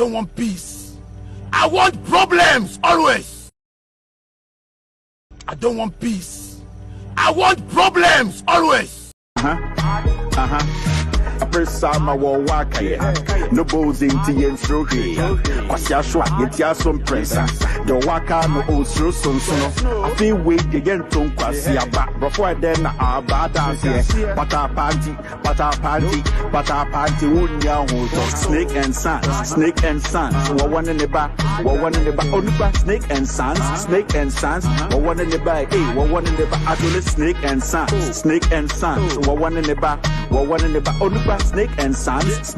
don't want peace. I want problems always. I don't want peace. I want problems always. Sama wa waka no bows into yen stroke kwasia shwa yetia some pressa the waka no osro so I feel wait again ton kwasia ba before then aba dance here pata party wunya ho snake and sons wo one in the back onuba snake and sons wo one in the back wo one in the back actually snake and sons wo one in the back onuba snake and sons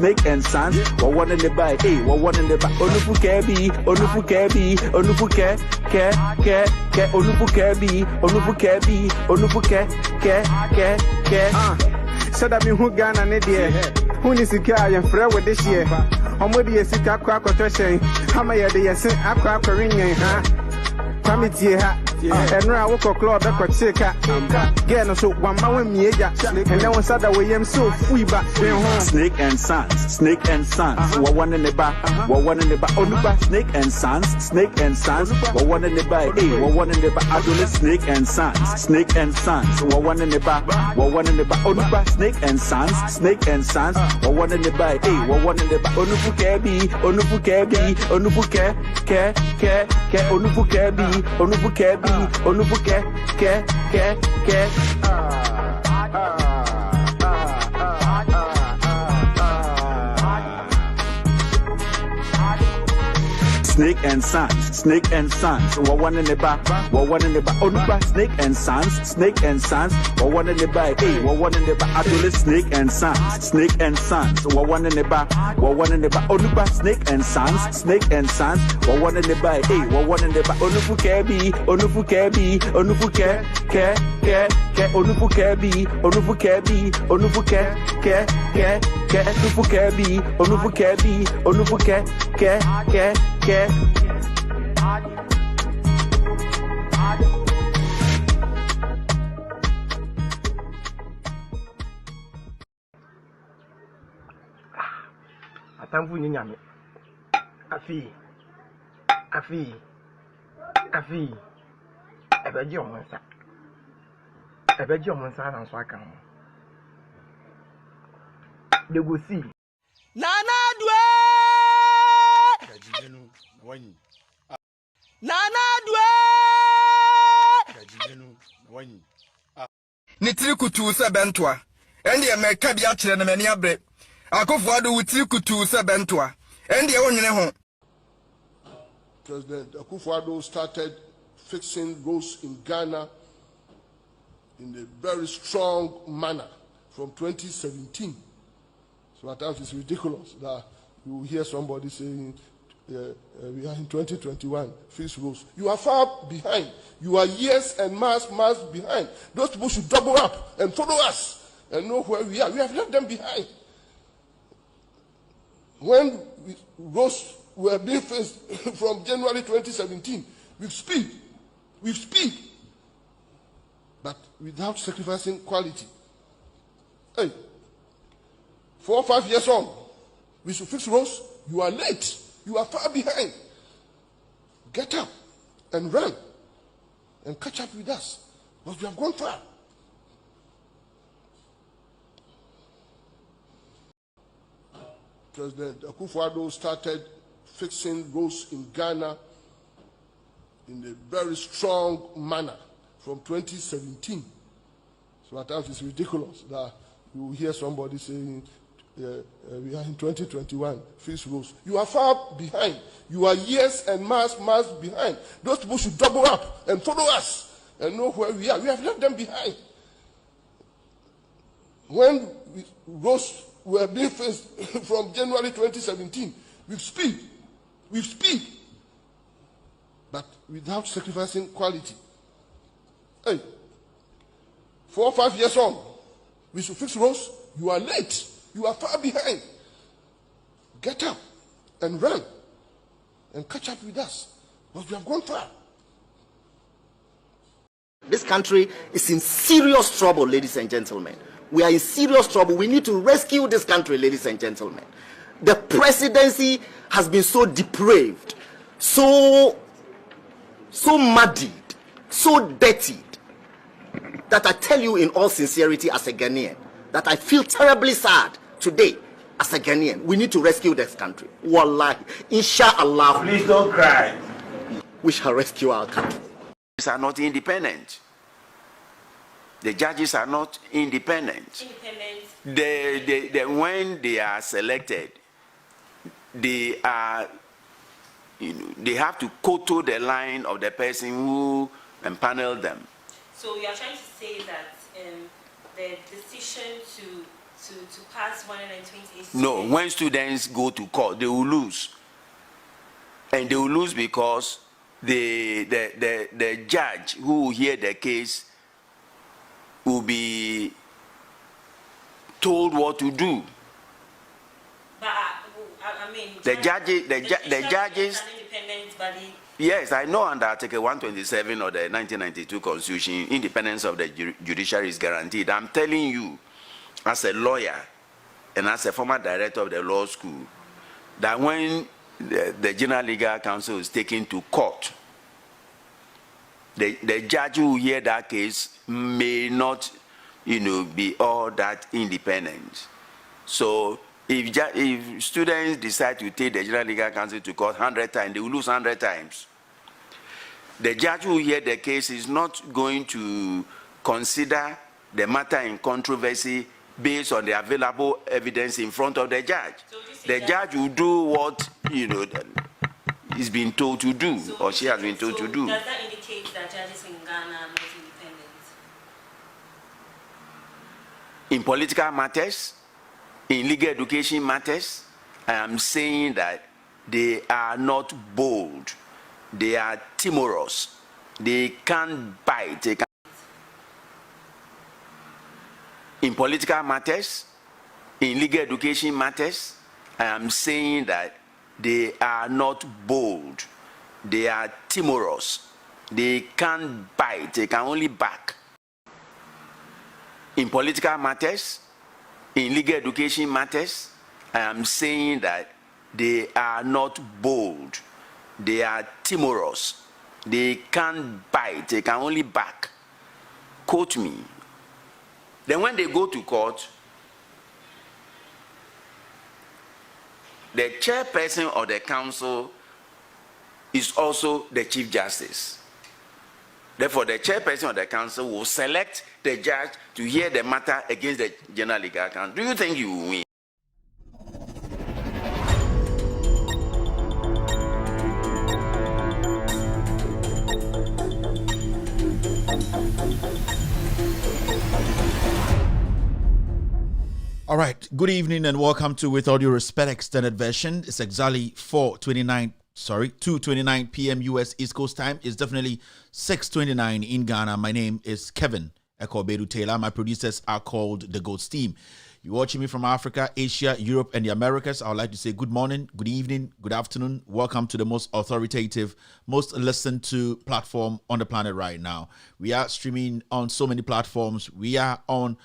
wo one in the back wo one in the back onufu kebi onufu ke said that me who Ghana ne dear who ni sika I am free with this year omodi sika kwa kwatoshen hama ye de yesi akwa rinyen ha Committee ha and now I club that could shake again. So one man meja and then one said that we am so free back snake and sons one in the back onuba snake and sons one in the back one in the back adolescent snake and sons one in the back onuba snake and sons one in the back one in the back onufu kebi onubuke ke snake and sons wo one in the back onuba snake and sons wo one in the back wo one in the back adolescent snake and sons wo one in the back onuba snake and sons wo one in the back wo one in the back onufu kebi atamfu nyame afi ebeji omonsa na so aka ho they go see Nana dwe Nitiri kutu se bentoa ende e meka bia kire na mani abre akofo ado wutiri kutu se bentoa ende e wonwene ho. President Akufo-Addo started fixing roads in Ghana in a very strong manner from 2017. So at times it's ridiculous that you hear somebody saying we are in 2021, fix roads. You are far behind. You are years and months behind. Those people should double up and follow us and know where we are. We have left them behind. When roads were being fixed from January 2017 with speed, but without sacrificing quality. Hey, 4 or 5 years on, we should fix roads. You are late. You are far behind. Get up and run and catch up with us, because we have gone far. President Akufo-Addo started fixing roads in Ghana in a very strong manner from 2017. So at times it's ridiculous that you hear somebody saying we are in 2021, fix roads. You are far behind. You are years and months behind. Those people should double up and follow us and know where we are. We have left them behind. When roads were being fixed from January 2017 with speed, but without sacrificing quality. Hey, 4 or 5 years on, we should fix roads. You are late. You are far behind. Get up and run and catch up with us, because we have gone far. This country is in serious trouble, ladies and gentlemen. We are in serious trouble. We need to rescue this country, ladies and gentlemen. The presidency has been so depraved, so muddied, so dirtied, that I tell you in all sincerity as a Ghanaian, that I feel terribly sad today as a Ghanaian. We need to rescue this country. Wallahi. Inshallah. Please don't cry. We shall rescue our country. Judges are not independent. The judges are not independent. When they are selected, they are, they have to kowtow the line of the person who empaneled them. So you are trying to say that the decision to pass 128. No, when students go to court, they will lose, and they will lose because the judge who will hear the case will be told what to do. But I mean, the judges. An independent body. Yes, I know under Article 127 of the 1992 Constitution, independence of the judiciary is guaranteed. I'm telling you, as a lawyer and as a former director of the law school, that when the General Legal Counsel is taken to court, the judge who will hear that case may not, be all that independent. So if students decide to take the General Legal Counsel to court 100 times, they will lose 100 times. The judge who hear the case is not going to consider the matter in controversy based on the available evidence in front of the judge. So the judge will do what is being told to do, or she has been told to do. Does that indicate that judges in Ghana are not independent? In political matters, in legal education matters, I am saying that they are not bold. They are timorous. They can't bite. They can't. In political matters, in legal education matters, I am saying that they are not bold. They are timorous. They can't bite. They can only back. In political matters, in legal education matters, I am saying that they are not bold. They are timorous. They can't bite. They can only back. Quote me. Then when they go to court, the chairperson of the council is also the Chief Justice. Therefore, the chairperson of the council will select the judge to hear the matter against the General Legal Counsel. Do you think you will win? All right, good evening and welcome to With All Due Respect Extended Version. It's exactly 2:29 p.m. US East Coast time. It's definitely 6:29 in Ghana. My name is Kevin Ekobedu Taylor. My producers are called The Goats Team. You're watching me from Africa, Asia, Europe, and the Americas. I would like to say good morning, good evening, good afternoon. Welcome to the most authoritative, most listened to platform on the planet right now. We are streaming on so many platforms. We are on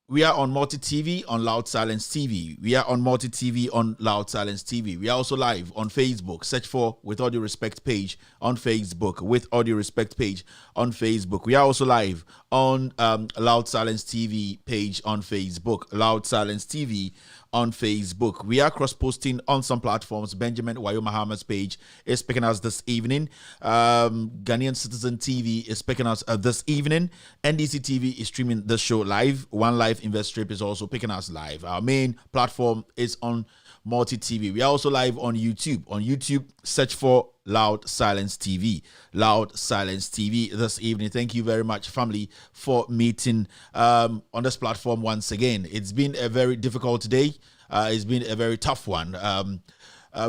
Multi TV, on Loud Silence TV. We are on Multi TV, on Loud Silence TV. We are also live on Facebook. Search for With All Due Respect page on Facebook. With All Due Respect page on Facebook. We are also live on Loud Silence TV page on Facebook. Loud Silence TV on Facebook. We are cross-posting on some platforms. Benjamin Wayo Muhammad's page is picking us this evening. Ghanaian Citizen TV is picking us this evening. NDC TV is streaming the show live. One Life Invest is also picking us live. Our main platform is on Multi TV. We are also live on YouTube. On YouTube, search for Loud Silence TV. Loud Silence TV this evening. Thank you very much, family, for meeting on this platform once again. It's been a very difficult day. It's been a very tough one.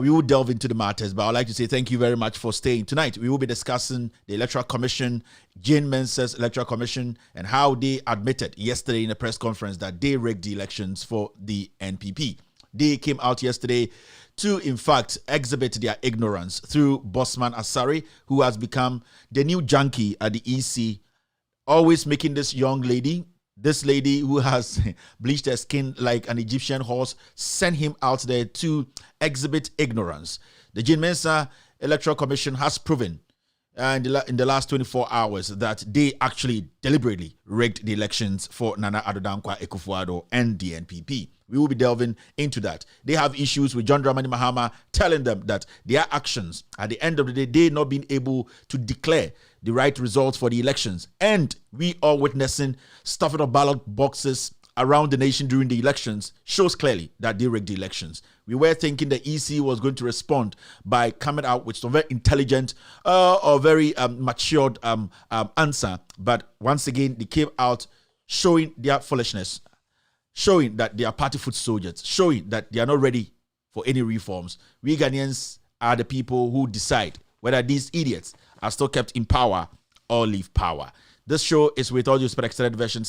We will delve into the matters, but I'd like to say thank you very much for staying. Tonight, we will be discussing the Electoral Commission, Jane Mensah's Electoral Commission, and how they admitted yesterday in a press conference that they rigged the elections for the NPP. They came out yesterday to, in fact, exhibit their ignorance through Bossman Asari, who has become the new junkie at the EC, always making this young lady This lady who has bleached her skin like an Egyptian horse sent him out there to exhibit ignorance. The Mensah Electoral Commission has proven in the last 24 hours that they actually deliberately rigged the elections for Nana Addo Dankwa Akufo-Addo and the NPP. We will be delving into that. They have issues with John Dramani Mahama telling them that their actions, at the end of the day, they not being able to declare the right results for the elections. And we are witnessing stuffing of ballot boxes around the nation during the elections shows clearly that they rigged the elections. We were thinking the EC was going to respond by coming out with some very intelligent or very matured answer. But once again, they came out showing their foolishness, showing that they are party foot soldiers, showing that they are not ready for any reforms. We Ghanaians are the people who decide whether these idiots are still kept in power or leave power. This show is With All Due Respect Extended Version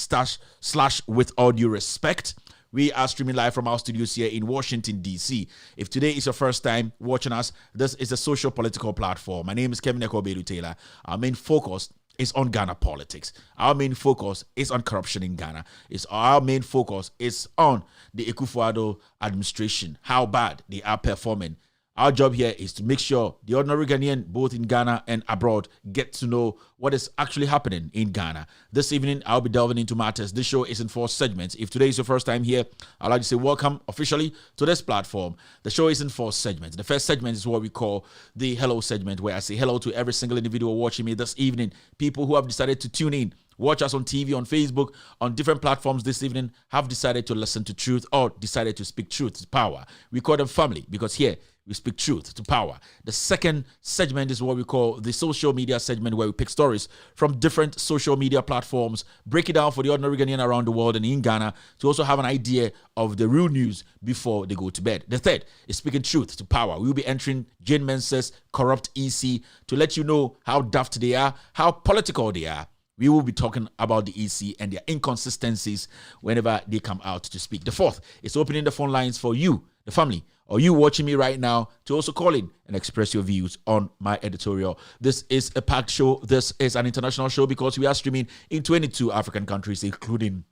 / With All Due Respect. We are streaming live from our studios here in Washington, D.C. If today is your first time watching us, this is a social political platform. My name is Kevin Ekobedu Taylor. Our main focus is on Ghana politics. Our main focus is on corruption in Ghana. Our main focus is on the Akufo-Addo administration, how bad they are performing. Our job here is to make sure the ordinary Ghanaian, both in Ghana and abroad, get to know what is actually happening in Ghana. This evening, I'll be delving into matters. This show is in 4 segments. If today is your first time here, I'd like to say welcome officially to this platform. The show is in 4 segments. The first segment is what we call the hello segment, where I say hello to every single individual watching me this evening. People who have decided to tune in, watch us on TV, on Facebook, on different platforms this evening, have decided to listen to truth or decided to speak truth to power. We call them family because here, we speak truth to power. The second segment is what we call the social media segment, where we pick stories from different social media platforms, break it down for the ordinary Ghanaian around the world and in Ghana to also have an idea of the real news before they go to bed. The third is speaking truth to power. We will be entering Jane Mensah's corrupt EC to let you know how daft they are, how political they are. We will be talking about the EC and their inconsistencies whenever they come out to speak. The fourth is opening the phone lines for you, the family, or you watching me right now, to also call in and express your views on my editorial. This is a packed show. This is an international show because we are streaming in 22 African countries, including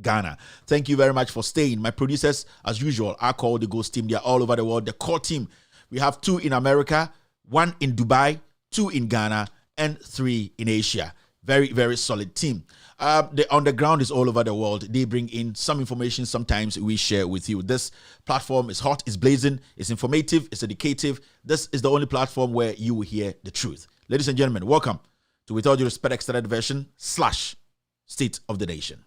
Ghana. Thank you very much for staying. My producers, as usual, are called the Ghost Team. They are all over the world. The core team, we have 2 in America, 1 in Dubai, 2 in Ghana, and 3 in Asia. Very, very solid team. The underground is all over the world. They bring in some information. Sometimes we share with you. This platform is hot, it's blazing, it's informative, it's educative. This is the only platform where you will hear the truth. Ladies and gentlemen, welcome to With All Due Respect Extended Version / State of the Nation.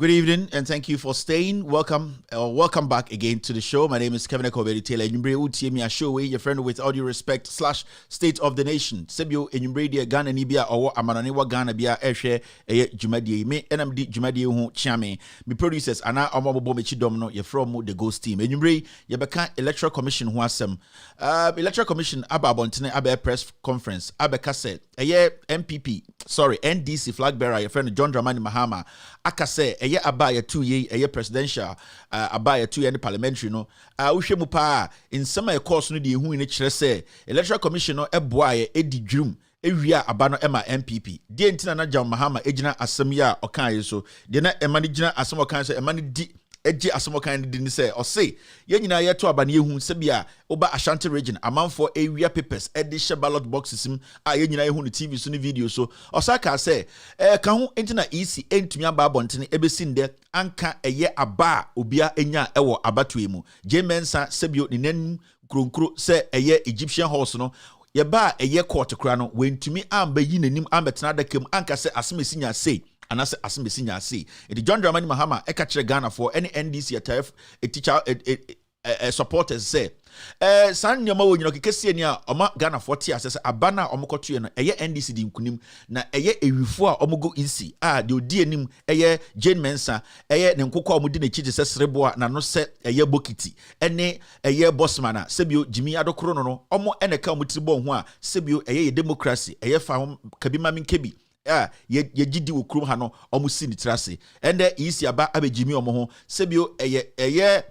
Good evening and thank you for staying. Welcome back again to the show. My name is Kevin Ekobedi Taylor. Enyumbre utiemi show your friend with all due respect / State of the Nation. Sebio enyumbre dia Ghana ni bia owo amanane wa Ghana bia ehwe eye dwumadie me enamdi dwumadie ho chiame. Me producers ana omobobo mechi dom no ye from the Ghost team. Enyumbre ye beka Electoral Commission ho asem. Electoral Commission aba bontene aba press conference aba kase eye NDC flag bearer your friend John Dramani Mahama akase eye abaya 2 ye eye presidential abaya 2 ye parliamentary no uhwe mu pa in some course no de hu ni kire se Electoral Commission no eboa ye edi dwum ewia aba no ema MPP de ntina na John Mahama ejina asem ya okan ye so de na ema ni gina asem okan so ema ni di eji asem okan di ni se o se ye nyina ye to aba na ehu se bia oba Ashanti region amanfo ewia papers edition ballot boxes sim a ye nyina ehu ni TV so ni video so osaka se ka hu entina EC entumi aba bontene ebesi nde anka eye aba obia enya ewo abatue mu Mensah sebio ni nan kronkro se eye Egyptian horse no ye ba eye court kra no wentumi amba yi nanim ambetena dakam anka se asmesi nya sei anase asmesi nya sei e John Dramani Mahama eka kire Ghana for any NDC atf a teacher supporters say san nyama wo nyino kekese ni a oma Ghana for tia se abana omokoto ye no eye NDC di nkunim na eye ewifo a omogo EC de odi anim eye Mensah eye ne nkokọ omudi na chije se serebo na no se eye bokiti ene eye bossman sebio Jimmy Adokoro no omo eneka omutiribọ ho a sebio eye democracy eye fa kabima minkebi ye gidi wo krum ha no omo si ni trase ende EC aba abejimi omo ho sebio eye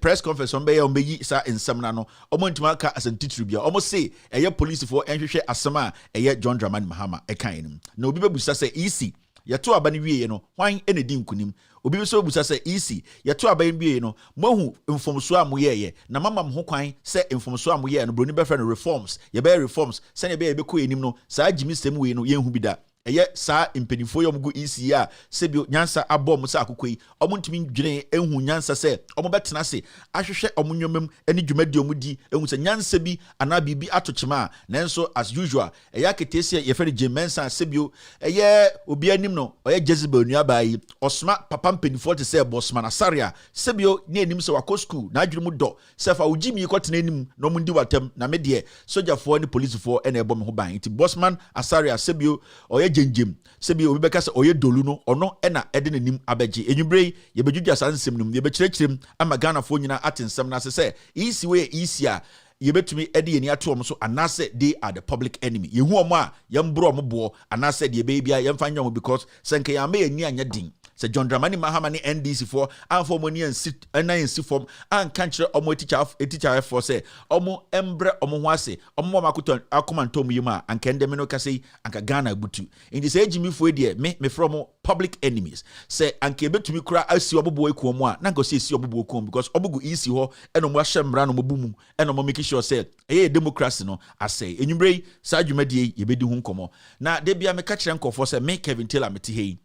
press conference on beyi sa ensam na no omo ntuma ka asantitru bia omo say eye police for enhwehwe asema eye John Dramani Mahama ekan nim na obi bebusa say EC yeto aba ni wiye no hwan enedi nkunim obi be so busa say EC yeto aba ni wiye no mahu mfomso amoyeye na mama mho kwan say mfomso amoyeye no broni be friend reforms ye be reforms say be ko enim no saa Jimmy stem we no yenhu bi da eye saa impenifo yom go EC a sebio nyansa abom sa akokoi omo ntimi dwene enhu nyansa se omo betena se ahwehwe omo nwomam ani dwumadi omudi enhu se nyansa bi ana bibi atochema nanso as usual eye aketesi ye fere Mensah sebio eye obi anim no oye Jezebel nuaba yi osma papa mpenifo te se bossman asaria sebio ne anim se wako school na adwene mu do se fa ojimi kwotena anim no mu ndi watam na me de sojafoɔ ne policefoɔ ene ebom ho ban ti bossman asaria sebio oye jenjem sebi obi beka se oye dolu no ono ena ede nanim abeje enyubre ye bedwudwa sansem num ye bekyerɛkyerɛm ama Ghana fo nyina atensem na se EC we EC a ye betumi ede ye ni ato om so anase they are the public enemy ye hu om a ye mbro om bo anase de be bia ye mfa nyom because senke ya me ani anya din se John Dramani Mahama ni NDC for anfo moni ensi form an kankyere omo teacher for say omo embre omo ho ase omo makoto akomantom yima anka ndem no kase anka Ghana butu indi se ejimi fo de me from public enemies say anka ebetumi kura asi obobo eku omo a na nka si obobo eku because obogo EC ho eno mo ahemra no mobumu eno mo make sure say democracy no ase enyumbre sa dwumadie ye bedi hu nkomo na de bia me ka kire nkofo say me Kevin Taylor meti hei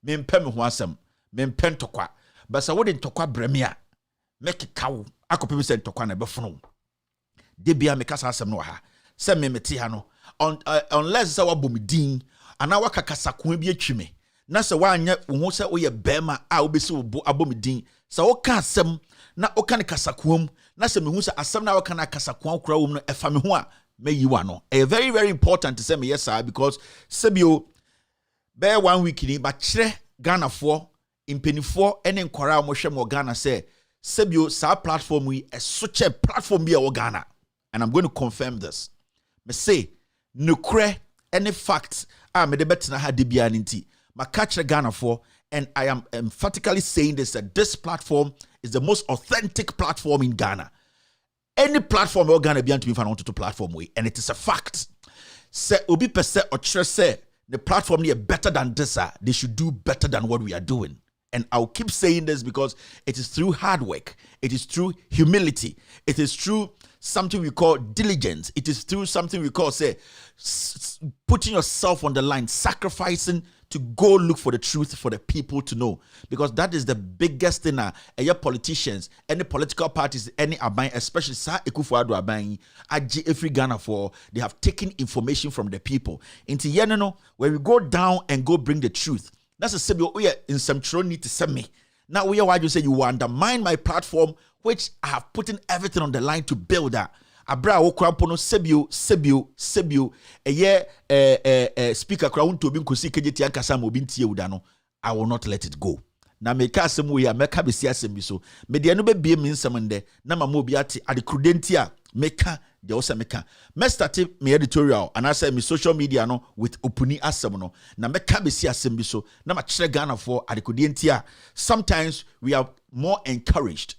mempe me ho asem mempe ntokwa basa wode ntokwa breme a mekekawo akopem se ntokwa na befono de bia me kasa asem no ha se me meti ha no unless sa wabomidin ana wakakasa ko bi atwime na se wanya wo se oye bema a obesi wo abomidin sa wo ka asem na o kan kasa ko na se me hu se asem na wo kan kasa ko akura wo no efa me ho a meyiwa no very very important to say me yes sir because sebio be 1 week ni ba kire Ghana for impenifo ene nkwara mo hwe mo Ghana say sebio sa platform we such a platform be o Ghana and I'm going to confirm this me say nukre any facts me de betena ha de bia nti ma ka kire Ghana for and I am emphatically saying this that this platform is the most authentic platform in Ghana. Any platform o Ghana bia ntumi fa no to platform we and it is a fact say obi pese o kire say the platform is better than this. They should do better than what we are doing. And I'll keep saying this because it is through hard work. It is through humility. It is through something we call diligence. It is through something we call, putting yourself on the line, sacrificing to go look for the truth for the people to know. Because that is the biggest thing. Your politicians, any political parties, any Aban, especially Sa Ekufuado Aban, every Ghana for, they have taken information from the people. Into Yeneno, when we go down and go bring the truth, That's a sebio we in some need to send me. Now we are why you say you undermine my platform, which I have put in everything on the line to build that. Abra wo krampo no sebio speaker kra wonto bi nkosi kejeti ankasa mo bi ntie wuda no. I will not let it go. Na meka asem we ya meka besi asem bi so. Me de no be bie me nsem nde na mama obi ate adekrudenti a meka de wo se meka. Me start me editorial and I say me social media no with opuni asem no. Na meka besi asem bi so na ma kire Ghana for adekrudenti a sometimes we are more encouraged.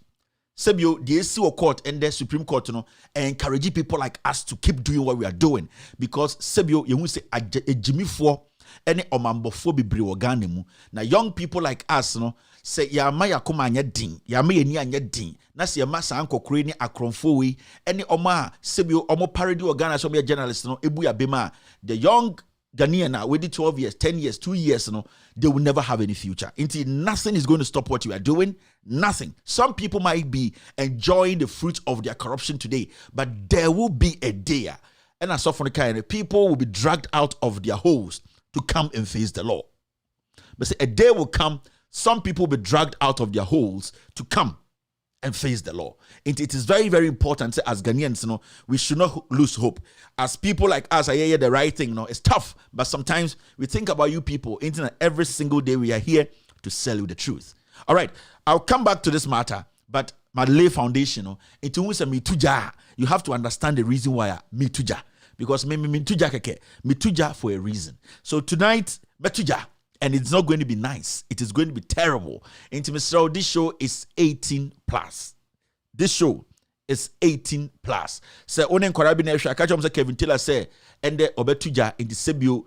Sebio, the AC court and the Supreme Court, encourage people like us to keep doing what we are doing. Because Sebio, you won't say a Jimmy for any omambofo bibri wagane mu. Na young people like us, say ya maya kuma anya din, ya maya ni anya din. Na si ya masa anko kreni akronfowi. Any oma Sebio omo parody wagana so be a journalist ebu ya bema. The young Ghanaian now, within 12 years, 10 years, 2 years, they will never have any future. Until nothing is going to stop what you are doing. Nothing. Some people might be enjoying the fruits of their corruption today, but there will be a day, and as often kind, people will be dragged out of their holes to come and face the law. But say a day will come, some people will be dragged out of their holes to come and face the law. It is very, very important as Ghanaians, we should not lose hope. As people like us, I hear the right thing, it's tough, but sometimes we think about you people. Internet, every single day we are here to sell you the truth. All right, I'll come back to this matter, but my lay foundation, it was a mituja. You have to understand the reason why mituja, because mituja for a reason. So tonight, mituja. And it's not going to be nice. It is going to be terrible. Intimate, this show is 18 plus. This show is 18 plus. So, onen korabine show. Akacha mse Kevin Taylor say, ende obetuja inti sebio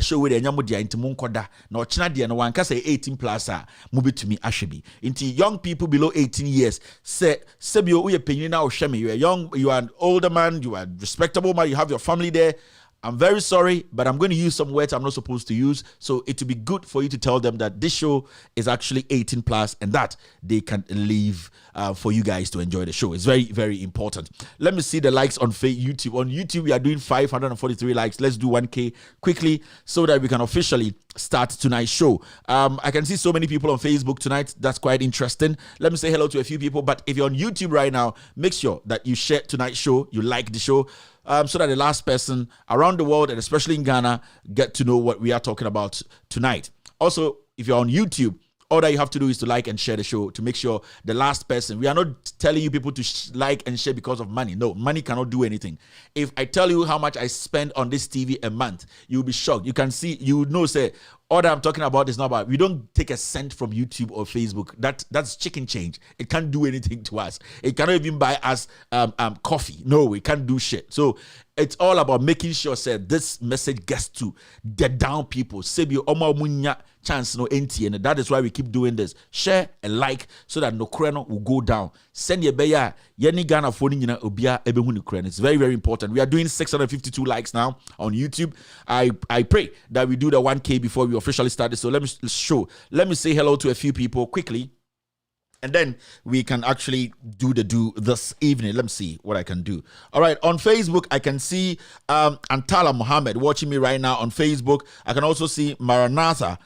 show with enyamu dia inti munkoda. Na ochina dia na wanka say 18 plus mubi to me ashebi. Inti young people below 18 years say sebio uye penyi na oshemi. You are young, you are an older man, you are respectable man, you have your family there. I'm very sorry, but I'm going to use some words I'm not supposed to use. So it would be good for you to tell them that this show is actually 18 plus and that they can leave for you guys to enjoy the show. It's very, very important. Let me see the likes on YouTube. On YouTube, we are doing 543 likes. Let's do 1K quickly so that we can officially start tonight's show. I can see so many people on Facebook tonight. That's quite interesting. Let me say hello to a few people. But if you're on YouTube right now, make sure that you share tonight's show. You like the show. So that the last person around the world and especially in Ghana get to know what we are talking about tonight. Also, if you're on YouTube, all that you have to do is to like and share the show to make sure the last person, we are not telling you people to like and share because of money. No, money cannot do anything. If I tell you how much I spend on this TV a month, you'll be shocked. You can see, you know, say, all that I'm talking about is not about, we don't take a cent from YouTube or Facebook. That's chicken change. It can't do anything to us. It cannot even buy us coffee. No, we can't do shit. So it's all about making sure this message gets to the down people. Sebio oma munya chance no enti, and that is why we keep doing this. Share and like so that no kreno will go down. Send your beya yeni Ghana phone in obia ebehu ni kreno. It's very, very important. We are doing 652 likes now on YouTube. I pray that we do the 1K before we officially started. So let me say hello to a few people quickly, and then we can actually do this evening. Let me see what I can do. All right, on Facebook I can see Antala Mohammed watching me right now on Facebook. I can also see Maranatha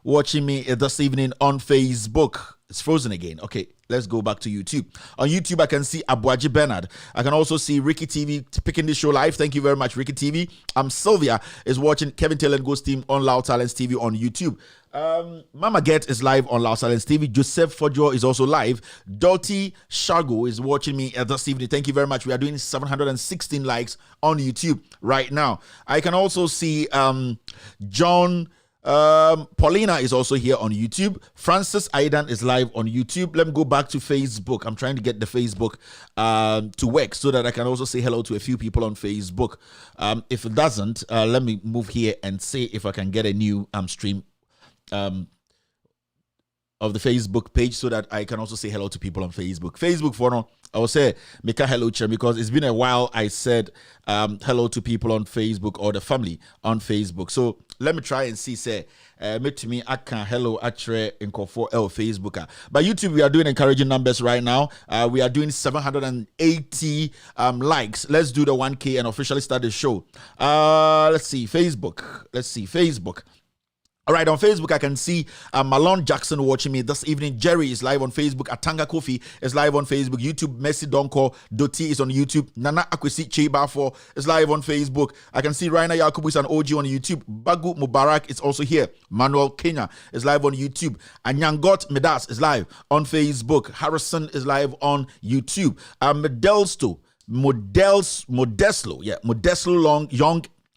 watching me this evening on Facebook. It's frozen again. Okay, let's go back to YouTube. On YouTube, I can see Abuaji Bernard. I can also see Ricky TV picking this show live. Thank you very much, Ricky TV. Sylvia is watching Kevin Taylor and Ghost Team on Loud Silence TV on YouTube. Mama Get is live on Loud Silence TV. Joseph Fojo is also live. Dottie Shago is watching me this evening. Thank you very much. We are doing 716 likes on YouTube right now. I can also see John... Paulina is also here on YouTube. Francis Aidan is live on YouTube. Let me go back to Facebook. I'm trying to get the Facebook to work so that I can also say hello to a few people on Facebook. If it doesn't, let me move here and see if I can get a new stream of the Facebook page so that I can also say hello to people on Facebook. Facebook for now, I will say make a hello chair because it's been a while I said hello to people on Facebook or the family on Facebook. So let me try and see say me I can hello actually in for Facebook. But YouTube we are doing encouraging numbers right now. We are doing 780 likes. Let's do the 1K and officially start the show. Let's see Facebook. All right, on Facebook, I can see Malone Jackson watching me this evening. Jerry is live on Facebook. Atanga Kofi is live on Facebook. YouTube, Messi Donko Doti is on YouTube. Nana Akwesi Chebafo is live on Facebook. I can see Raina Yakubu is an OG on YouTube. Bagu Mubarak is also here. Manuel Kenya is live on YouTube. Anyangot Medas is live on Facebook. Harrison is live on YouTube.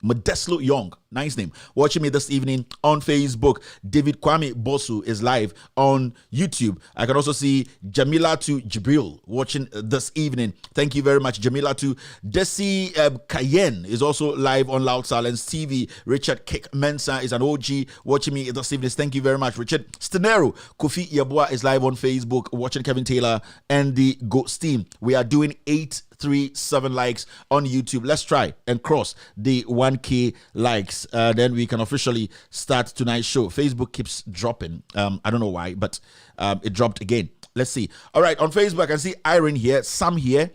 Modeslo Young, nice name, watching me this evening on Facebook. David Kwame Bosu is live on YouTube. I can also see Jamila to Jibril watching this evening. Thank you very much, Jamila to Desi Cayenne is also live on Loud Silence TV. Richard Kick Mensah is an OG watching me this evening. Thank you very much, Richard. Stenero Kofi Yabua is live on Facebook watching Kevin Taylor and the Ghost team. We are doing 837 likes on YouTube. Let's try and cross the 1K likes. Then we can officially start tonight's show. Facebook keeps dropping. I don't know why, but it dropped again. Let's see. All right, on Facebook, I can see Irene here, Sam here.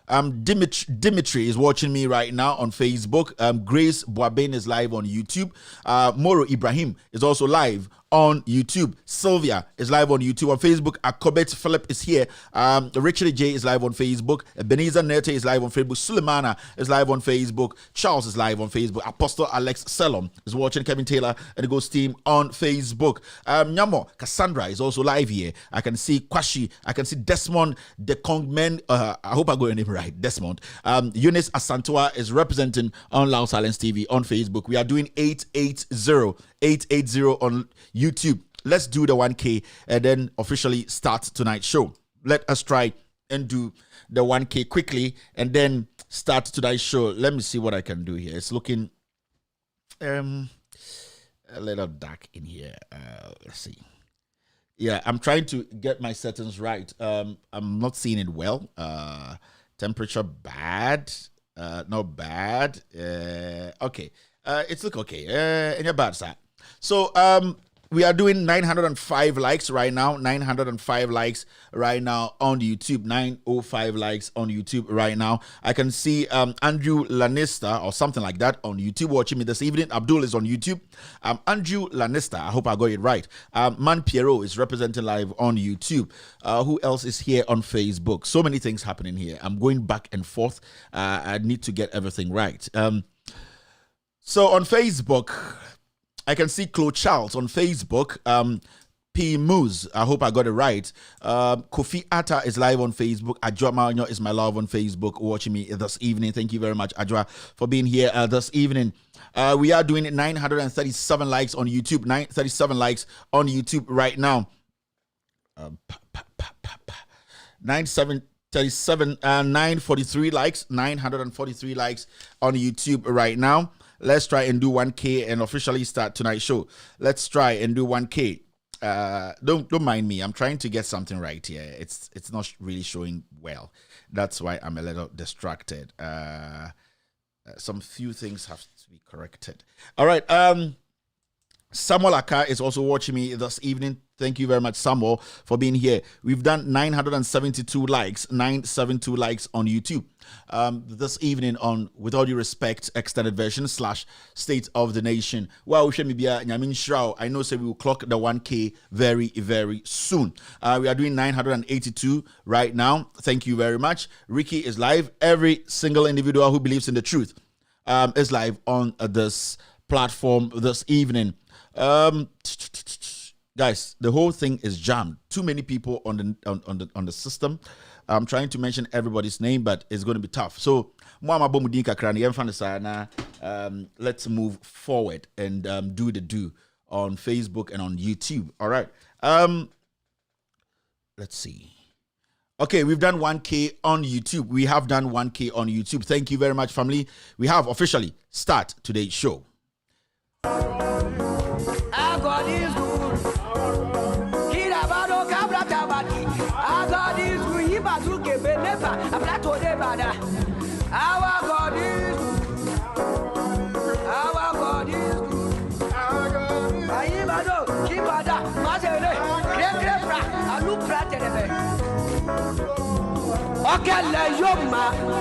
Dimitri is watching me right now on Facebook. Grace Boaben is live on YouTube. Moro Ibrahim is also live on YouTube. Sylvia is live on YouTube. On Facebook, Akobet Philip is here. Richard J is live on Facebook. Ebenezer Nete is live on Facebook. Sulemana is live on Facebook. Charles is live on Facebook. Apostle Alex Selom is watching Kevin Taylor and the Ghost team on Facebook. Nyamo Cassandra is also live here. I can see Kwashi. I can see Desmond the Kongmen. I hope I got your name right. Desmond. Eunice Asantua is representing on Loud Silence TV on Facebook. We are doing 880 on YouTube. Let's do the 1K and then officially start tonight's show. Let us try and do the 1K quickly and then start tonight's show. Let me see what I can do here. It's looking a little dark in here. Let's see. Yeah, I'm trying to get my settings right. I'm not seeing it well. Temperature bad. Not bad. Okay. It's look okay. In your bad side. So we are doing 905 likes right now. 905 likes right now on YouTube. 905 likes on YouTube right now. I can see Andrew Lanista or something like that on YouTube watching me this evening. Abdul is on YouTube. Andrew Lanista, I hope I got it right. Man Piero is representing live on YouTube. Who else is here on Facebook? So many things happening here. I'm going back and forth. I need to get everything right. So on Facebook, I can see Claude Charles on Facebook. P. Moose, I hope I got it right. Kofi Atta is live on Facebook. Ajwa Maranyo is my love on Facebook watching me this evening. Thank you very much, Ajwa, for being here this evening. We are doing 937 likes on YouTube. 937 likes on YouTube right now. 943 likes. 943 likes on YouTube right now. Let's try and do 1K and officially start tonight's show. Let's try and do 1K. Don't mind me. I'm trying to get something right here. It's not really showing well. That's why I'm a little distracted. Some few things have to be corrected. All right. Samuel Aka is also watching me this evening. Thank you very much, Samuel, for being here. We've done 972 likes, 972 likes on YouTube. This evening on With All Due Respect extended version / State of the Nation. Well, I know we will clock the 1K very, very soon. We are doing 982 right now. Thank you very much. Ricky is live. Every single individual who believes in the truth is live on this platform this evening. Guys, the whole thing is jammed. Too many people on the system. I'm trying to mention everybody's name, but it's going to be tough. So, let's move forward and do the do on Facebook and on YouTube. All right. Let's see. Okay, we've done 1K on YouTube. We have done 1K on YouTube. Thank you very much, family. We have officially start today's show.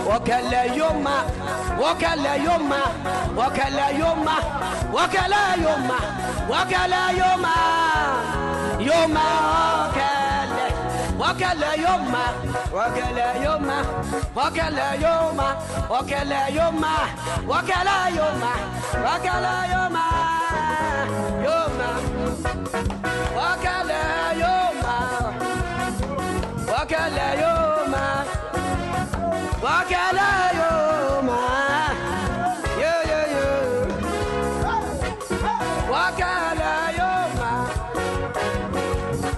Okele yoma, wakala yoma, wakala yoma, wakala yoma, wakala yoma, yoma wakala yoma, wakala yoma, wakala yoma, wakala yoma, wakala yoma, wakala yoma, yoma, wakala yoma, wakala yoma, wakala yoma, yo yo yo, wakala yoma,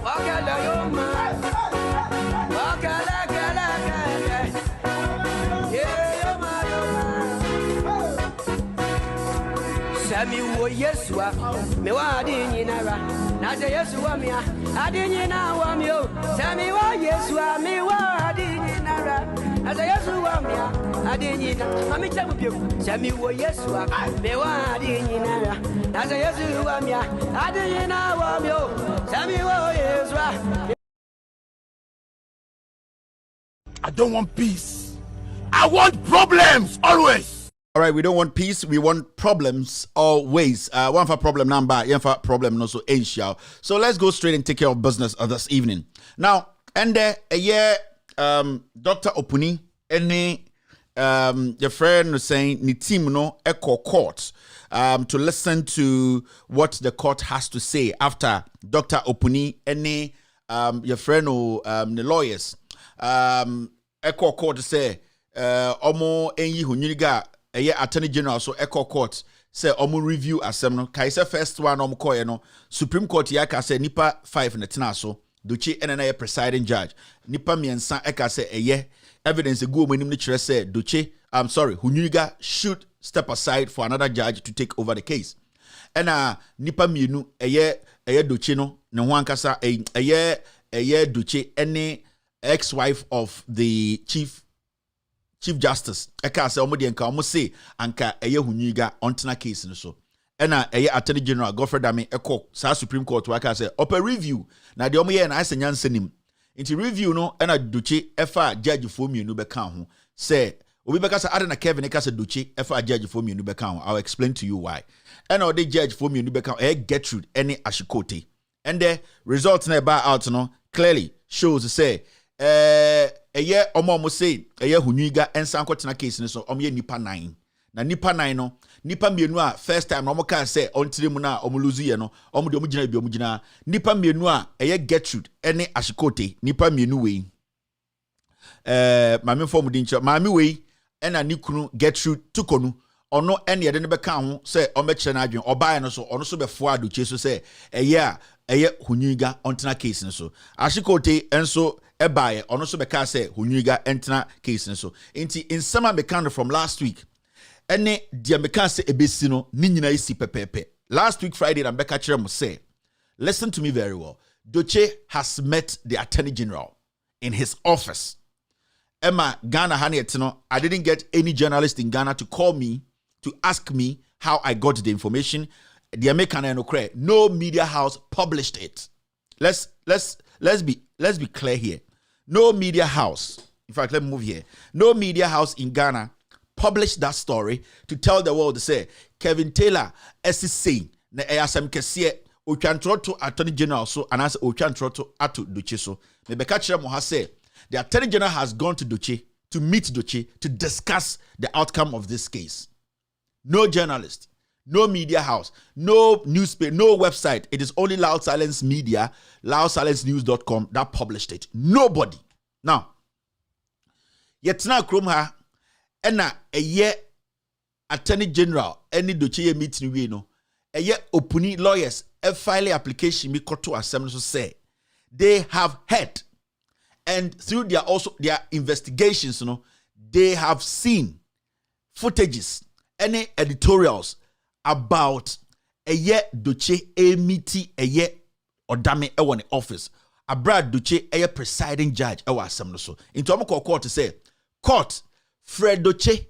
wakala yoma. Sami wo Yesua, me wa adinyi nara. Na se Yesua mi a adinyi na wa mi o. Sami wo Yesua, me wa adinyi nara. Na se Yesua mi a adinyi na. Mami chamu pio. Sami wo Yesua, me wa adinyi nara. Na se Yesua mi a adinyi na wa mi o. Sami wo Yesua. I don't want peace. I want problems always. All right, we don't want peace. We want problems always. One for problem number, one for problem no so ancient. So let's go straight and take care of business this evening. Now, and there a year, Dr. Opuni, any your friend was saying ni team no echo court to listen to what the court has to say after Dr. Opuni, any your friend or the lawyers echo court say omo enyi hunyiniga Attorney General so Echo Court say omu review asem no kai say first one omu koye no Supreme Court yaka say nipa 5 na tena so dochi enena presiding judge nipa miensa eka say evidence go omu nim ni kire say dochi Hunyuga should step aside for another judge to take over the case ena nipa mienu dochi no ne ho ankasa dochi ene ex-wife of the Chief Justice eka say omo de nka omo say anka Hunyuga ontena case no so ena Attorney General Godfrey Dame eko sa Supreme Court waka say open review na de omo ye na ase nyansanim inti review no ena dochi efa judge for mienu beka ho say obi beka say Adana Kevin eka say dochi efa judge for mienu beka ho. I'll explain to you why ena the judge for mienu beka ho Gertrude any Ashikote and the results na ba out no clearly shows say omo say Hunyuga ensan kwotena case ni so omo nipa 9 na nipa 9 no nipa mienu a first time omo kan say ontire mu na omo lose ye no omo de omo gina bi omo gina nipa mienu a Gertrude ene Ashikote nipa mienu we mame form din che mame we ena ni kunu Gertrude tukonu ono ene ye de ne beka ho say omo kire na adwen obae no so ono so befo adoche so say Hunyuga ontena case ni so Ashikote enso ebaye ono so beka say Hunyuga entena case so inti in summer mechanic from last week ene dia meka say ebesi no ni nyina isi pepepe last week Friday na beka kire mo say listen to me very well. Doche has met the Attorney General in his office. Emma Ghana Hanetino, I didn't get any journalist in Ghana to call me to ask me how I got the information. The American no media house published it. Let's be clear here. No media house, in fact, let me move here. No media house in Ghana published that story to tell the world to say Kevin Taylor is saying na ASM kesiye Ochantrot to Attorney General so and as Ochantrot to Atu Doche so. Mebeka Chira Moha say the Attorney General has gone to Doche to meet Doche to discuss the outcome of this case. No journalist, no media house, no newspaper, no website. It is only Loud Silence Media, loudsilencenews.com that published it. Nobody. Now, yet now Kromha, ena eye Attorney General, any Doche meeting we know, eye Opuni lawyers, a file application me koto assembly so say they have heard and through their investigations, you know, they have seen footages, any editorials about a year Doche emiti a year odame ewan office. Brad Doche a presiding judge ewa assembly so. Into amoko court to say court Fred Doche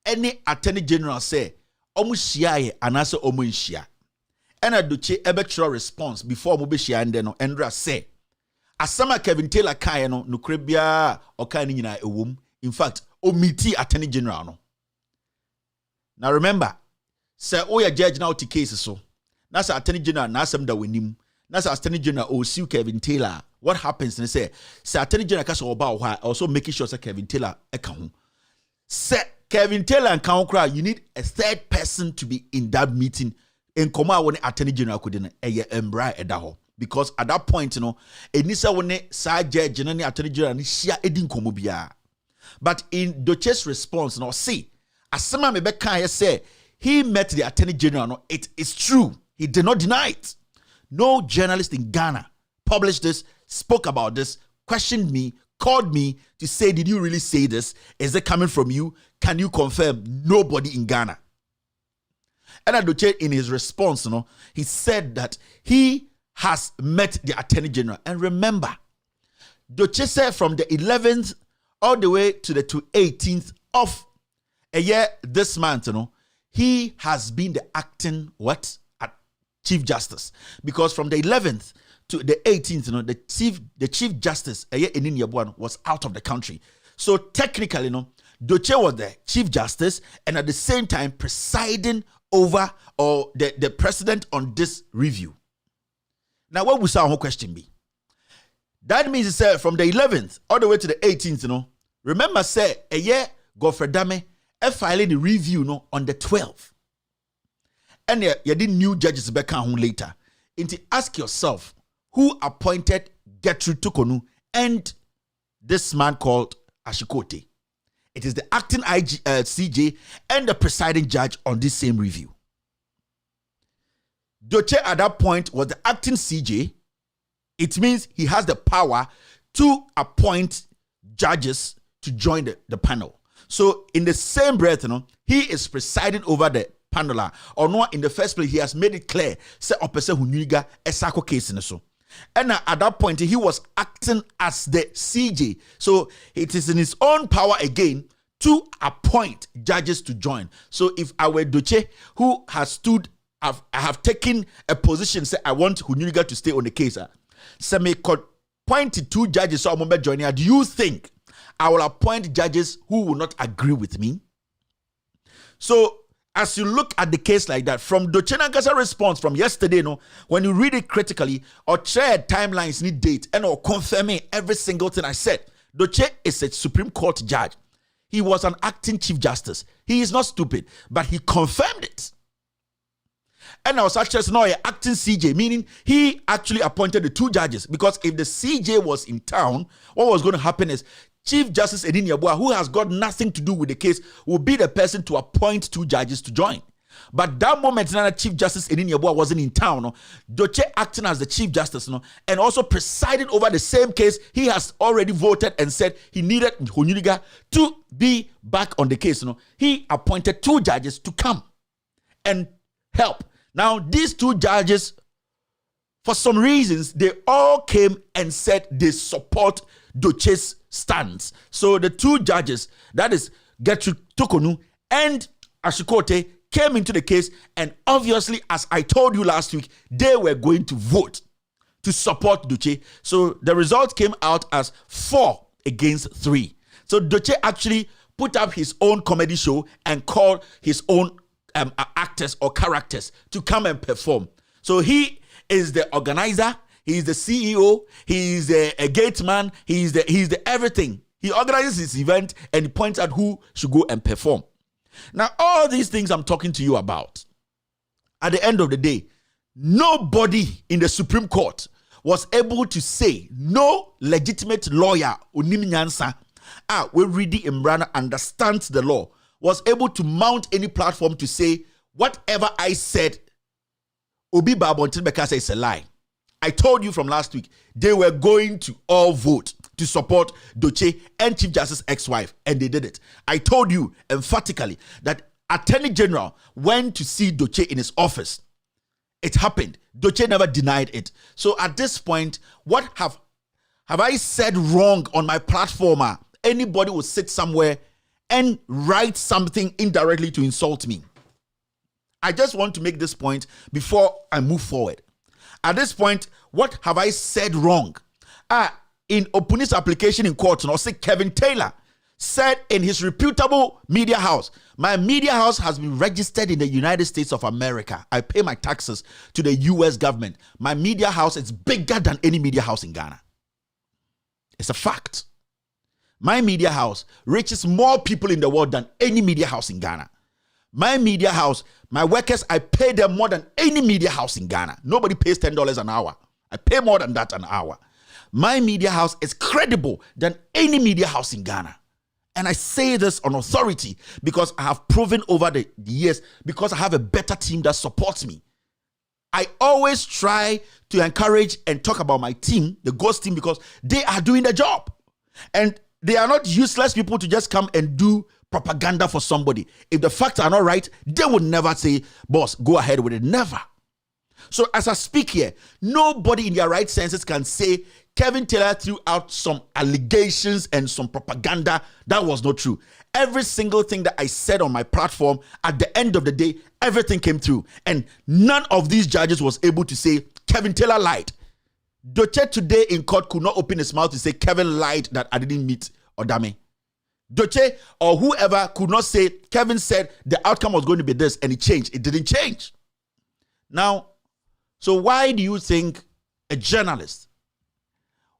any Attorney General say omu shiaye anase omu nshia. Ena Doche ebetro response before omu be shia ende no Endra say asama Kevin Taylor kaye no nukrebia oka ni nyina ewom. In fact, omiti Attorney General no. Now remember, say oya judge now to cases so. That's Attorney General Nasem da wenim. That's Attorney General Osu Kevin Taylor. What happens? They say Attorney General Kaso Oba also making sure say Kevin Taylor account. Say Kevin Taylor and Kankra, you need a third person to be in that meeting. In Koma when Attorney General couldn't embra edaho. Because at that point, Enisa when sa judge and Attorney General share edin komobia. But in Doche's response, see, as someone may say he met the Attorney General. It is true. He did not deny it. No journalist in Ghana published this, spoke about this, questioned me, called me to say, did you really say this? Is it coming from you? Can you confirm? Nobody in Ghana. And Adoche, in his response, he said that he has met the Attorney General. And remember, Doche said from the 11th all the way to the 18th of a year this month, he has been the acting Chief Justice, because from the 11th to the 18th, the Chief Justice was out of the country. So technically, Doche was the Chief Justice and at the same time presiding over or the president on this review. Now, what would our question be? That means it from the 11th all the way to the 18th, remember, say a year Godfrey Dame filing the review on the 12th. And you didn't new judges back home later. And ask yourself, who appointed Gertrude Tukonu and this man called Ashikote? It is the acting CJ and the presiding judge on this same review. Doche at that point was the acting CJ. It means he has the power to appoint judges to join the panel. So in the same breath, he is presiding over the panel. Or no, in the first place, he has made it clear, say opese huniga esako case in so. And at that point, he was acting as the CJ. So it is in his own power again to appoint judges to join. So if I were Doche, who has stood, I have taken a position, say I want Huniga to stay on the case. Say me could point to two judges so I'm joining. Do you think I will appoint judges who will not agree with me? So as you look at the case like that, from Doche Nankasa's response from yesterday, when you read it critically or share timelines, need date, and or confirming every single thing I said, Doche is a Supreme Court judge. He was an acting Chief Justice. He is not stupid, but he confirmed it. And I was actually not an acting CJ, meaning he actually appointed the two judges, because if the CJ was in town, what was going to happen is Chief Justice Edin Yabua, who has got nothing to do with the case, will be the person to appoint two judges to join. But that moment, Chief Justice Edin Yabua wasn't in town. Doche acting as the Chief Justice, and also presiding over the same case, he has already voted and said he needed Honyuniga to be back on the case. He appointed two judges to come and help. Now, these two judges, for some reasons, they all came and said they support Doche's stance. So the two judges, that is Gertrude Tukonu and Ashikote, came into the case, and obviously, as I told you last week, they were going to vote to support Doche. So the result came out as 4 against 3. So Doche actually put up his own comedy show and called his own actors or characters to come and perform. So he is the organizer, he is the CEO, he is a gate man, he is the everything. He organizes his event and he points out who should go and perform. Now, all these things I'm talking to you about, at the end of the day, nobody in the Supreme Court was able to say, no legitimate lawyer, Onim Nyansa, we read the Imrana, understands the law, was able to mount any platform to say, whatever I said, Obi Babontin Bekasa is a lie. I told you from last week, they were going to all vote to support Doche and Chief Justice's ex-wife, and they did it. I told you emphatically that Attorney General went to see Doche in his office. It happened. Doche never denied it. So at this point, what have I said wrong on my platform? Anybody will sit somewhere and write something indirectly to insult me. I just want to make this point before I move forward. At this point, what have I said wrong? In Opuni's application in court, say Kevin Taylor said in his reputable media house, my media house has been registered in the United States of America. I pay my taxes to the US government. My media house is bigger than any media house in Ghana. It's a fact. My media house reaches more people in the world than any media house in Ghana. My media house, my workers, I pay them more than any media house in Ghana. Nobody pays $10 an hour. I pay more than that an hour. My media house is credible than any media house in Ghana. And I say this on authority because I have proven over the years, because I have a better team that supports me. I always try to encourage and talk about my team, the Ghost team, because they are doing the job. And they are not useless people to just come and do propaganda for somebody. If the facts are not right, they would never say, boss, go ahead with it. Never. So as I speak here, nobody in their right senses can say Kevin Taylor threw out some allegations and some propaganda that was not true. Every single thing that I said on my platform, at the end of the day, everything came through. And none of these judges was able to say Kevin Taylor lied. Doche today in court could not open his mouth to say Kevin lied that I didn't meet Odame. Doche or whoever could not say Kevin said the outcome was going to be this and it changed. It didn't change. Now, so why do you think a journalist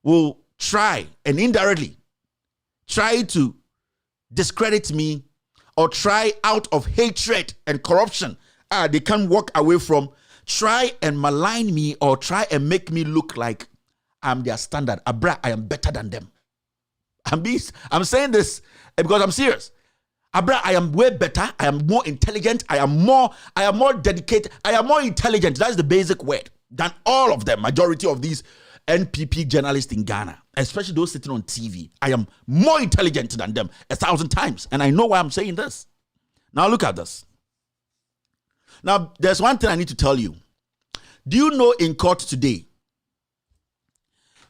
will try and indirectly try to discredit me or try out of hatred and corruption they can't walk away from, try and malign me or try and make me look like I'm their standard? Abra, I am better than them. I'm saying this because I'm serious. Abra, I am way better. I am more intelligent. I am more dedicated. I am more intelligent. That's the basic word than all of them. Majority of these NPP journalists in Ghana, especially those sitting on TV. I am more intelligent than them 1,000 times. And I know why I'm saying this. Now look at this. Now, there's one thing I need to tell you. Do you know in court today,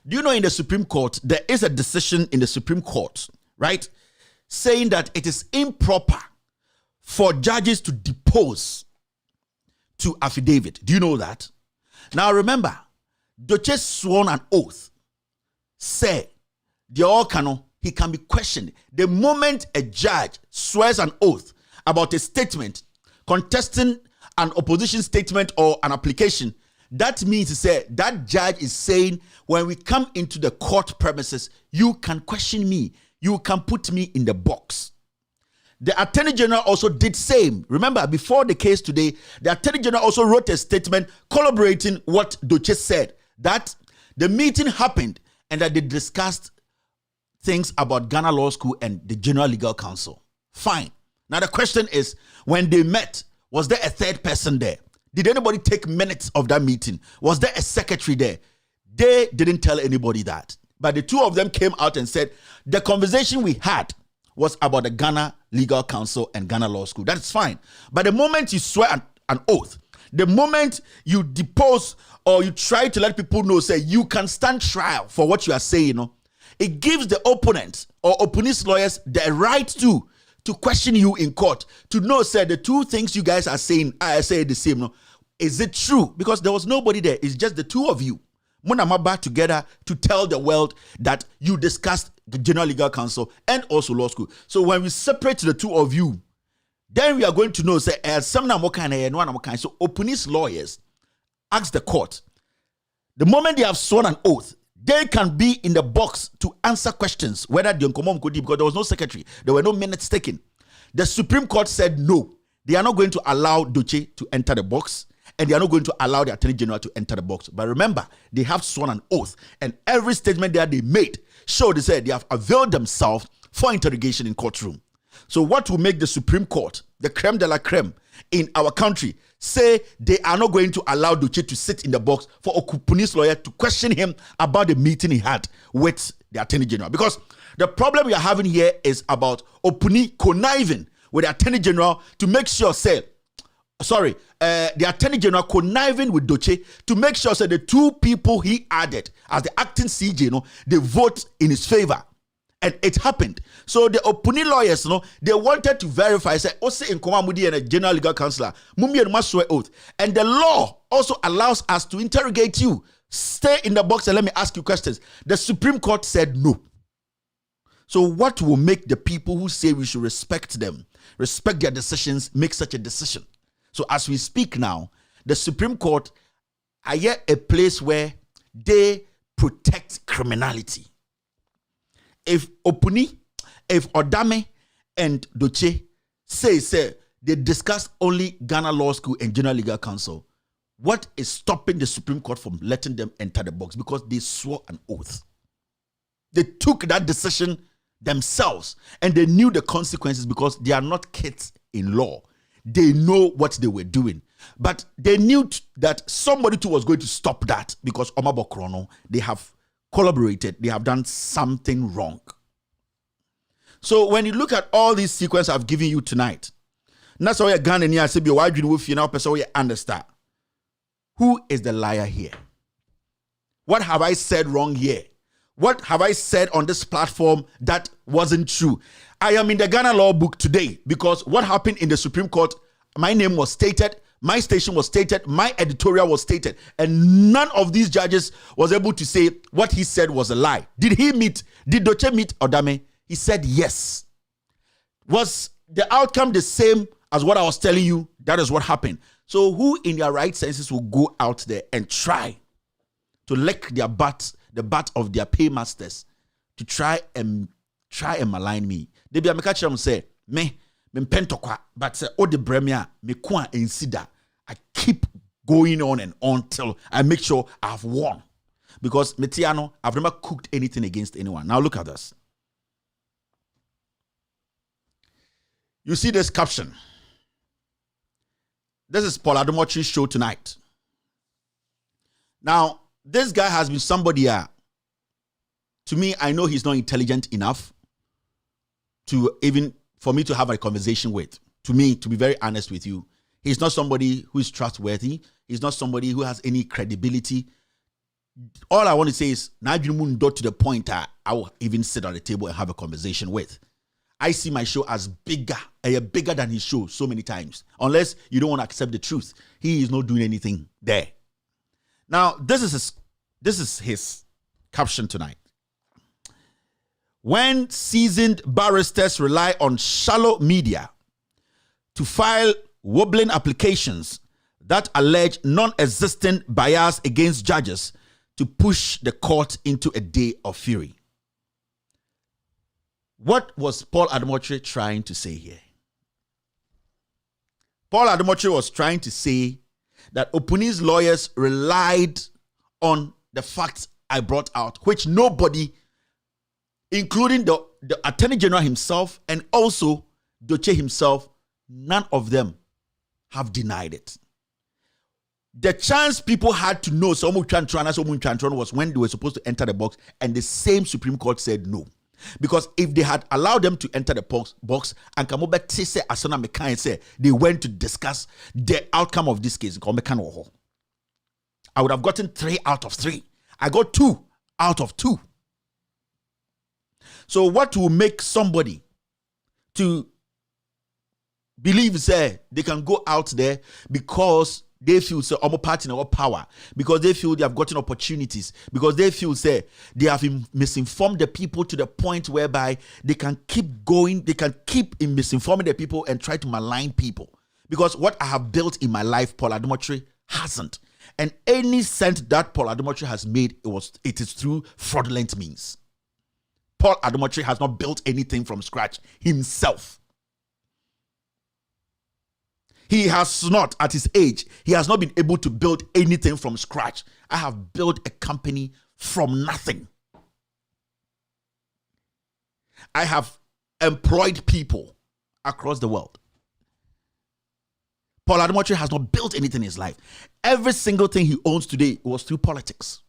do you know in the Supreme Court, there is a decision in the Supreme Court, right, saying that it is improper for judges to depose to affidavit. Do you know that? Now remember, Doche sworn an oath, say, he can be questioned. The moment a judge swears an oath about a statement contesting an opposition statement or an application, that means to say that judge is saying, when we come into the court premises, you can question me. You can put me in the box. The Attorney General also did same. Remember, before the case today, the Attorney General also wrote a statement corroborating what Doche said, that the meeting happened and that they discussed things about Ghana Law School and the General Legal Counsel. Fine. Now the question is, when they met, was there a third person there? Did anybody take minutes of that meeting? Was there a secretary there? They didn't tell anybody that. But the two of them came out and said, the conversation we had was about the Ghana Legal Counsel and Ghana Law School. That's fine. But the moment you swear an oath, the moment you depose or you try to let people know, say, you can stand trial for what you are saying, it gives the opponent or opponent's lawyers the right to question you in court, to know, say, the two things you guys are saying, I say the same. Is it true? Because there was nobody there. It's just the two of you. Munamaba together to tell the world that you discussed the General Legal Counsel and also law school. So when we separate the two of you, then we are going to know, say, so opponent's lawyers ask the court, the moment they have sworn an oath, they can be in the box to answer questions, whether the Nkomom Kodi, because there was no secretary, there were no minutes taken. The Supreme Court said no, they are not going to allow Doche to enter the box, and they are not going to allow the Attorney General to enter the box. But remember, they have sworn an oath, and every statement that they made showed, they said they have availed themselves for interrogation in courtroom. So what will make the Supreme Court, the creme de la creme in our country, say they are not going to allow Doche to sit in the box for Okupuni's lawyer to question him about the meeting he had with the Attorney General? Because the problem we are having here is about Opuni conniving with the Attorney General to make sure, the Attorney General conniving with Doche to make sure, the two people he added as the acting CJ, they vote in his favor. And it happened. So the Opuni lawyers, they wanted to verify, say, Ose Nkomamudi and a General Legal Counselor, Mumbi and Maswe oath. And the law also allows us to interrogate you. Stay in the box and let me ask you questions. The Supreme Court said no. So what will make the people who say we should respect them, respect their decisions, make such a decision? So as we speak now, the Supreme Court are yet a place where they protect criminality. If Opuni, if Odame and Doche say they discuss only Ghana Law School and General Legal Council, what is stopping the Supreme Court from letting them enter the box? Because they swore an oath. They took that decision themselves and they knew the consequences because they are not kids in law. They know what they were doing. But they knew that somebody too was going to stop that because Omabo Krono, they have collaborated. They have done something wrong. So when you look at all these sequences I've given you tonight, that's why you're Ghana and say, why do you now person you understand? Who is the liar here? What have I said wrong here? What have I said on this platform that wasn't true? I am in the Ghana law book today because what happened in the Supreme Court, my name was stated, my station was stated, my editorial was stated, and none of these judges was able to say what he said was a lie. Did Doche meet Odame? He said yes. Was the outcome the same as what I was telling you? That is what happened. So who in their right senses will go out there and try to lick their butts, the butt of their paymasters, to try and malign me? They be a mekachi say, me pentokwa, but say, oh, the bremia, me kwa insida. I keep going on and on till I make sure I've won. Because Metiano, I've never cooked anything against anyone. Now look at this. You see this caption. This is Paul Ademochi's show tonight. Now, this guy has been somebody, to me, I know he's not intelligent enough for me to have a conversation with. To me, to be very honest with you, he's not somebody who is trustworthy. He's not somebody who has any credibility. All I want to say is, now you to the point I will even sit at the table and have a conversation with. I see my show as bigger than his show so many times. Unless you don't want to accept the truth. He is not doing anything there. Now, this is his caption tonight. When seasoned barristers rely on shallow media to file wobbling applications that allege non-existent bias against judges to push the court into a day of fury. What was Paul Ademochi trying to say here? Paul Ademochi was trying to say that Opuni's lawyers relied on the facts I brought out, which nobody, including the Attorney General himself and also Doche himself, none of them have denied it. The chance people had to know someone was when they were supposed to enter the box, and the same Supreme Court said no. Because if they had allowed them to enter the box and Kamobe say Asana Mekan say they went to discuss the outcome of this case, I would have gotten 3 out of 3. I got 2 out of 2. So what will make somebody to believe say they can go out there because they feel say almost part in our power, because they feel they have gotten opportunities, because they feel say they have misinformed the people to the point whereby they can keep going, they can keep misinforming the people and try to malign people. Because what I have built in my life, Paul Ademochi hasn't. And any cent that Paul Ademochi has made, it is through fraudulent means. Paul Ademochi has not built anything from scratch himself. He has not, at his age, he has not been able to build anything from scratch. I have built a company from nothing. I have employed people across the world. Paul Ademochi has not built anything in his life. Every single thing he owns today was through politics.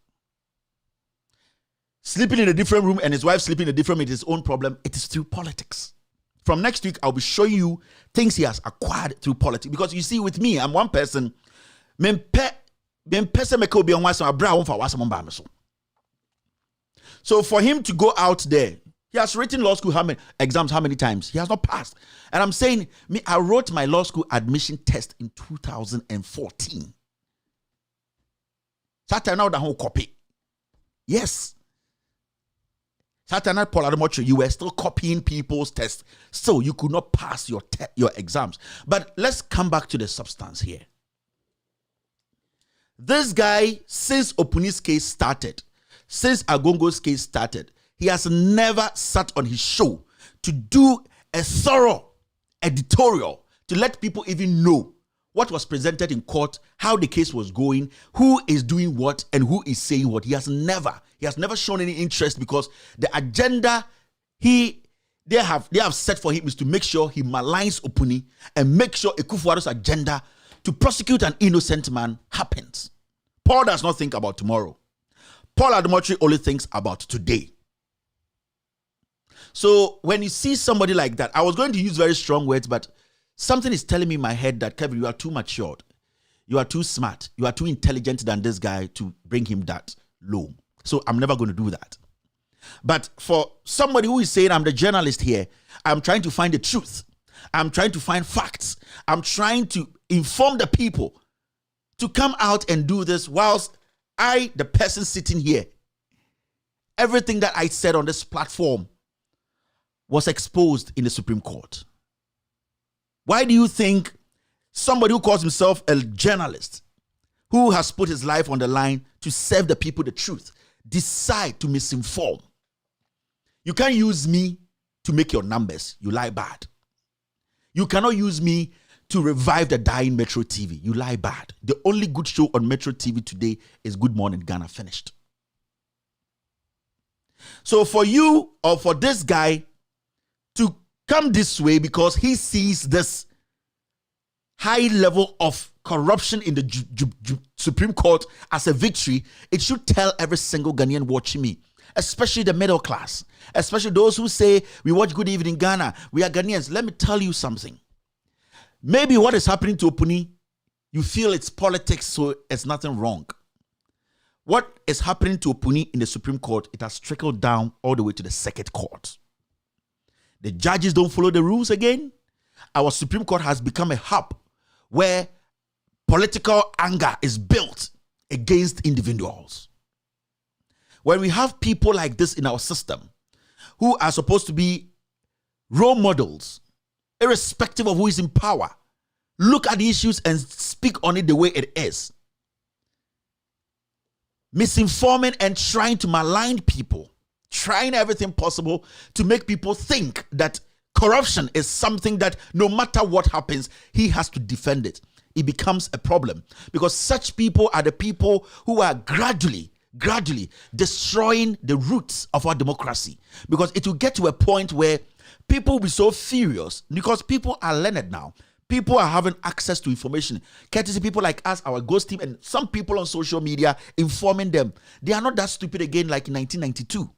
Sleeping in a different room and his wife sleeping in a different room is his own problem. It is through politics. From next week, I'll be showing you things he has acquired through politics. Because you see, with me, I'm one person. So for him to go out there, he has written law school exams how many times? He has not passed. And I'm saying, I wrote my law school admission test in 2014. So I now the whole copy. Yes. Saturday night, Paul Ademocho, you were still copying people's tests. Still, you could not pass your exams. But let's come back to the substance here. This guy, since Opuni's case started, since Agongo's case started, he has never sat on his show to do a thorough editorial to let people even know what was presented in court, how the case was going, who is doing what, and who is saying what. He has never shown any interest, because the agenda they have set for him is to make sure he maligns Opuni and make sure Akufo-Addo's agenda to prosecute an innocent man happens. Paul does not think about tomorrow. Paul Ademocho only thinks about today. So when you see somebody like that, I was going to use very strong words, but something is telling me in my head that, Kevin, you are too matured. You are too smart. You are too intelligent than this guy to bring him that low. So I'm never going to do that. But for somebody who is saying, I'm the journalist here, I'm trying to find the truth. I'm trying to find facts. I'm trying to inform the people to come out and do this, whilst I, the person sitting here, everything that I said on this platform was exposed in the Supreme Court. Why do you think somebody who calls himself a journalist, who has put his life on the line to serve the people the truth, decide to misinform? You can't use me to make your numbers. You lie bad. You cannot use me to revive the dying Metro TV. You lie bad. The only good show on Metro TV today is Good Morning Ghana, finished. So for you, or for this guy to come this way because he sees this high level of corruption in the Supreme Court as a victory, it should tell every single Ghanaian watching me, especially the middle class, especially those who say, we watch Good Evening Ghana, we are Ghanaians. Let me tell you something. Maybe what is happening to Opuni, you feel it's politics, so it's nothing wrong. What is happening to Opuni in the Supreme Court, it has trickled down all the way to the Circuit Court. The judges don't follow the rules again. Our Supreme Court has become a hub where political anger is built against individuals. When we have people like this in our system, who are supposed to be role models, irrespective of who is in power, look at the issues and speak on it the way it is. Misinforming and trying to malign people, trying everything possible to make people think that corruption is something that no matter what happens, he has to defend it. It becomes a problem, because such people are the people who are gradually destroying the roots of our democracy, because it will get to a point where people will be so furious, because people are learned now. People are having access to information, courtesy people like us, our ghost team, and some people on social media informing them. They are not that stupid again like in 1992.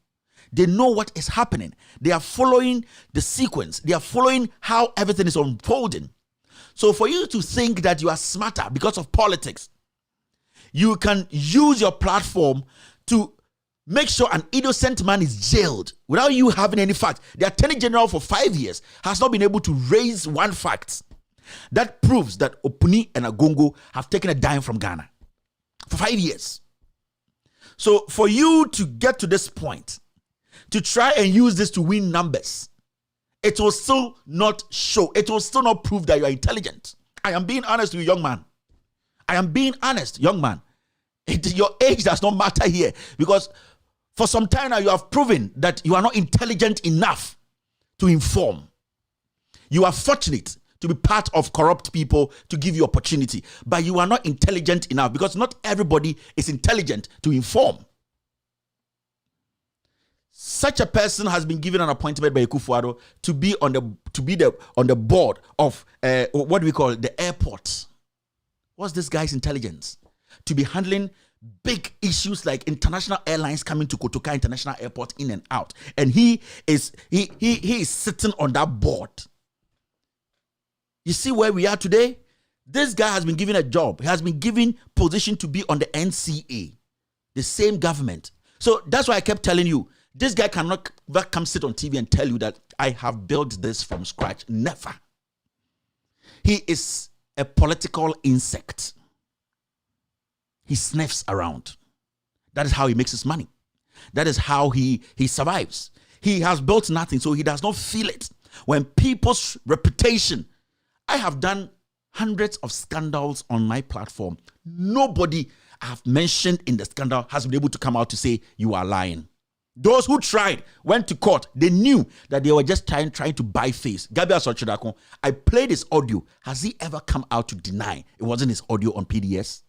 They know what is happening. They are following the sequence. They are following how everything is unfolding. So for you to think that you are smarter because of politics, you can use your platform to make sure an innocent man is jailed without you having any fact. The Attorney General for 5 years has not been able to raise one fact. That proves that Opuni and Agongo have taken a dime from Ghana for 5 years. So for you to get to this point, to try and use this to win numbers, it will still not show. It will still not prove that you are intelligent. I am being honest with you, young man. I am being honest, young man. Your age does not matter here, because for some time now you have proven that you are not intelligent enough to inform. You are fortunate to be part of corrupt people to give you opportunity, but you are not intelligent enough, because not everybody is intelligent to inform. Such a person has been given an appointment by Akufo-Addo to be on the board of what do we call the airport. What's this guy's intelligence? To be handling big issues like international airlines coming to Kotoka International Airport in and out, and he is sitting on that board. You see where we are today? This guy has been given a job. He has been given position to be on the NCA, the same government. So that's why I kept telling you, this guy cannot come sit on TV and tell you that I have built this from scratch. Never. He is a political insect. He sniffs around. That is how he makes his money. That is how he survives. He has built nothing, so he does not feel it. When people's reputation, I have done hundreds of scandals on my platform. Nobody I have mentioned in the scandal has been able to come out to say you are lying. Those who tried, went to court, they knew that they were just trying to buy face. Gabriel Sochodakon, I played his audio. Has he ever come out to deny it wasn't his audio on PDS?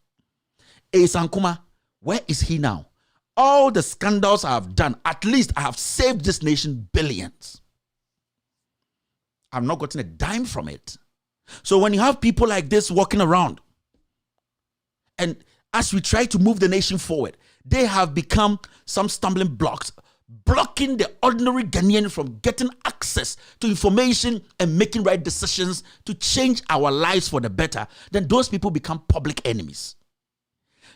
Sankuma, where is he now? All the scandals I have done, at least I have saved this nation billions. I've not gotten a dime from it. So when you have people like this walking around, and as we try to move the nation forward, they have become some stumbling blocks, blocking the ordinary Ghanaian from getting access to information and making right decisions to change our lives for the better. Then those people become public enemies.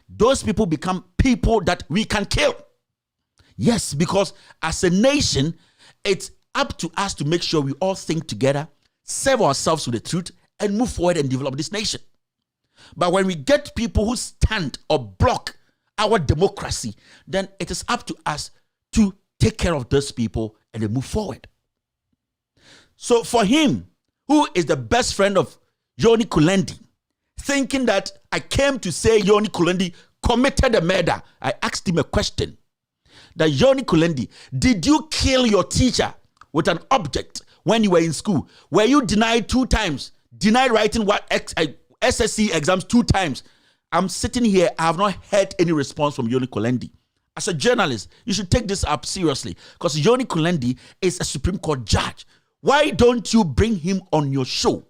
Those people become people that we can kill. Yes, because as a nation, it's up to us to make sure we all think together, serve ourselves with the truth, and move forward and develop this nation. But when we get people who stand or block our democracy, then it is up to us to take care of those people and then move forward. So for him, who is the best friend of Yoni Kulendi, thinking that I came to say Yoni Kulendi committed a murder, I asked him a question. That Yoni Kulendi, did you kill your teacher with an object when you were in school? Were you denied 2 times? Denied writing SSC exams 2 times? I'm sitting here, I have not heard any response from Yoni Kulendi. As a journalist, you should take this up seriously because Yoni Kulendi is a Supreme Court judge. Why don't you bring him on your show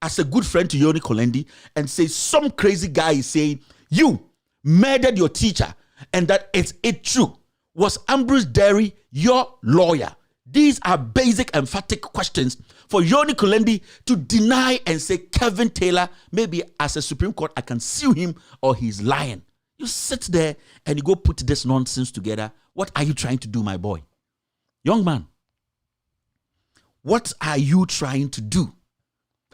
as a good friend to Yoni Kulendi and say some crazy guy is saying you murdered your teacher and that it's true? Was Ambrose Derry your lawyer? These are basic emphatic questions for Yoni Kulendi to deny and say Kevin Taylor, maybe as a Supreme Court, I can sue him or he's lying. You sit there and you go put this nonsense together. What are you trying to do, my boy? Young man, what are you trying to do?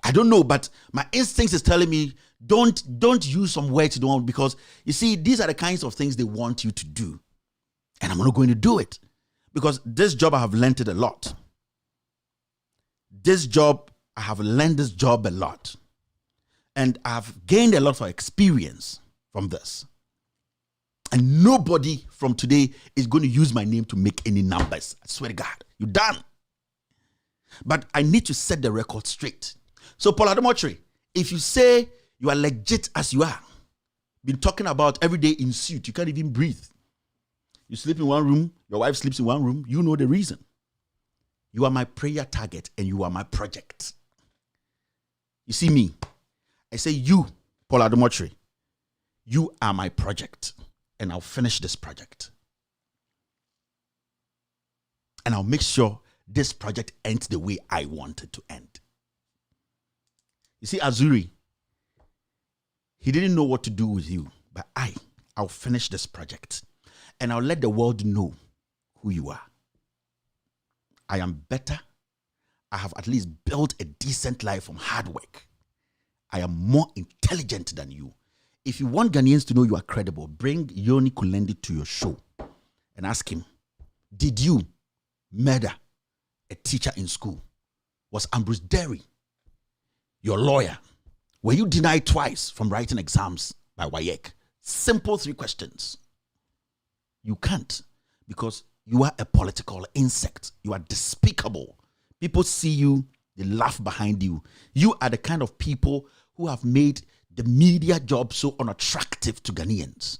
I don't know, but my instincts is telling me don't use some words you don't want, because you see, these are the kinds of things they want you to do. And I'm not going to do it. Because this job, I have learned it a lot. I have learned this job a lot. And I've gained a lot of experience from this. And nobody from today is going to use my name to make any numbers. I swear to God, you're done. But I need to set the record straight. So, Paul Ademotre, if you say you are legit as you are, been talking about every day in suit, you can't even breathe. You sleep in one room, your wife sleeps in one room, you know the reason. You are my prayer target and you are my project. You see me, I say you, Paul Ademotre, you are my project and I'll finish this project. And I'll make sure this project ends the way I want it to end. You see, Azuri, he didn't know what to do with you, but I'll finish this project. And I'll let the world know who you are. I am better. I have at least built a decent life from hard work. I am more intelligent than you. If you want Ghanaians to know you are credible, bring Yoni Kulendi to your show and ask him, did you murder a teacher in school? Was Ambrose Derry your lawyer? Were you denied twice from writing exams by WAEC? Simple 3 questions. You can't, because you are a political insect. You are despicable. People see you, they laugh behind you. You are the kind of people who have made the media job so unattractive to Ghanaians.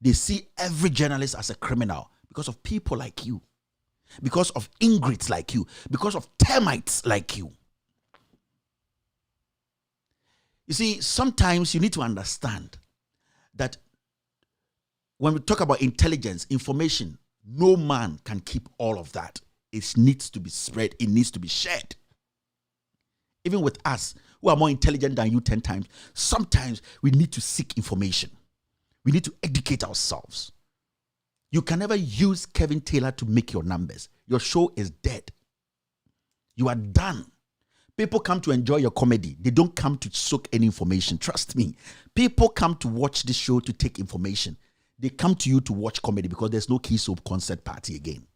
They see every journalist as a criminal because of people like you, because of ingrates like you, because of termites like you. You see, sometimes you need to understand that when we talk about intelligence, information, no man can keep all of that. It needs to be spread. It needs to be shared. Even with us, who are more intelligent than you 10 times, sometimes we need to seek information. We need to educate ourselves. You can never use Kevin Taylor to make your numbers. Your show is dead. You are done. People come to enjoy your comedy. They don't come to soak any information. Trust me. People come to watch this show to take information. they come to you to watch comedy because there's no Key Soap concert party again.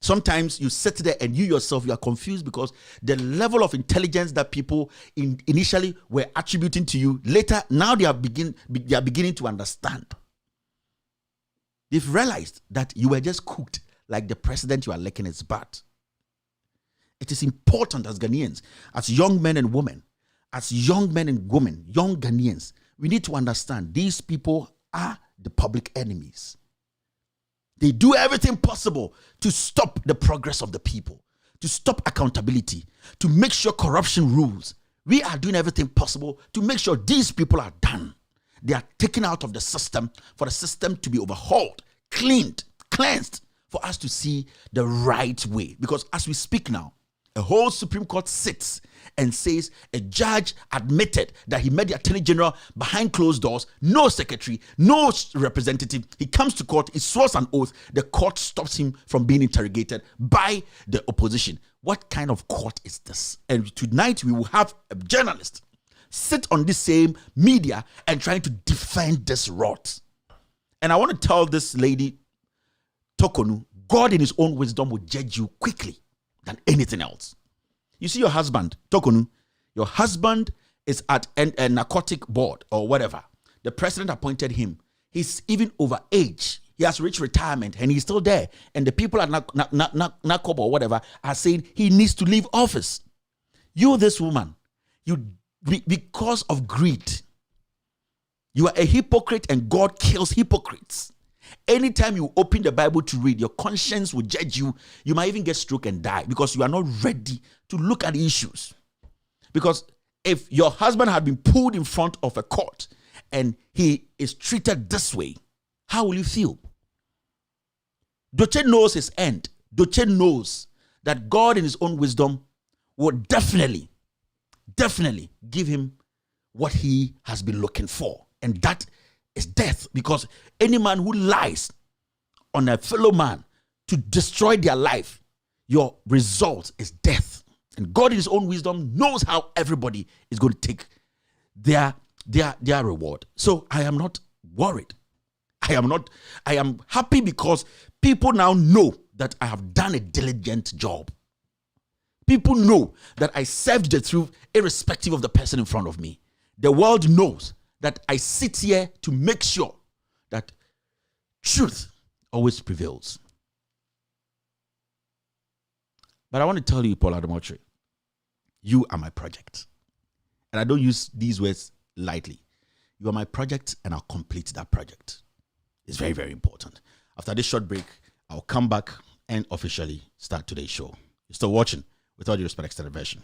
Sometimes you sit there and you yourself, you are confused because the level of intelligence that people initially were attributing to you, later, now they are beginning to understand. They've realized that you were just cooked like the president you are licking his butt. It is important as Ghanaians, as young men and women, young Ghanaians, we need to understand these people are the public enemies. They do everything possible to stop the progress of the people, to stop accountability, to make sure corruption rules. We are doing everything possible to make sure these people are done. They are taken out of the system for the system to be overhauled, cleansed, for us to see the right way. Because as we speak now, a whole Supreme Court sits and says a judge admitted that he met the Attorney General behind closed doors, no secretary, no representative. He comes to court, he swears an oath. The court stops him from being interrogated by the opposition. What kind of court is this? And tonight we will have a journalist sit on this same media and trying to defend this rot. And I want to tell this lady, Tokonu, God in his own wisdom will judge you quickly than anything else. You see your husband, Tokonu, your husband is at a narcotic board or whatever. The president appointed him. He's even over age. He has reached retirement and he's still there. And the people at NACOB or whatever are saying he needs to leave office. You, this woman, because of greed, you are a hypocrite and God kills hypocrites. Anytime you open the Bible to read, your conscience will judge you. You might even get stroke and die because you are not ready to look at the issues. Because if your husband had been pulled in front of a court and he is treated this way, how will you feel? Doche knows his end. Doche knows that God in his own wisdom will definitely give him what he has been looking for. And that is death, because any man who lies on a fellow man to destroy their life, your result is death. And God in his own wisdom knows how everybody is going to take their reward. So I am not worried. I am happy because people now know that I have done a diligent job. People know that I served the truth irrespective of the person in front of me. The world knows that I sit here to make sure that truth always prevails. But I want to tell you, Paul Ademotre, you are my project. And I don't use these words lightly. You are my project and I'll complete that project. It's very, very important. After this short break, I'll come back and officially start today's show. You're still watching With All Due Respect Extended Version.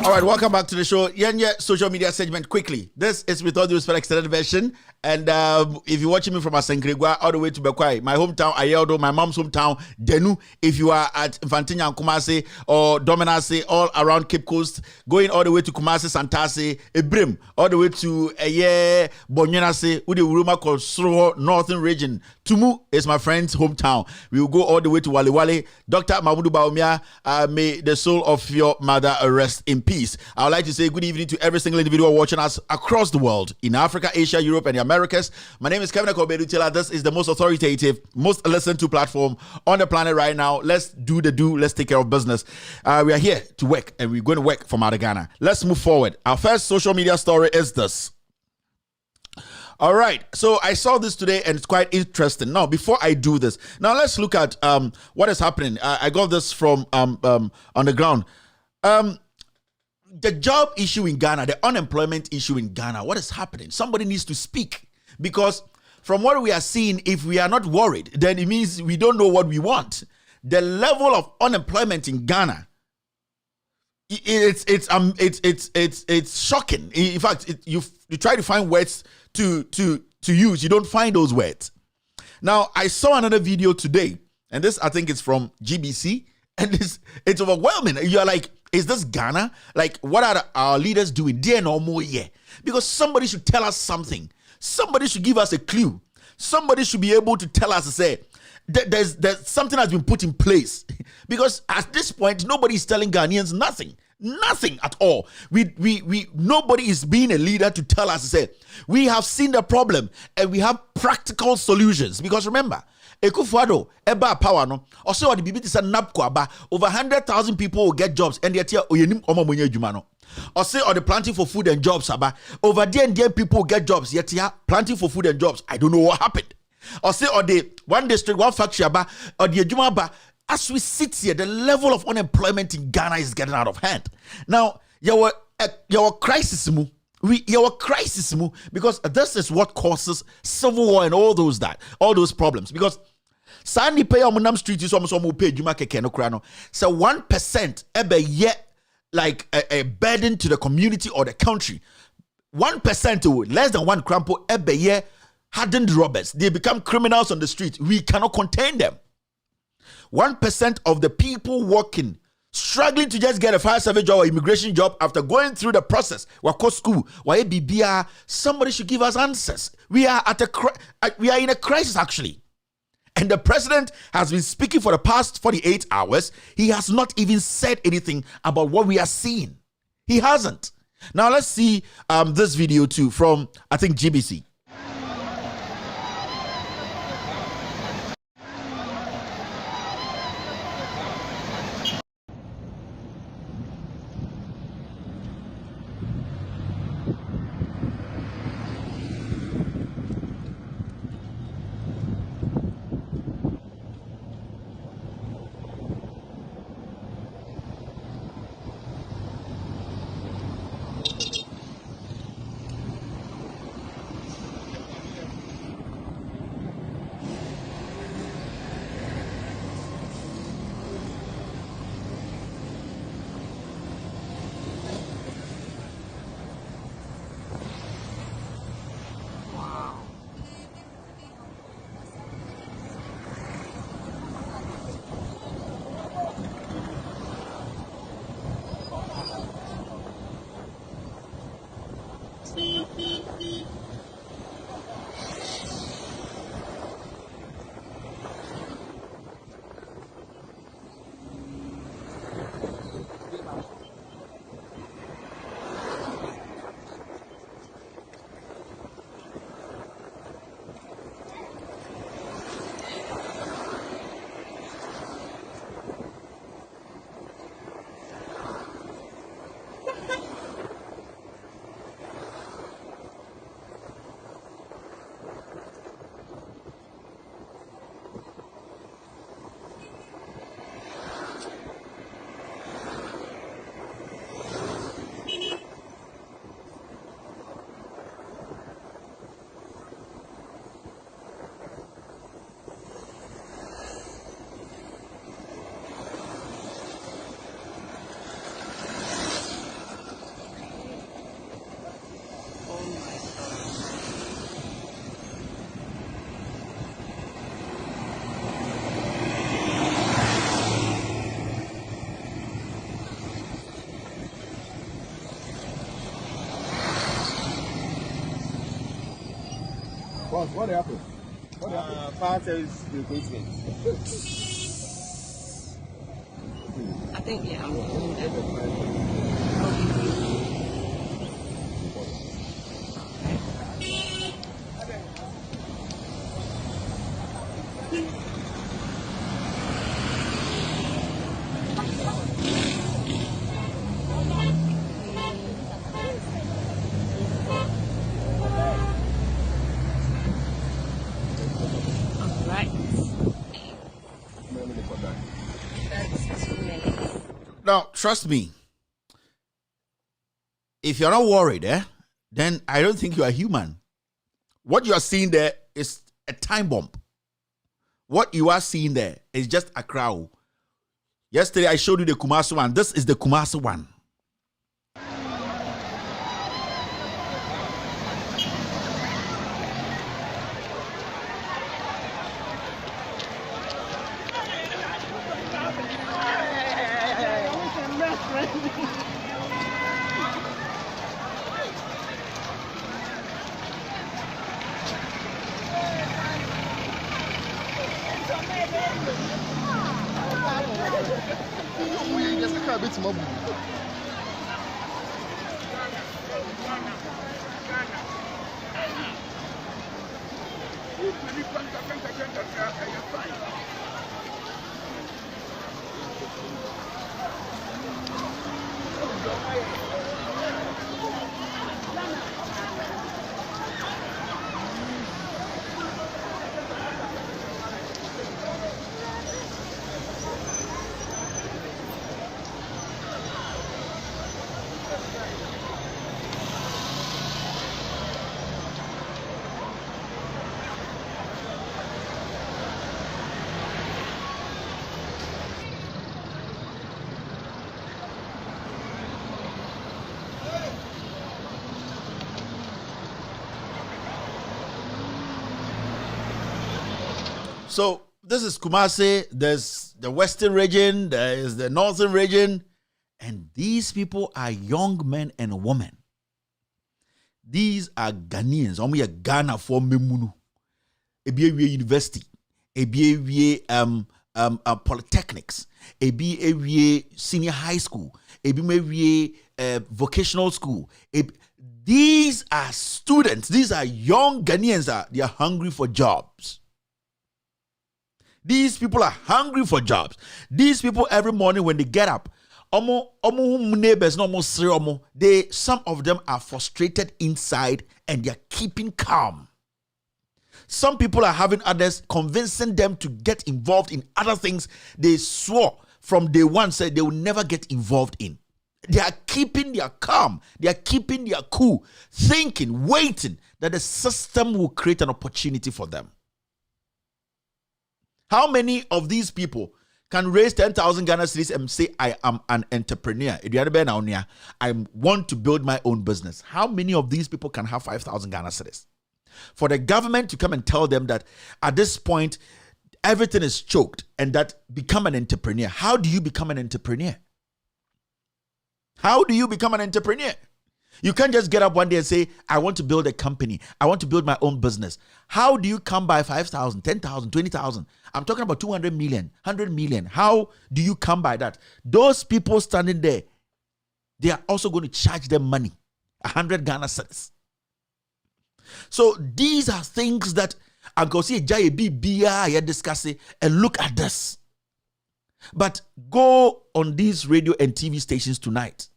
All right, welcome back to the show. Yenya social media segment quickly. This is with all due respect extended version. And if you're watching me from Asenkrigwa all the way to Bekwai, my hometown, Ayeldo, my mom's hometown, Denu, if you are at Infantinya and Kumasi or Dominase, all around Cape Coast, going all the way to Kumasi, Santase, Ibrim, all the way to Bonyonase, with the Uruma called Sro, Northern region. Tumu is my friend's hometown. We will go all the way to Waliwale. Dr. Mahmoud Baumia, may the soul of your mother rest in peace. I would like to say good evening to every single individual watching us across the world, in Africa, Asia, Europe, and the Americas. My name is Kevin Akobedutila. This is the most authoritative, most listened to platform on the planet right now. Let's do the do. Let's take care of business. We are here to work, and we're going to work from out of Ghana. Let's move forward. Our first social media story is this. All right, so I saw this today and it's quite interesting. Now, before I do this, now let's look at what is happening. I got this from on the ground. The job issue in Ghana, the unemployment issue in Ghana, what is happening? Somebody needs to speak, because from what we are seeing, if we are not worried, then it means we don't know what we want. The level of unemployment in Ghana, it's shocking. In fact, you try to find words to use, you don't find those words. Now, I saw another video today, and this I think is from GBC, and it's overwhelming. You're like, is this Ghana? Like, what are our leaders doing? There no more, yeah. Because somebody should tell us something. Somebody should give us a clue. Somebody should be able to tell us, say, there's something has been put in place. Because at this point, nobody is telling Ghanaians nothing. Nothing at all. Nobody is being a leader to tell us, say, we have seen the problem and we have practical solutions. Because remember, Ekufuado, Eba Power, no, or so the BBT said Napko Aba, over 100,000 people will get jobs, and yet Oyenim Omamunye Jumano. Or say, or the planting for food and jobs, Aba, over there and there people will get jobs, yet planting for food and jobs. I don't know what happened. Or say, or the one district, one factory, Aba, or the Juma Aba. As we sit here, the level of unemployment in Ghana is getting out of hand. Now, your crisis move. Crisis move, because this is what causes civil war and all those problems. Because Sandy pay on Munam Street is almost pay Juma Keke no krano. So 1% ebe yet like a burden to the community or the country. 1% less than 1 crampo ebe yet hardened robbers. They become criminals on the street. We cannot contain them. 1% of the people working, struggling to just get a fire service job or immigration job after going through the process. School, somebody should give us answers. We are in a crisis actually. And the president has been speaking for the past 48 hours. He has not even said anything about what we are seeing. He hasn't. Now let's see this video too from, I think, GBC. Boss, what happened? What happened? Fire service recruitment. I think, yeah. Now, trust me, if you're not worried, then I don't think you are human. What you are seeing there is a time bomb. What you are seeing there is just a crowd. Yesterday, I showed you the Kumasi one. This is the Kumasi one. So this is Kumasi, there's the western region, there is the northern region, and these people are young men and women. These are Ghanaians. Omo ya Ghana for memunu. Ebi university, ebi polytechnics, ebi senior high school, ebi vocational school. These are students. These are young Ghanaians. They are hungry for jobs. These people are hungry for jobs. These people every morning when they get up, neighbors, some of them are frustrated inside and they are keeping calm. Some people are having others convincing them to get involved in other things they swore from day one said they will never get involved in. They are keeping their calm. They are keeping their cool, thinking, waiting that the system will create an opportunity for them. How many of these people can raise 10,000 Ghana cedis and say, I am an entrepreneur? I want to build my own business. How many of these people can have 5,000 Ghana cedis? For the government to come and tell them that at this point, everything is choked and that become an entrepreneur. How do you become an entrepreneur? How do you become an entrepreneur? You can't just get up one day and say, I want to build a company. I want to build my own business. How do you come by 5,000, 10,000, 20,000? I'm talking about 200 million, 100 million. How do you come by that? Those people standing there, they are also going to charge them money, 100 Ghana cedis. So these are things that Uncle C. Jai discussing, and look at this. But go on these radio and TV stations tonight.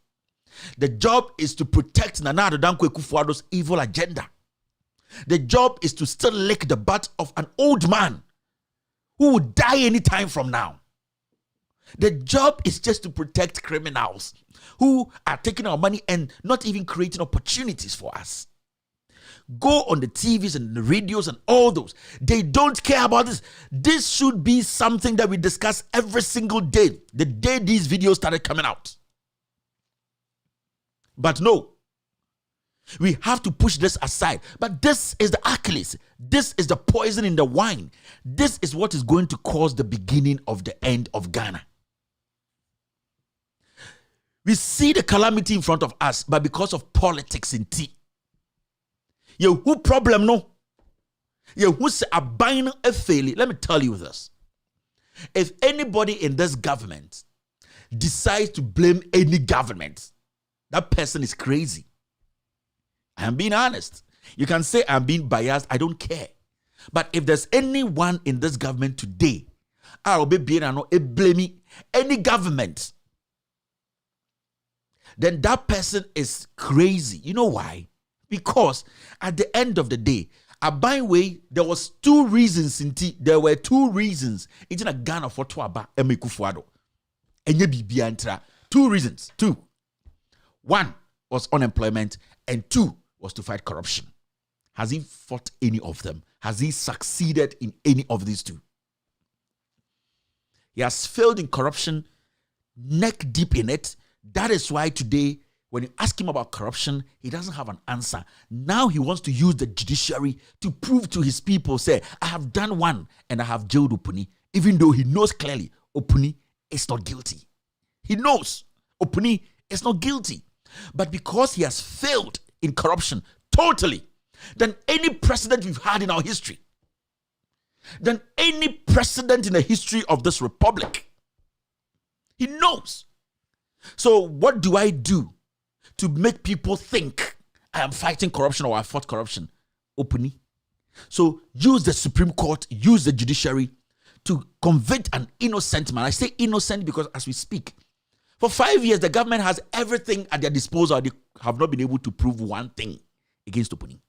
The job is to protect Nana Addo Dankwa Akufo-Addo's evil agenda. The job is to still lick the butt of an old man who will die anytime from now. The job is just to protect criminals who are taking our money and not even creating opportunities for us. Go on the TVs and the radios and all those. They don't care about this. This should be something that we discuss every single day, the day these videos started coming out. But no, we have to push this aside. But this is the Achilles. This is the poison in the wine. This is what is going to cause the beginning of the end of Ghana. We see the calamity in front of us, but because of politics in tea. Who problem no? who's a buying a failure. Let me tell you this. If anybody in this government decides to blame any government, that person is crazy. I am being honest. You can say I'm being biased. I don't care. But if there's anyone in this government today, I'll be blaming any government, then that person is crazy. You know why? Because at the end of the day, way, there was two reasons. There were two reasons. It's in a Ghana for Tuaba Emekufuado. Two reasons. Two. One was unemployment, and two was to fight corruption. Has he fought any of them? Has he succeeded in any of these two? He has failed in corruption, neck deep in it. That is why today, when you ask him about corruption, he doesn't have an answer. Now he wants to use the judiciary to prove to his people, say, I have done one and I have jailed Opuni, even though he knows clearly Opuni is not guilty. He knows Opuni is not guilty. But because he has failed in corruption totally, than any precedent we've had in our history, than any precedent in the history of this republic, he knows. So what do I do to make people think I am fighting corruption or I fought corruption? Openly. So use the Supreme Court, use the judiciary to convict an innocent man. I say innocent because as we speak, for 5 years, the government has everything at their disposal. They have not been able to prove one thing against Opuni.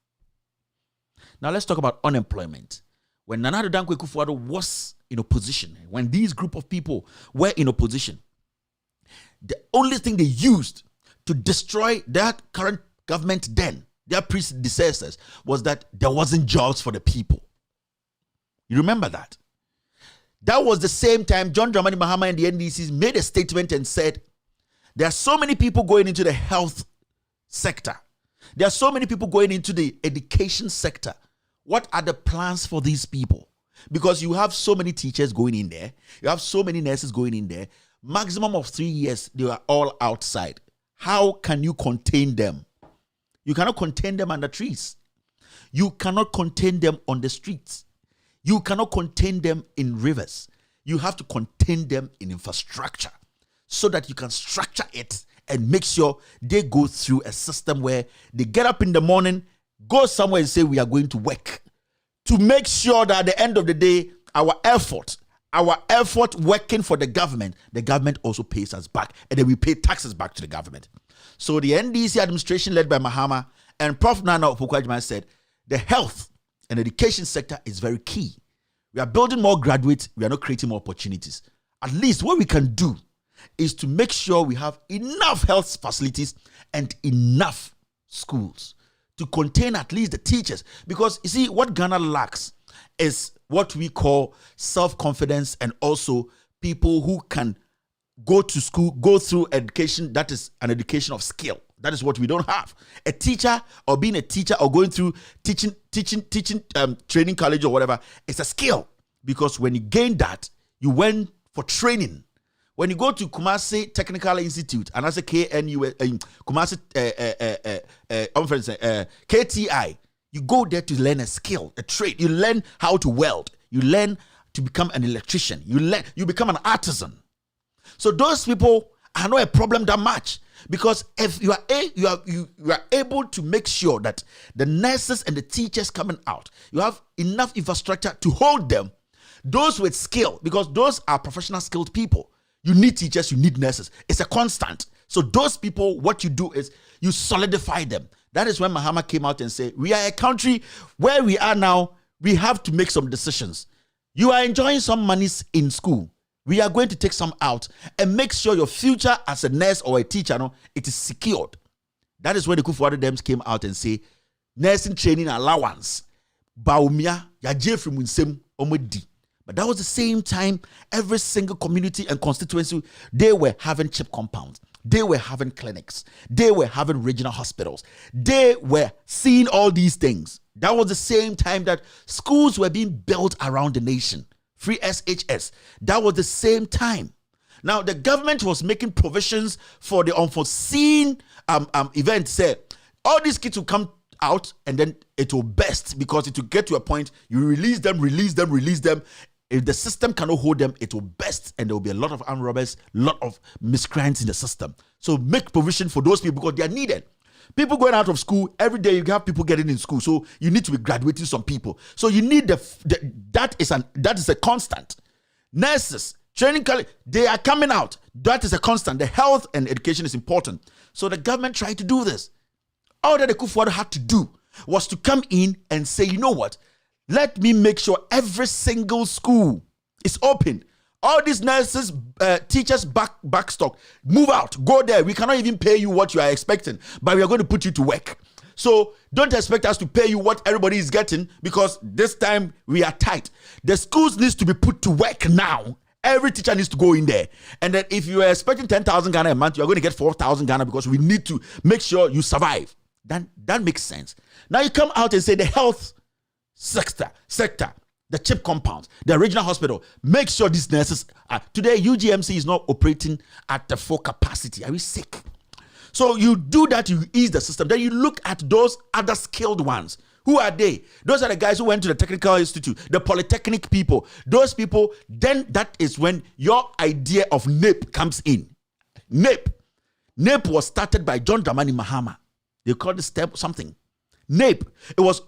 Now let's talk about unemployment. When Nana Addo Dankwa Akufo-Addo was in opposition, when these group of people were in opposition, the only thing they used to destroy their current government then, their predecessors, was that there wasn't jobs for the people. You remember that? That was the same time John Dramani Mahama and the NDCs made a statement and said, there are so many people going into the health sector. There are so many people going into the education sector. What are the plans for these people? Because you have so many teachers going in there. You have so many nurses going in there. Maximum of 3 years, they are all outside. How can you contain them? You cannot contain them under trees. You cannot contain them on the streets. You cannot contain them in rivers. You have to contain them in infrastructure so that you can structure it and make sure they go through a system where they get up in the morning, go somewhere and say, we are going to work. To make sure that at the end of the day, our effort working for the government also pays us back. And then we pay taxes back to the government. So the NDC administration led by Mahama and Prof. Nana Akufo-Addo said, the health and education sector is very key. We are building more graduates. We are not creating more opportunities. At least what we can do is to make sure we have enough health facilities and enough schools to contain at least the teachers. Because you see, what Ghana lacks is what we call self-confidence and also people who can go to school, go through education that is an education of skill. That is what we don't have. A teacher or being a teacher or going through teaching training college or whatever, it's a skill. Because when you gain that, you went for training. When you go to Kumasi Technical Institute and as a KNU, Kumasi KTI, you go there to learn a skill, a trade. You learn how to weld. You learn to become an electrician. You become an artisan. So those people are not a problem that much. Because if you are able to make sure that the nurses and the teachers coming out, you have enough infrastructure to hold them, those with skill, because those are professional skilled people. You need teachers, you need nurses. It's a constant. So those people, what you do is you solidify them. That is when Mahama came out and said, we are a country where we are now, we have to make some decisions. You are enjoying some monies in school. We are going to take some out and make sure your future as a nurse or a teacher, it is secured. That is when the Akufo-Addo Dems came out and say, nursing training allowance, baumia, ya Jeffrey Munsem omedi. But that was the same time every single community and constituency, they were having CHIP compounds. They were having clinics. They were having regional hospitals. They were seeing all these things. That was the same time that schools were being built around the nation. Free SHS. That was the same time. Now, the government was making provisions for the unforeseen event. Say, all these kids will come out, and then it will burst because it will get to a point you release them. If the system cannot hold them, it will burst, and there will be a lot of armed robbers, a lot of miscreants in the system. So make provision for those people because they are needed. People going out of school every day, you have people getting in school, so you need to be graduating some people. So you need that is a constant. Nurses, training college, they are coming out. That is a constant. The health and education is important. So the government tried to do this. All that the Kufuor had to do was to come in and say, you know what? Let me make sure every single school is open. All these nurses, teachers, backstock, move out, go there. We cannot even pay you what you are expecting, but we are going to put you to work. So don't expect us to pay you what everybody is getting because this time we are tight. The schools needs to be put to work now. Every teacher needs to go in there. And then if you are expecting 10,000 Ghana a month, you are going to get 4,000 Ghana because we need to make sure you survive. Then that makes sense. Now you come out and say the health sector, the CHIP compounds, the regional hospital, make sure these nurses are. Today, UGMC is not operating at the full capacity. Are we sick? So you do that, you ease the system. Then you look at those other skilled ones. Who are they? Those are the guys who went to the technical institute, the polytechnic people. Those people, then that is when your idea of NAPE comes in. NAPE was started by John Dramani Mahama. They called it something. NAPE. It was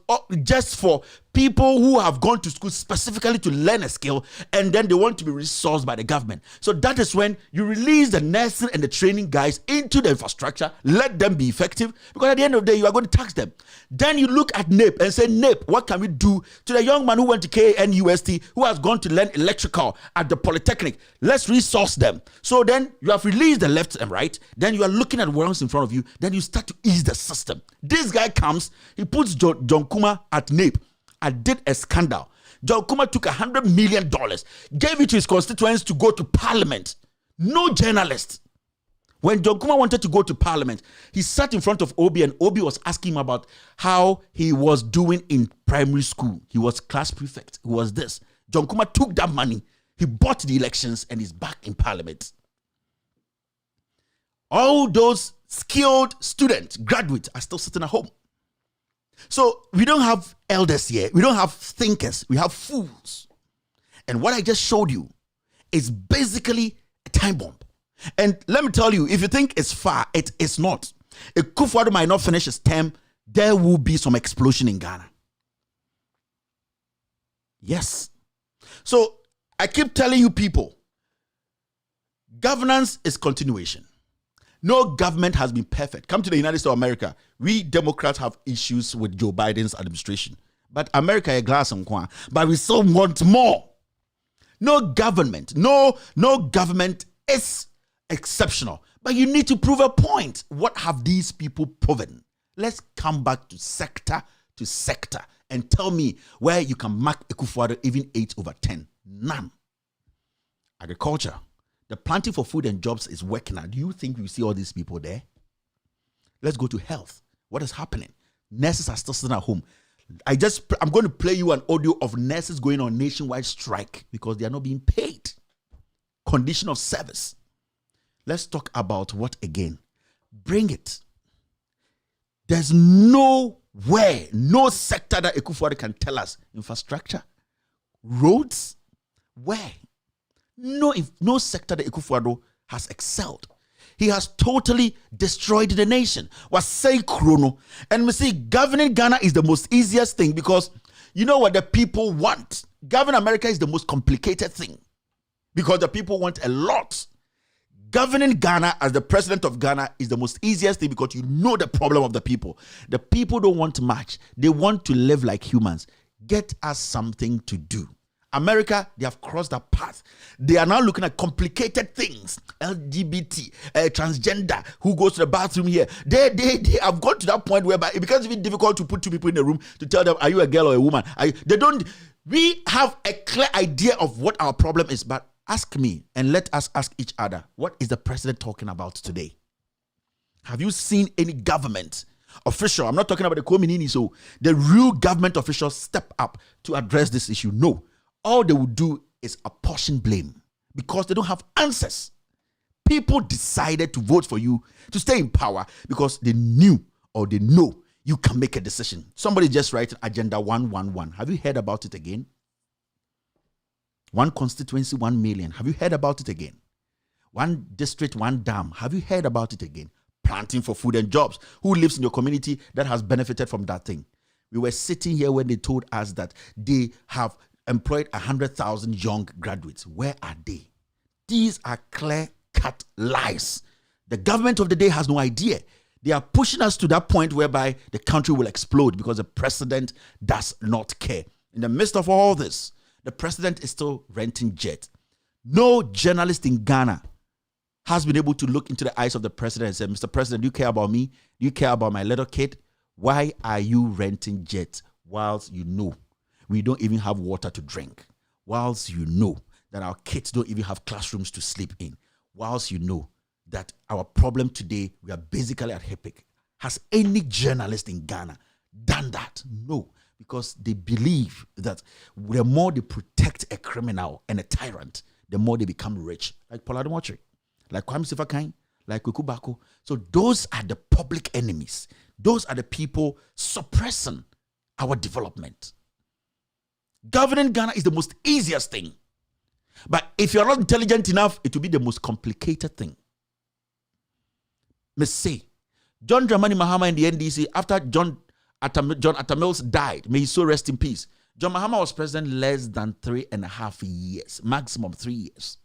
just for people who have gone to school specifically to learn a skill and then they want to be resourced by the government. So that is when you release the nursing and the training guys into the infrastructure, let them be effective because at the end of the day, you are going to tax them. Then you look at NAPE and say, NAPE, what can we do to the young man who went to KNUST who has gone to learn electrical at the Polytechnic? Let's resource them. So then you have released the left and right. Then you are looking at what's in front of you. Then you start to ease the system. This guy comes, he puts John Kuma at NAPE. I did a scandal. John Kuma took $100 million, gave it to his constituents to go to parliament. No journalist. When John Kuma wanted to go to parliament, he sat in front of Obi and Obi was asking him about how he was doing in primary school. He was class prefect. He was this. John Kuma took that money. He bought the elections and is back in parliament. All those skilled students, graduates, are still sitting at home. So we don't have elders here. We don't have thinkers. We have fools. And what I just showed you is basically a time bomb. And let me tell you, if you think it's far, it is not. If Kufuor might not finish his term, there will be some explosion in Ghana. Yes. So I keep telling you people, governance is continuation. No government has been perfect. Come to the United States of America. We Democrats have issues with Joe Biden's administration. But America is glass and coin. But we still want more. No government is exceptional. But you need to prove a point. What have these people proven? Let's come back to sector and tell me where you can mark Ekufuor even 8/10. None. Agriculture. The planting for food and jobs is working out. Do you think you see all these people there? Let's go to health. What is happening? Nurses are still sitting at home. I'm going to play you an audio of nurses going on nationwide strike because they are not being paid. Condition of service. Let's talk about what again? Bring it. There's nowhere, no sector that Ekufuor can tell us. Infrastructure, roads, where? No sector that Ekufuor has excelled. He has totally destroyed the nation. Was say chrono. And we see governing Ghana is the most easiest thing because you know what the people want. Governing America is the most complicated thing because the people want a lot. Governing Ghana as the president of Ghana is the most easiest thing because you know the problem of the people. The people don't want much. They want to live like humans. Get us something to do. America, they have crossed that path. They are now looking at complicated things. LGBT, transgender, who goes to the bathroom here. They have gone to that point whereby it becomes even difficult to put two people in the room to tell them, are you a girl or a woman? We have a clear idea of what our problem is, but ask me and let us ask each other, what is the president talking about today? Have you seen any government official? I'm not talking about the Kominini, so the real government officials step up to address this issue. No. All they will do is apportion blame because they don't have answers. People decided to vote for you to stay in power because they knew or they know you can make a decision. Somebody just writing Agenda 111. Have you heard about it again? One constituency, 1 million. Have you heard about it again? One district, one dam. Have you heard about it again? Planting for food and jobs. Who lives in your community that has benefited from that thing? We were sitting here when they told us that they have employed 100,000 young graduates. Where are they? These are clear-cut lies. The government of the day has no idea. They are pushing us to that point whereby the country will explode because the president does not care. In the midst of all this, the president is still renting jet. No journalist in Ghana has been able to look into the eyes of the president and say, Mr. President, do you care about me? Do you care about my little kid? Why are you renting jets whilst you know we don't even have water to drink? Whilst you know that our kids don't even have classrooms to sleep in? Whilst you know that our problem today, we are basically at HIPIC. Has any journalist in Ghana done that? No, because they believe that the more they protect a criminal and a tyrant, the more they become rich. Like Paul Ademotre, like Kwame Sifakain, like Kweku Bako. So those are the public enemies. Those are the people suppressing our development. Governing Ghana is the most easiest thing. But if you're not intelligent enough, it will be the most complicated thing. May say, John Dramani Mahama in the NDC, after John Atta Mills died, may his soul rest in peace. John Mahama was president less than 3.5 years, maximum 3 years.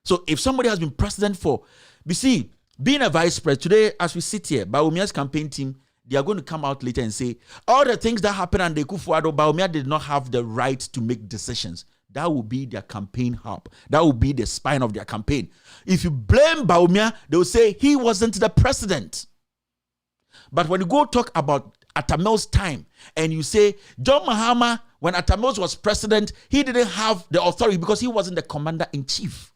So if somebody has been president for, you see, being a vice president, today as we sit here, Bawumia's campaign team, they are going to come out later and say, all the things that happened under Kufuor, Bawumia did not have the right to make decisions. That will be their campaign hub. That will be the spine of their campaign. If you blame Bawumia, they will say he wasn't the president. But when you go talk about Atta Mills' time and you say, John Mahama, when Atta Mills was president, he didn't have the authority because he wasn't the commander-in-chief.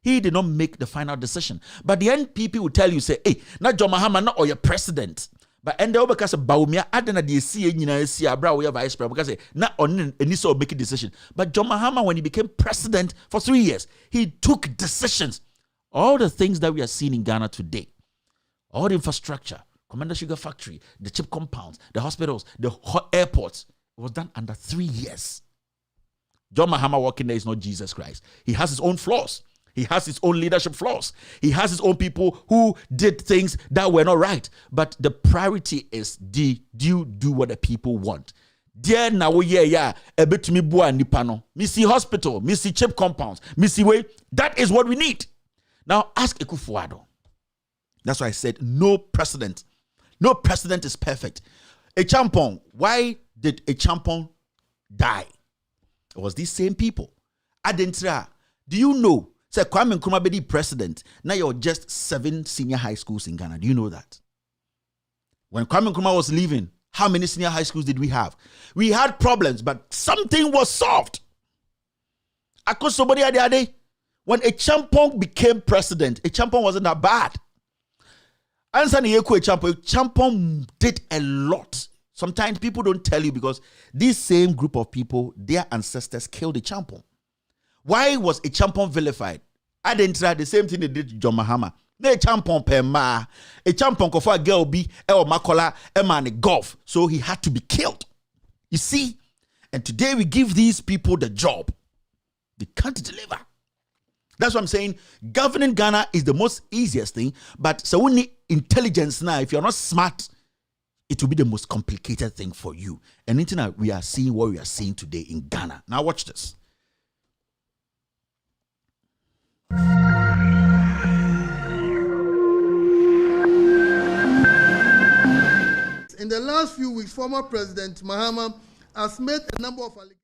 He did not make the final decision. But the NPP will tell you, say, hey, not John Mahama, not or your president. But and the because Bawumia, I don't know the see Abra we vice president because not on any sort of making decision. But John Mahama, when he became president for 3 years, he took decisions. All the things that we are seeing in Ghana today, all the infrastructure, Commander Sugar Factory, the chip compounds, the hospitals, the airports, it was done under 3 years. John Mahama walking there is not Jesus Christ. He has his own flaws. He has his own leadership flaws. He has his own people who did things that were not right. But the priority is, do you do what the people want? Dear now, yeah, a bit to me, boy, nipano. Missy hospital, missy chip compounds, missy way. That is what we need. Now, ask Ekufuado. That's why I said no precedent. No precedent is perfect. A champon, why did a champon die? It was these same people. Adentra, do you know? Say Kwame Nkrumah be president. Now you're just 7 senior high schools in Ghana. Do you know that? When Kwame Nkrumah was leaving, how many senior high schools did we have? We had problems, but something was solved. Because somebody had the other day, when a Champong became president, a Champong wasn't that bad. Champong did a lot. Sometimes people don't tell you because this same group of people, their ancestors killed a Champong. Why was a Champon vilified? I didn't try the same thing they did to John Mahama. A Champon pema, a Champon for a girl be or Makola, a man golf. So he had to be killed. You see? And today we give these people the job. They can't deliver. That's what I'm saying. Governing Ghana is the most easiest thing, but so we need intelligence now. If you're not smart, it will be the most complicated thing for you. And internet, we are seeing what we are seeing today in Ghana. Now watch this. In the last few weeks, former President Mahama has made a number of allegations.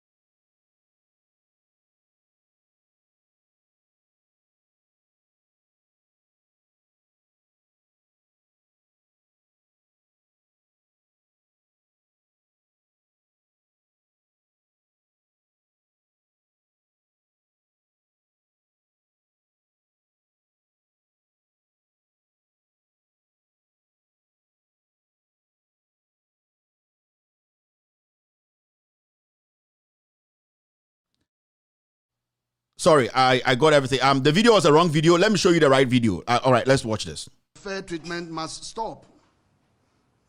Sorry, I got everything. The video was the wrong video. Let me show you the right video. All right, let's watch this. Fair treatment must stop.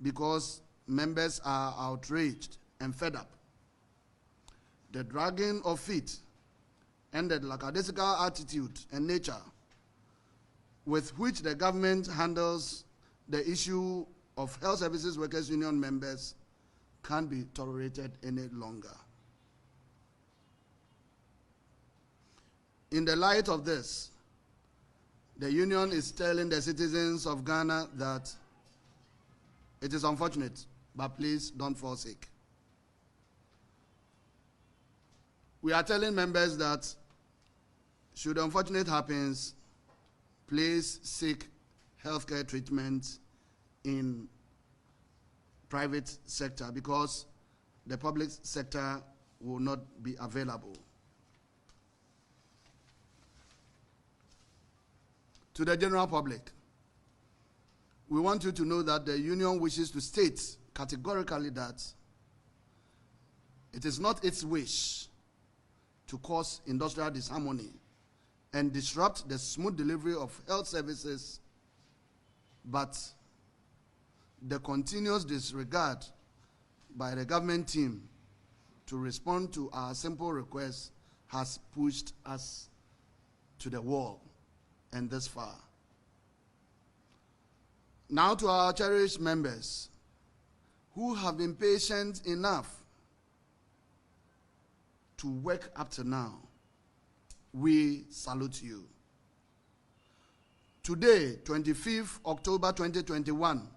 because members are outraged and fed up. The dragging of feet and the lackadaisical attitude and nature with which the government handles the issue of Health Services Workers Union members can't be tolerated any longer. In the light of this, the union is telling the citizens of Ghana that it is unfortunate, but please don't forsake. We are telling members that should unfortunate happens, please seek healthcare treatment in private sector because the public sector will not be available. To the general public, we want you to know that the union wishes to state categorically that it is not its wish to cause industrial disharmony and disrupt the smooth delivery of health services, but the continuous disregard by the government team to respond to our simple request has pushed us to the wall and this far. Now to our cherished members who have been patient enough to work up to now, we salute you. Today, 25th October 2021,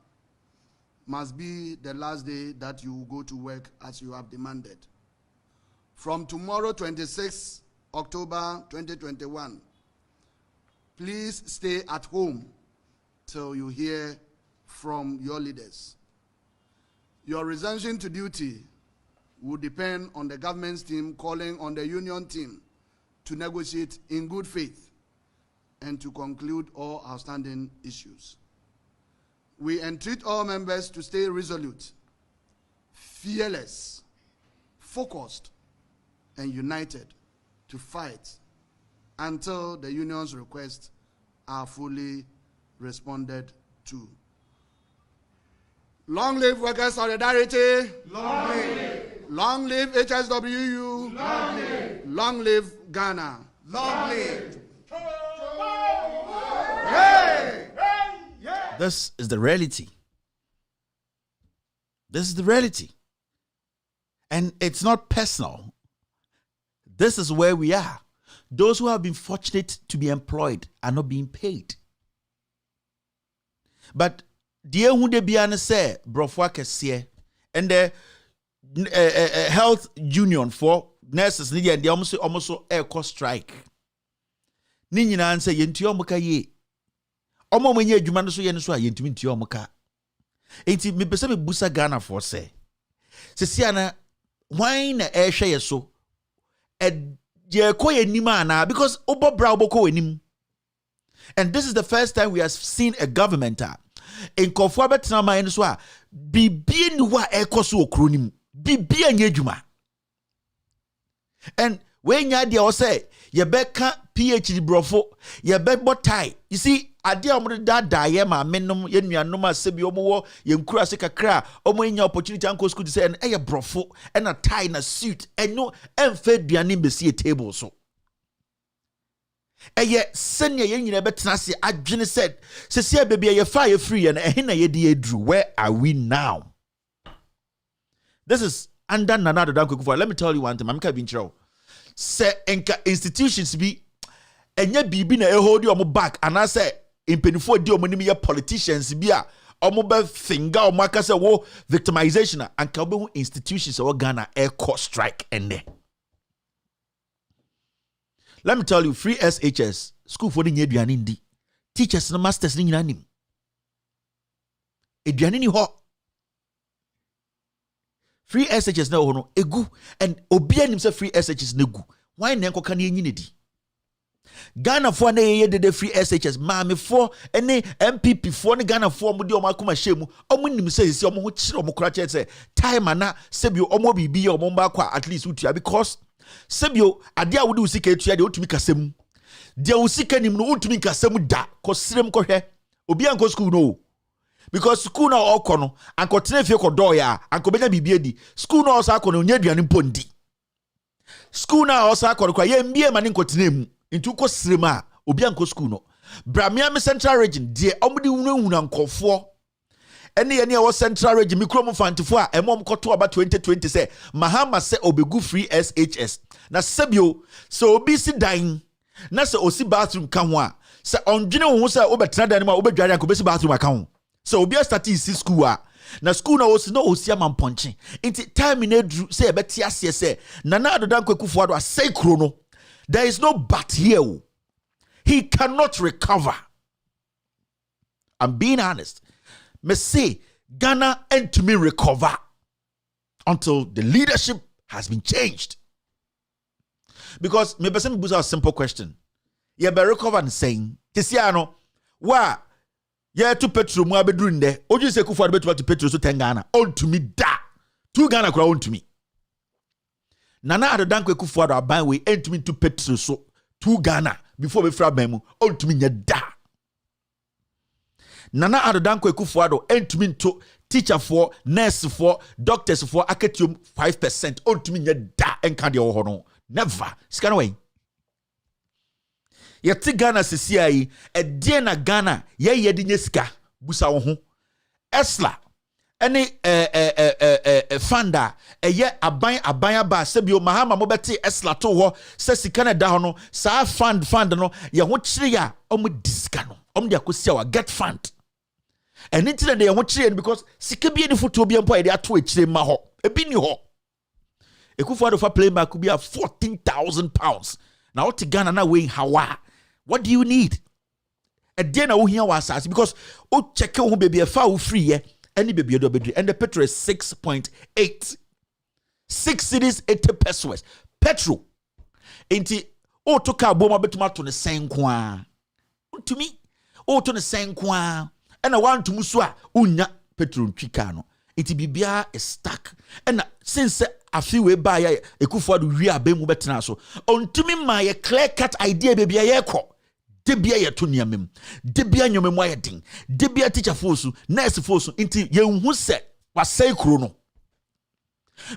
must be the last day that you will go to work as you have demanded. From tomorrow, 26th October 2021, please stay at home till you hear from your leaders. Your resumption to duty will depend on the government's team calling on the union team to negotiate in good faith and to conclude all outstanding issues. We entreat all members to stay resolute, fearless, focused, and united to fight until the union's requests are fully responded to. Long live workers' solidarity. Long live. Long live HSWU. Long live. Long live Ghana. Long live. This is the reality. This is the reality. And it's not personal. This is where we are. Those who have been fortunate to be employed are not being paid. But dear who de biane say brofwa kese and the health union for nurses ni they almost air cost strike. Ni nyina nse yentu omuka ye. Omo mwenye adwuma no so ye no so yentu ntu omuka. Enti me pese me busa Ghana for say. Sesia na why na ehwe ye so because and this is the first time we have seen a government in conformity to my so bibi ni wa ekoso okronim bibi anyejuma and when ya dey say ye beka PhD brofo ye be botai you see ade omo da ye ma menom ye nuanom asebi omo wo ye nkura se kakra omo nya opportunity anko school to say and ye brofo and a tie na suit and no emfa duane besi e table so eye senya ye nyina betena se adwene said se se baby ye fire free and ehe na ye dey edru where are we now? This is under Nana Danko. Let me tell you one thing, Mamka Binchro. Se enka institutions be enya bibi na hold you back and I say in penifo di omo ye politicians be a omo be finger omo aka say wo victimization and ka be institutions o Ghana air cost strike ende. Let me tell you, free SHS school for the aduane ndi teachers and masters ni nyina nim aduane ni ho free SHS na ho no egu and obi anim say free SHS na egu why na enkoka na enyi nedi Ghana for na ye de free SHS maame for ene MPP for ne Ghana for mo de omo akoma hyemu omo nim say si omo ho kire omo kora kire say time ana sebio omo bibi ye omo mba kwa at least utua because sebio ade a wode usika etua de otumi kasem de usika nim no otumi kasem da kosirem kohwe obi anko school no Because school na okono anko tene fie kodo ya anko benya bibie di school na osa akono nya aduane mpondi school na osa akono kwa ye mbie mane nko tene mu ntu ko srema obi anko school no Bramia Central Region de omudi hunahuna nkofo ene ye ne wo Central Region mikro fantifo a emom koto aba 2020 say Mahama se obegu free SHS na sebio so obi si dan na se osi bathroom ka ho a se ondwene wo se obetena dan ma obedware anko besi bathroom aka ho so obi start isi school a na school na osi no osi amamponche inti time na dru say e beti ase say nana adodan kwekufo ado asai kro no there is no but here. He cannot recover. I'm being honest. Me say Ghana and to me recover until the leadership has been changed. Because me person pose a simple question. You be recover and saying, Tisiano, wa ye to petrol mo abedru nde. Oju se kufu abetu to petrol so 10 Ghana. On to me da. 2 Ghana kura on to me. Nana adodan kufu ado aban we en to me to petrol so 2 Ghana. Before we frab memu, all to me da. Nana adodanko ekufuado, entumi to teacher for, nurse for, doctors for, aketium 5%, all to me da, enkadi ohono. Never. Scan away. Yeti Ghana sisi na Ghana, ye di nyeska, busa oho. Esla. Any fanda ye abaya ba sebio Mahama mobeti esla to ho se sika da ho no sa fund no ye ho kire ya omo diska no omo de akosia wa get fund eni tire de ye ho kire because sika bi eni foto bi empo ye de ato akire ma ho ebi ni ho ekufu ado fa playback bi a 14,000 pounds na what Ghana na we hawa what do you need e de na wo hia wa asase because o check wo baby e fa wo free ye any baby do bedri and the petrol is 6.8 6 cities 80 pesos petrol enti o to ka boma betuma to ne sen kwa to me o to ne sen kwa and I want to muso a unya petrol twika no enti bibia is stuck and since afi we buy ekufo do wi abemu betena so ontumi ma ye clear cut idea baby ye ko debia ye to niamem debia nyomemu ayedin debia teacher force nurse force inti ye hu se wasai kro no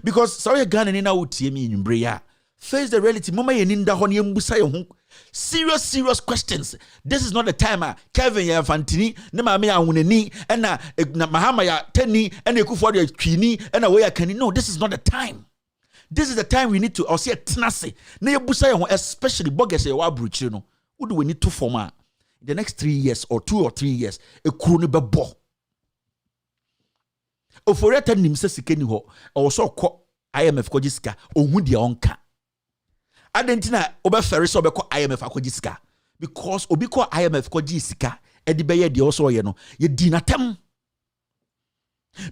because sorry Ghana ni na wotie mi nwumbre ya face the reality mama ye ni nda ho ne mbusa ye hu serious questions. This is not the time Kevin ya fantini ne ma me ahunani na Mahama ya teni na ekufo ya twini na we ya kani. No, this is not the time. This is the time we need to or say tenase na ye busa ye hu especially boggers ye wa bruchire no. What do we need to form in the next 3 years or 2 or 3 years? A crony bebo. Oforeta nimse sikeni ho. Also ko IMF ko jiska. Ohudi onka. Adentina obe ferris obe ko IMF ko jiska. Because obi ko IMF ko jiska. Edibeye di also ye no. Ye dinatem.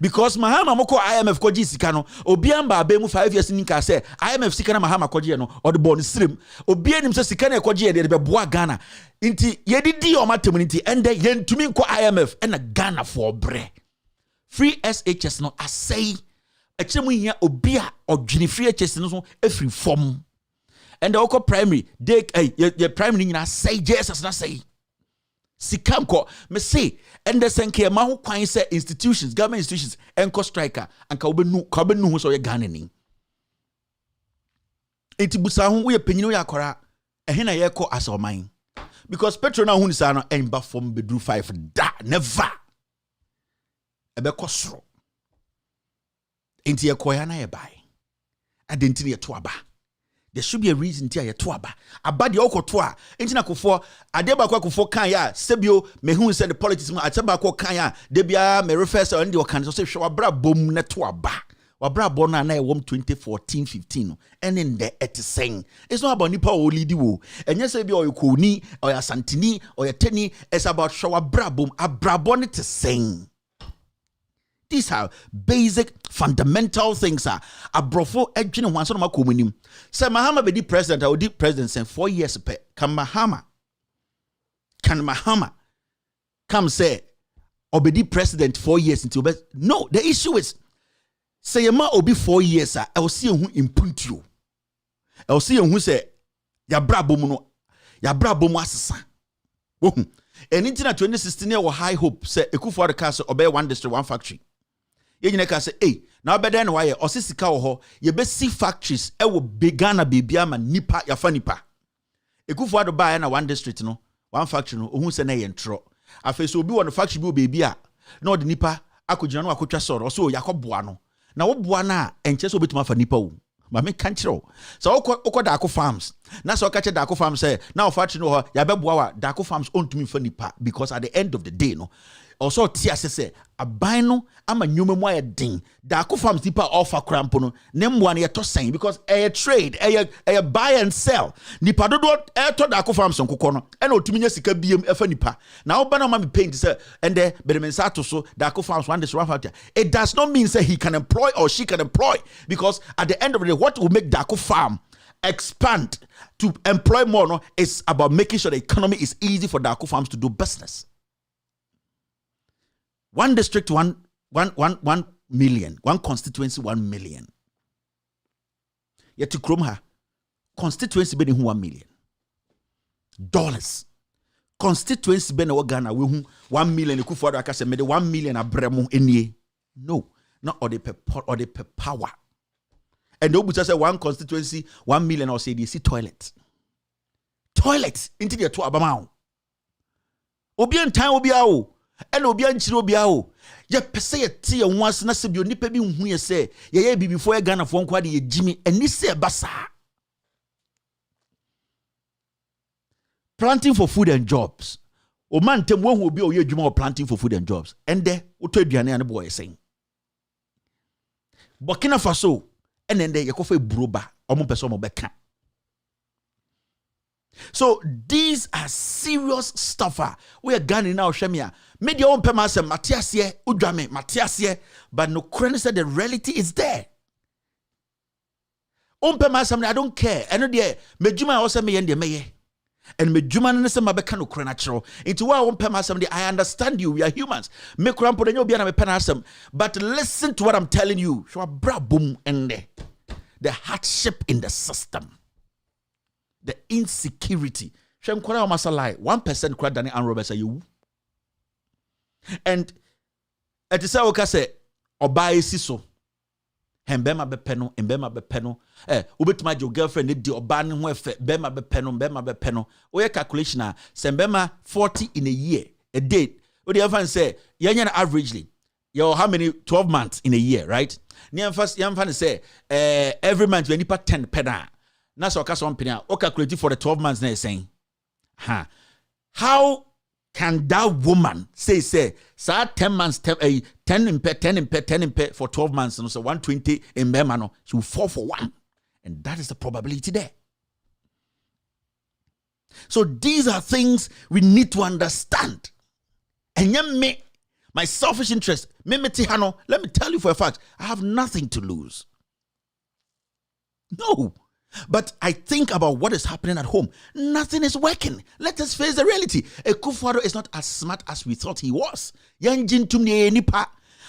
Because Mahama moko IMF ko jisika no obi amba abemu 5 years ninka say IMF sika na Mahama ko je no or the born slim obi anim say sika na ko je de be boa Ghana nti ye didi o matem nti ende ye ntumi nko IMF na Ghana for bre free SHS no asay akiremu hia obi a odwene free SHS no so every form and the primary they your primary nyina say Jesus na say Sikamko, me say, and the senke ma ho kwan say institutions, government institutions, enko striker, and ka obenu ho so ye Ghana ni. Enti busa ho we panyino ya akora, ehe na ye ko asoman. Because petrol na hu ni sa no emba form bedru 5 da never. Ebe ko soro. Enti ye ko ya na ye bai. Adenti ye to aba. There should be a reason to ya to aba. Aba de okoto a enti na kofo ade ba kofo kan ya sebio me hu say the politics mu ataba ko kan ya de bia me refer say ndi okan so say hwe wabra bom na to aba. Wabra bo na na e wom 2014-15 no ene nde etisen. It's not about nipa o lead wo. Enye say bia oyekoni oya santini oyeteni. It's about hwe wabra bom abrabo ne tesen. These are basic, fundamental things. Abrofo edwene ho so no makomunim. Say Mahama be the president, I will be president say 4 years pe. Can Mahama come say obedi president 4 years until no, the issue is say ma obi 4 years I will see who impuntuo. I will see who say ya brabo mu no ya brabo mu asesa. And in 2016 year high hope say Ekufuor the castle obey one district, one factory. Ye ka say, hey, now better than why or sisika ho, ye be see factories e will begin a baby ama nipa ya fa nipa. Ekufuor the buy na one district no, one factory no, ohun se na ye ntro. Afa so obi won the factory bi baby a, na the nipa akogina no akotwa soro, so yakoboa no. Na wo boa na enche so obetuma fa nipa wo. Ma me kan kire so okọ Dako Farms na so ka che Dako Farms say na factory no ho ya beboa wa Dako Farms ontumi fa nipa because at the end of the day no also tia say aban no ama nyoma mu ayedin Dako Farms nipa offer cramp no ne mboa na ye to sen because a trade a buy and sell nipa dodo e to Dako Farms nkokọ no e na otumi nya sika biem e fa nipa na wo ba na ma me paint say and there be Mensah to so Dako Farms one this one factory it does not mean say he can employ or she can employ because at the end of the day what will make Dako Farm expand to employ more no is about making sure the economy is easy for Dako Farms to do business. One district, 1 million. One constituency, 1 million. Yet to Kromha, constituency be $1 million. Constituency be no Ghana we 1 million. You could for the case made 1 million a bremo any. No, not or the power. And no say one constituency, 1 million or say they see toilet. Toilet into the two abamao. Obian time obiao. And obian chiro biao. Ya pese ye ti once na se bi onipa bi hu ye say ye bi before ye Ghana for nkwade ye Jimmy and ni say basa. Planting for food and jobs. O man tem wo hu obi o ye adwuma or planting for food and jobs. And there oto aduane an boy saying. Burkina Faso and then there you go for broba omo person mo beka. So these are serious stuff. We are Ghana now shemia. Media on pema se Matiasie udwame Matiasie but no credit said the reality is there. On pema se I don't care. Eno de mejuma also me yende meye. And mejuma no se mabeka no credit natural. Into wa on pema se I understand you. We are humans. Me krampo de obi na me pena asem. But listen to what I'm telling you. So bra boom ende. The hardship in the system. The insecurity. Shem kwara masa lie 1% kwara dani and Robert say you. And it is how say oba esiso. Hembema be peno. Ubetuma your girlfriend need the oba ni ho efe bema be peno. Oye calculation na sembema 40 in a year. A day. What the fan say yanya averagely. Yo how many 12 months in a year, right? Yam say every month you need 10 pena. Na so ka so mpenia o calculate for the 12 months na saying how can that woman say 10 months 10 for 12 months and so 120 in Bema no she will fall for one and that is the probability there. So these are things we need to understand. And me my selfish interest let me tell you for a fact I have nothing to lose. No. But I think about what is happening at home. Nothing is working. Let us face the reality. Ekufuor is not as smart as we thought he was. Yanjin tumne nipa.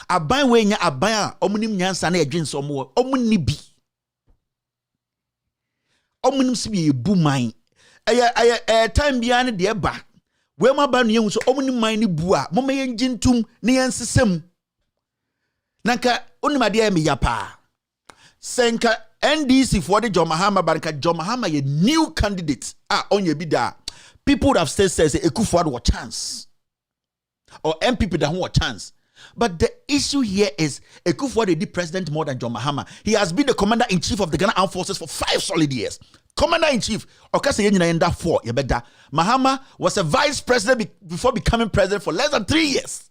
Aban we nya aban omunim nyansa na edwin so mo. Omuni bi. Omunim sibi ebu man. Time bia ne de ba. We ma ba no yehu so omunim man ni bu a. Mo me yanjin tum ne yansesem. Nanka onimade me yapa. Senka NDC for the John Mahama Baraka John Mahama a new candidate on your bida. People would have said Ekufuor what chance. Or MPP that want chance. But the issue here is Ekufuor the president more than John Mahama. He has been the commander-in-chief of the Ghana Armed Forces for 5 solid years. Commander-in-chief. Mahama was a vice president before becoming president for less than 3 years.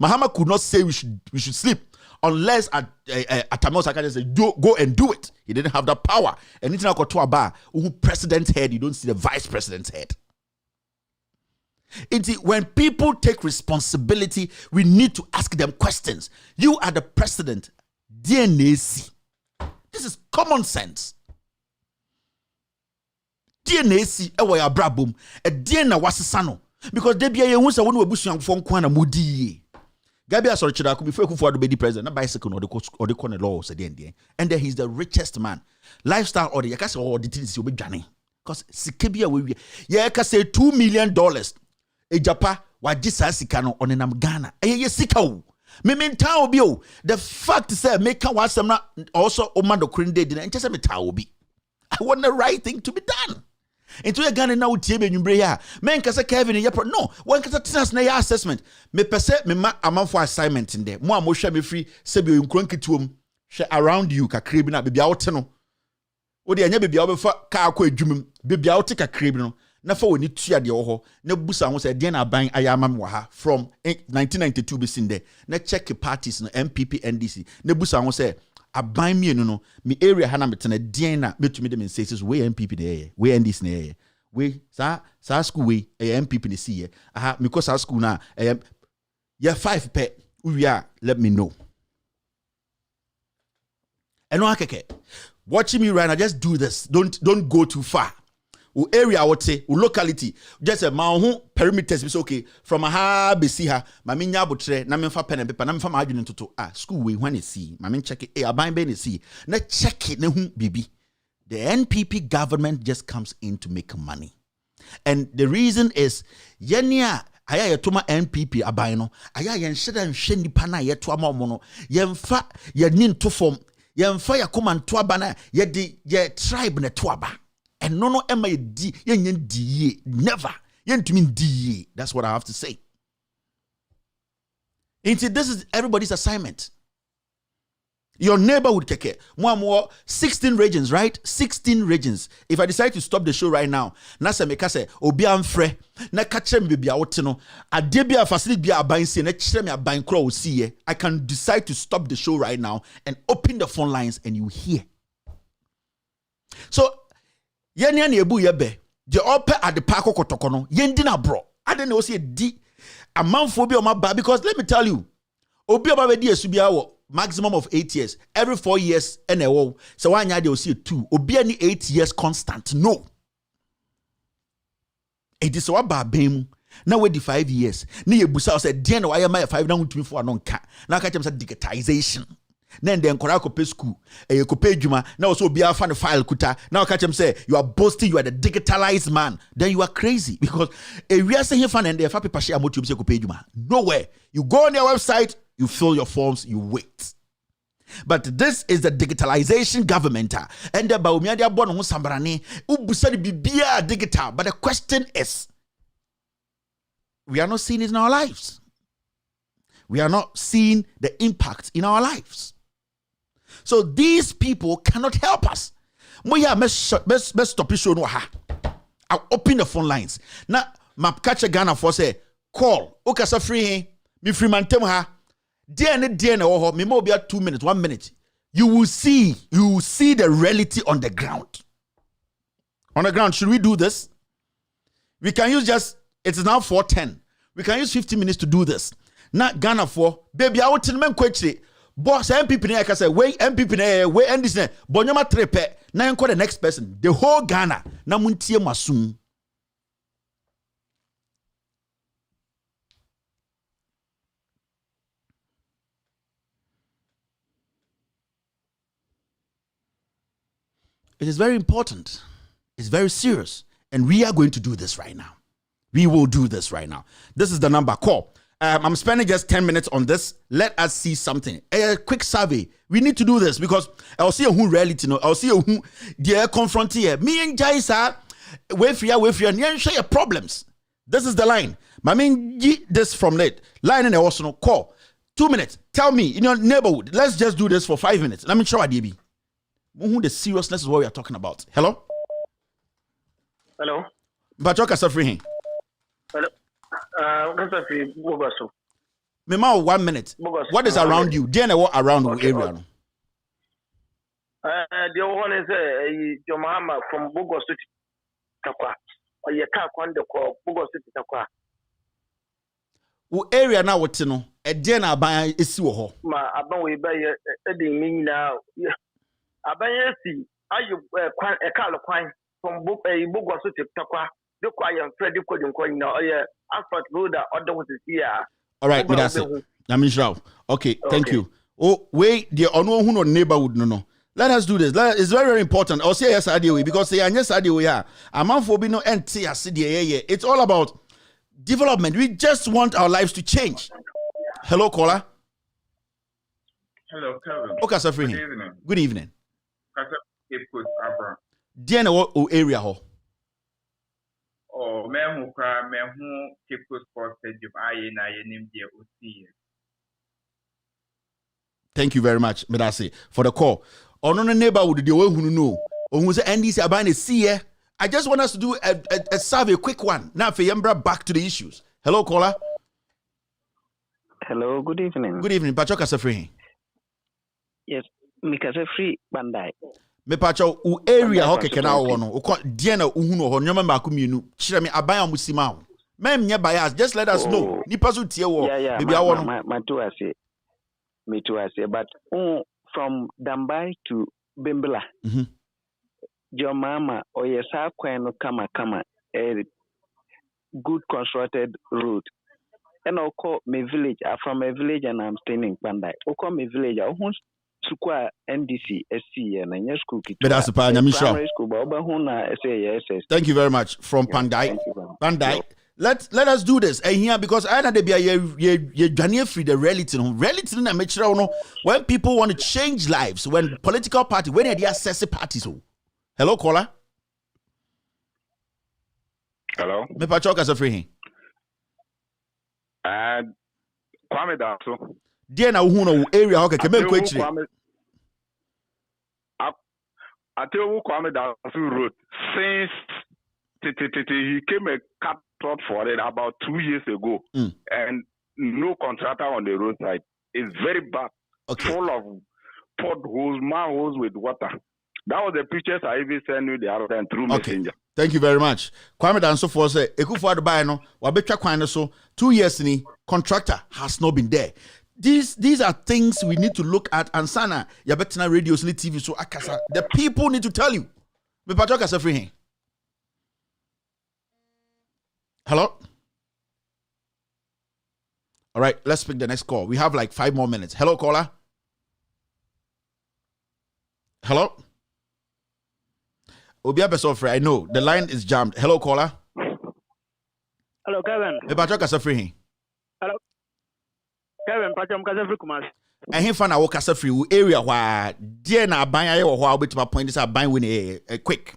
Mahama could not say we should sleep. Unless Atamel Sakane said, go and do it. He didn't have that power. And it's not to a bar who president's head, you don't see the vice president's head. When people take responsibility, we need to ask them questions. You are the president. DNAC. This is common sense. DNAC, ewa ya brabum. A DNA wasisano. Because they be a young one who bush young phone kwana mudi. Gabi asori chida could be fake for the president, not bicycle or the corner law said and then he's the richest man. Lifestyle or the yakasa or the things you'll be journey. Because Sikibia will be say $2 million. ejapa waji sa sika no onenam Ghana eye sika o me menta obi o the fact say make wasem na also omando krinde di na nche say meta obi I want the right thing to be done into a Ghana na utie be nwumbre ya men kase Kevin ye no one kase tenants na ya assessment me pese me ma amanfo assignment in there mo amohwe me free se bi onkron kituom hwe around you kakra bi na bibia wote no wo de anya bibia wo befa ka akọ adwumem bibia wote kakra bi no na fa woni tua de wo ho na busa ho se de na aban ayamam wo ha from 1992 be sin there na check parties no MPP NDC na busa ho se aban mienu no me area ha na metena den na metumi de me say we MPP de we NDC na we sa school we MPP ne see aha because our school na yeah 5 pe we are let me know and no akeke watching me right now just do this don't go too far o area I would say o locality just a ma ho perimeters be okay from ha be see ha ma me nya abotre na me fa pen and paper na me fa ma adwene toto school we when e see ma me check it aban be ne see na check it na hu bibi the NPP government just comes in to make money and the reason is yenia aya yetoma NPP aban no aya yen hweda nhwe nipa na yeto ama omo no yemfa yeni nto form yemfa yakoma nto aba na ye tribe na to aba and no ema di yen di never yen to mean di. That's what I have to say. And this is everybody's assignment. Your neighborhood keke more 16 regions, right? 16 regions. If I decide to stop the show right now, na se meka se obi amfre na ka kire me bibia wote no ade bia facility bia aban se na kire me aban kro o see I can decide to stop the show right now and open the phone lines and you hear. So yenia na ebu ye be the ope at the park kotoko no yendi na bro ade na o see di amanfo bi o ma ba because let me tell you obi o ba be di esu bia wo maximum of 8 years every 4 years and a wo so one year they will see 2 obi any 8 years constant no it is what ba bem na we di 5 years na ye busa say den na why my 5 na huntumi for anonka na ka chem say digitization then nkora ko school ko adwuma na also obi afa no file kuta na ka chem say you are boasting you are the digitalized man then you are crazy because we are saying fan and they fa paper share motu say ko adwuma nowhere you go on their website you fill your forms you wait but this is the digitalization government and the baumia dia bono ho sambrane ubusa de bibia digital but the question is we are not seeing it in our lives. We are not seeing the impact in our lives. So these people cannot help us. Moya best stop show no ha. I'll open the phone lines. Now, map catch a Ghana for say call. Okasa free me free man tem ha. DNA oh me mo be 2 minutes, 1 minute. You will see the reality on the ground. On the ground, should we do this? We can use it is now 4:10. We can use 50 minutes to do this. Not Ghana for baby I want to men kwetire boss MPP na ka say we MPP na we end this bonyoma trepe na enko the next person the whole Ghana na muntie masum. It is very important. It's very serious and we are going to do this right now. We will do this right now. This is the number. Call. I'm spending just 10 minutes on this. Let us see something. A quick survey. We need to do this because I'll see who reality no. I'll see who they confront here. Me and Jaisa, wait for you, share your problems. This is the line. This from late. Line and also no call. 2 minutes. Tell me in your neighborhood. Let's just do this for 5 minutes. Let me show you, DB. The seriousness is what we are talking about. Hello? Hello? Bachoka Safri. Hello? Mema 1 minute. What is around you? DNA what around the area? The one is your mama from Bogos to Takwa. Or your car on the call Bogos to Takwa. Who area now what you know? A DNA by is so. Ma abon by me now. Abayesi, are you a car from Bogos to Takwa? The quiet Freddy couldn't call now. Asphalt road or don't here. All right, that's it. Okay, thank you. Oh, wait, the unknown who neighborhood no. Let us do this. It's very, very important. I'll say yes, because say yes, yeah. A man for be no NT. It's all about development. We just want our lives to change. Hello, caller. Hello, Kevin. Okay, sir. Good evening. Good evening. Cape Coast, Abra. Diana, what area ho? Oh, man who cry, man who Cape Coast Sports Stadium. I name the OC. Thank you very much, Medasi, for the call. On a neighborhood, the one who know, or who's NDC about a see. I just want us to do a survey, a quick one. Now, for Yambra, back to the issues. Hello, caller. Hello, good evening. Good evening, Pacho Kasafri. Yes, Mikasafri Bandai. Me Pacho, u area hoke kena wono. Uko diena uhuno ho nyoma ma kuminu. Chire me abaya musima. Mem nya bias, just let us know. Nipa so tie wo. Maybe I want me too I say, but from Dambai to Bimbla. Your mama or your Sakwen kama a good constructed road. And I'll call me village. I'm from a village and I'm staying in Bandai. I'll call me village. I want to call NDC, SC, and your school. Primary school, but thank you very much. From Pandai. Pandai. Let us do this. And here, because I know they be a free the reality. Reality na make sure when people want to change lives, when political party, when they assess parties. Hello, caller. Hello. Me Pacho Kasafri. Kwame Daso. Dear na uhuno area hoke keme kwechire. I tell you Kwame Daso wrote since he came a cut for it about 2 years ago, and no contractor on the roadside. It's very bad, full of potholes, manholes with water. That was the pictures I even sent you the other time through Messenger. Thank you very much. Kwame Danso for say Ekufu Adubai no wabetwa kwan so 2 years ni contractor has not been there. These are things we need to look at, and sana yabetina radios ni TV so akasa. The people need to tell you. Me pacho kasa free hin. Hello? All right, let's pick the next call. We have like 5 more minutes. Hello, caller. Hello? Obia Besofre, I know the line is jammed. Hello, caller. Hello, Kevin. Pacho Kasafri. Hello. Kevin, Pacho Kasafri Kumas. And him fan our Kasafri area where dear na banya or how bit my point is a bang win a quick.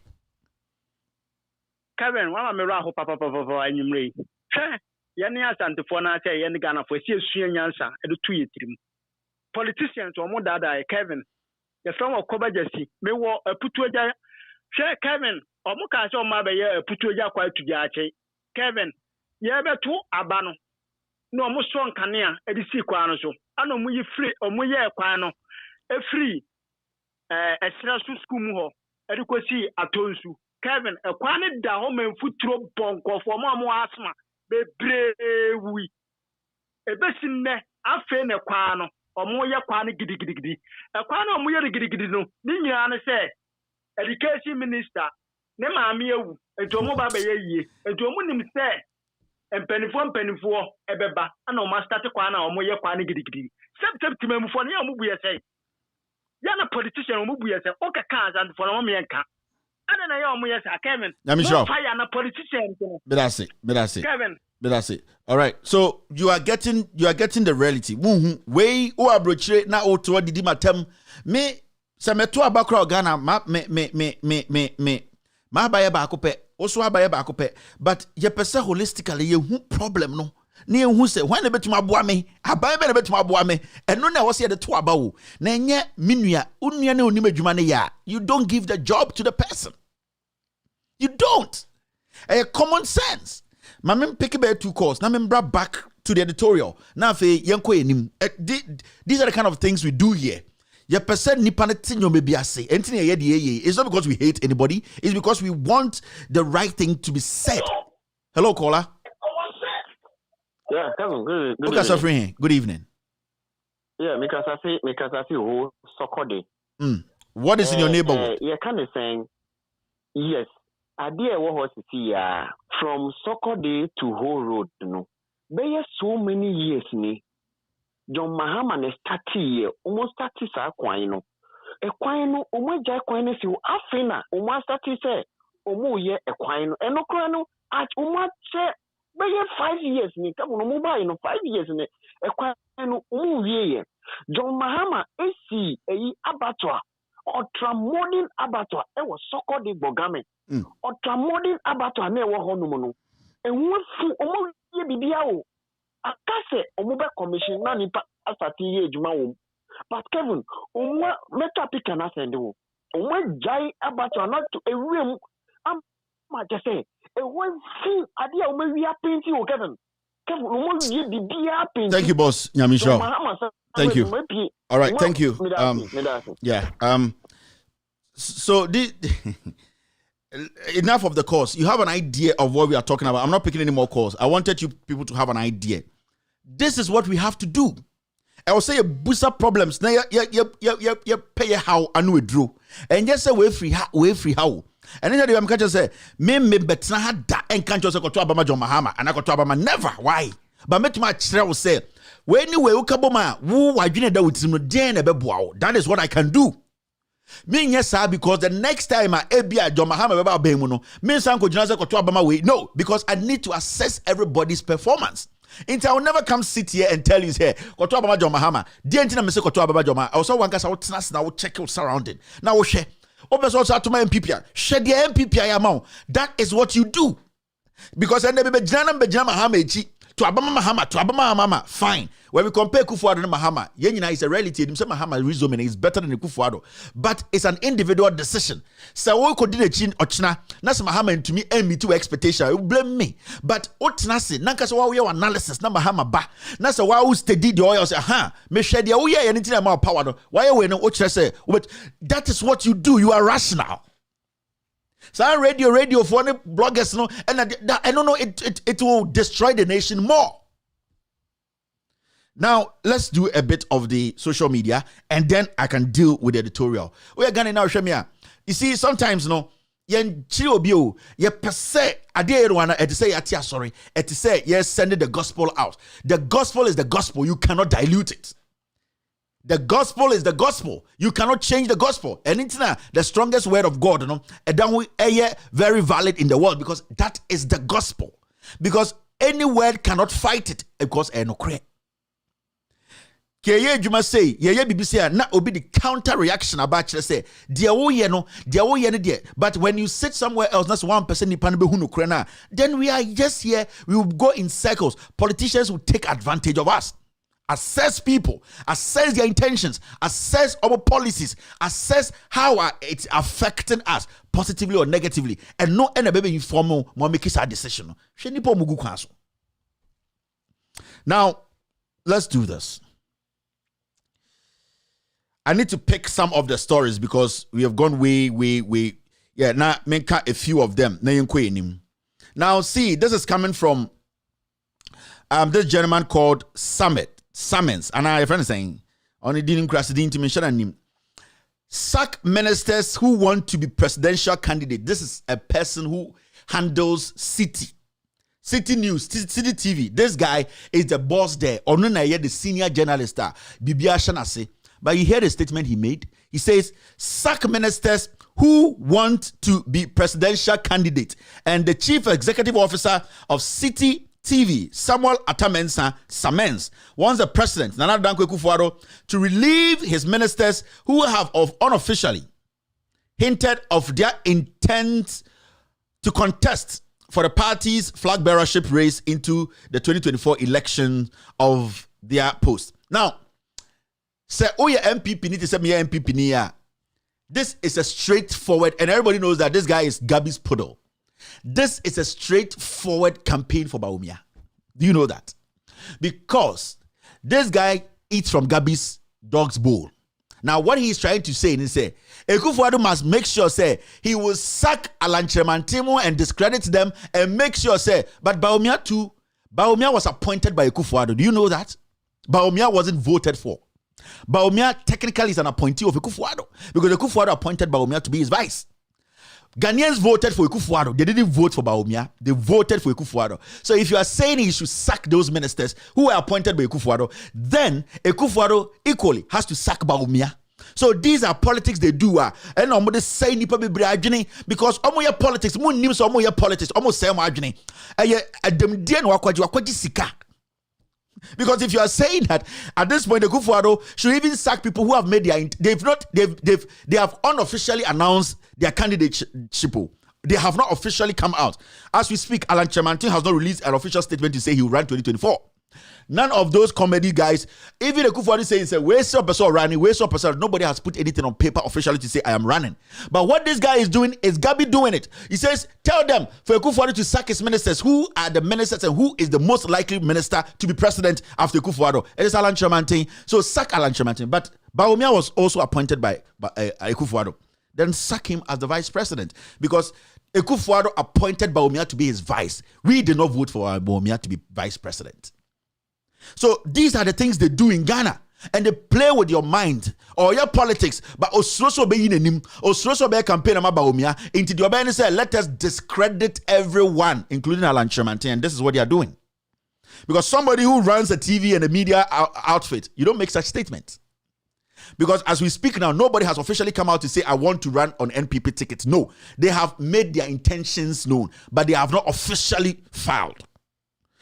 Kevin, one of me raho papa and you may. Yani asante for na say yani Ghana for see suya nyansa e do 2 years. Politicians or more dada Kevin. The from of Koba Jesse me wo putuja. Kevin, omuka so ma be ye putuja kwa tujache. Kevin, ye be to abano. No omo so nkanea e di si kwa no so. Ana omo yi free omo ye kwa no. E free extra school mu ho. E di kwesi atonsu. Kevin, a quantity da home and futuro bonko for more asthma, be brave. A basin ne, a fain a quano, or more ya quani giddy. A quano more giddy no, Nina say, Education Minister, Nema Mio, and to Moba Bay, and to Munim say, and penny for a beba, and no master to quana or more ya quani giddy. September for Yamubuya say, Yana politician Mubuya say, Oka cars and for Omianka. Kevin. Fire and a politician. Kevin. All right. So you are getting the reality. Way o abrochire na o to didi matem. Me se meto abakra Ghana ma abaye ba akope. Oso abaye ba akope. But ye pese holistically ye hu problem no. Na hu se when betuma aboa me abaye be betuma aboa me eno na wo se de to abawo na enye minua unua na onim adwuma ne ya you don't give the job to the person, you don't. Common sense. Mamem pick about 2 calls na membra back to the editorial na fe yenko enim. These are the kind of things we do here. Ye person nipa ne tinyo me biase entine ye de ye. It's not because we hate anybody, it's because we want the right thing to be said. Hello, caller. Yeah, Kevin, good evening. Yeah, because I see who Sokode. What is in your neighborhood? Yeah, kind of saying, yes. Idea what was see from Sokode to Whole Road, you know. There are so many years ni. John Mahama ne started almost 30 sa kwano. E kwano omo ja kwano si afina omo started say omo ye e kwano. Eno kwano at omo che But 5 years, ni come on mobile no 5 years ni ekwa no umuwie John Mahama esi abattoir ultramodern abattoir was so-called Bogame ultramodern abattoir na ewo hono no enwo fu omo ye bibia o akase omo commission na nipa asati ye ejuma wo but Kevin omo meta pick na send wo omo jai abattoir not to ewem am ma just say one thing idea we are painting or Kevin. Thank you, boss. Nyamisho. Thank you. All right, thank you. Yeah. So enough of the course. You have an idea of what we are talking about. I'm not picking any more calls. I wanted you people to have an idea. This is what we have to do. I will say a boost up problems. Now you pay how and we drew. And just say we free how. And then I'm going to say, me betina hada and can't just go to Abama John Mahama and I go to Abama never. Why? But me to my will say, when you will kaboma, who I didn't do with him, that is what I can do. Me yes, sir, because the next time I Abia John Mahama about Bemuno, me sanko jinaza go to Abama way. No, because I need to assess everybody's performance. I will never come sit here and tell you here, go to Abama John Mahama. The entina me say go to Abama John Mahama. Also one case I will trust now check your surrounding. Now we share. Also to my MPP. Share the MPP amount. That is what you do. Because I never be Jana Mahama to Abama Mahama to Abama Mahama. Fine. When we compare Kufuado and Mahama, Yenina is a reality. Mahama resume is better than Kufuado. But it's an individual decision. So we could do the chin ochna. Nas Mahama and to me and me to expectation. You blame me. But otnasi, Nankas wa analysis, na Mahama ba. Nasa wa who steady the oil say, me share the oil anything about power. Why we no ochna say? But that is what you do. You are rational. So radio for any bloggers, no, and I don't know, it will destroy the nation more. Now, let's do a bit of the social media, and then I can deal with the editorial. We are going to now, Shemia. You see, sometimes, no, yen chio bio, ye per se, adeirwana, et say, atia, sorry, et say, yes, sending the gospel out. The gospel is the gospel. You cannot dilute it. The gospel is the gospel. You cannot change the gospel. And it's not the strongest word of God, you know, and then we very valid in the world because that is the gospel. Because any word cannot fight it because no credit. Keye Juma say, ye BBC na obi the counter reaction about say, dear wo ye no dear. But when you sit somewhere else, that's 1% ni panbe hunu krena. Then we are just here, we will go in circles. Politicians will take advantage of us. Assess people, assess their intentions, assess our policies, assess how it's affecting us positively or negatively, and no any baby informal more make a decision. Now, let's do this. I need to pick some of the stories because we have gone way. Yeah, now make a few of them. Now, see, this is coming from this gentleman called Summons, and I have saying only didn't crash the intimation. Sack ministers who want to be presidential candidate. This is a person who handles City News, City TV. This guy is the boss there. Onuna the senior journalist. Bibia Shanase. But you hear the statement he made. He says, sack ministers who want to be presidential candidate. And the chief executive officer of City TV, Samuel Atamensa Samens, wants the president, Nana Dankwe Kufuado, to relieve his ministers who have unofficially hinted of their intent to contest for the party's flag bearership race into the 2024 election of their post. Now, say, oh yeah, MPP need to say me MPP niya. This is a straightforward, and everybody knows that this guy is Gabi's poodle. This is a straightforward campaign for Bawumia. Do you know that? Because this guy eats from Gabi's dog's bowl. Now, what he's trying to say is say, Ekufuado must make sure say he will sack Alan Chemantimo and discredit them and make sure say, but Bawumia too. Bawumia was appointed by Ekufuado. Do you know that? Bawumia wasn't voted for. Bawumia technically is an appointee of Ekufuado because Ekufuado appointed Bawumia to be his vice. Ghanaians voted for Ekufuado. They didn't vote for Bawumia. They voted for Ekufuado. So if you are saying he should sack those ministers who were appointed by Ekufuado, then Ekufuado equally has to sack Bawumia So these are politics they do. And I'm going say nipa bebre adwene because omo ye politics, mo nim so omo ye politics, omo say mo adwene. Adem die na wakwaji sika. Because if you are saying that at this point the Kufuor should even sack people who have made they have unofficially announced their candidateship. They have not officially come out. As we speak, Alan Chemantin has not released an official statement to say he will run 2024. None of those comedy guys, even the Kufuor saying, where's your person running, where's your person? Nobody has put anything on paper officially to say I am running. But what this guy is doing is Gabi doing it. He says, tell them for Kufuor to sack his ministers. Who are the ministers and who is the most likely minister to be president after Kufuor? It is Alan Chemantin. So sack Alan Chemantin. But Bawumia was also appointed by Kufuor. Then sack him as the vice president because Kufuor appointed Bawumia to be his vice. We did not vote for Bawumia to be vice president. So these are the things they do in Ghana, and they play with your mind or your politics. But Osroso be in Osroso be campaign about Bawumia into the Obani say let us discredit everyone, including Alan Chemantin, and this is what they are doing. Because somebody who runs a TV and a media outfit, you don't make such statements. Because as we speak now, nobody has officially come out to say, I want to run on NPP tickets. No, they have made their intentions known, but they have not officially filed.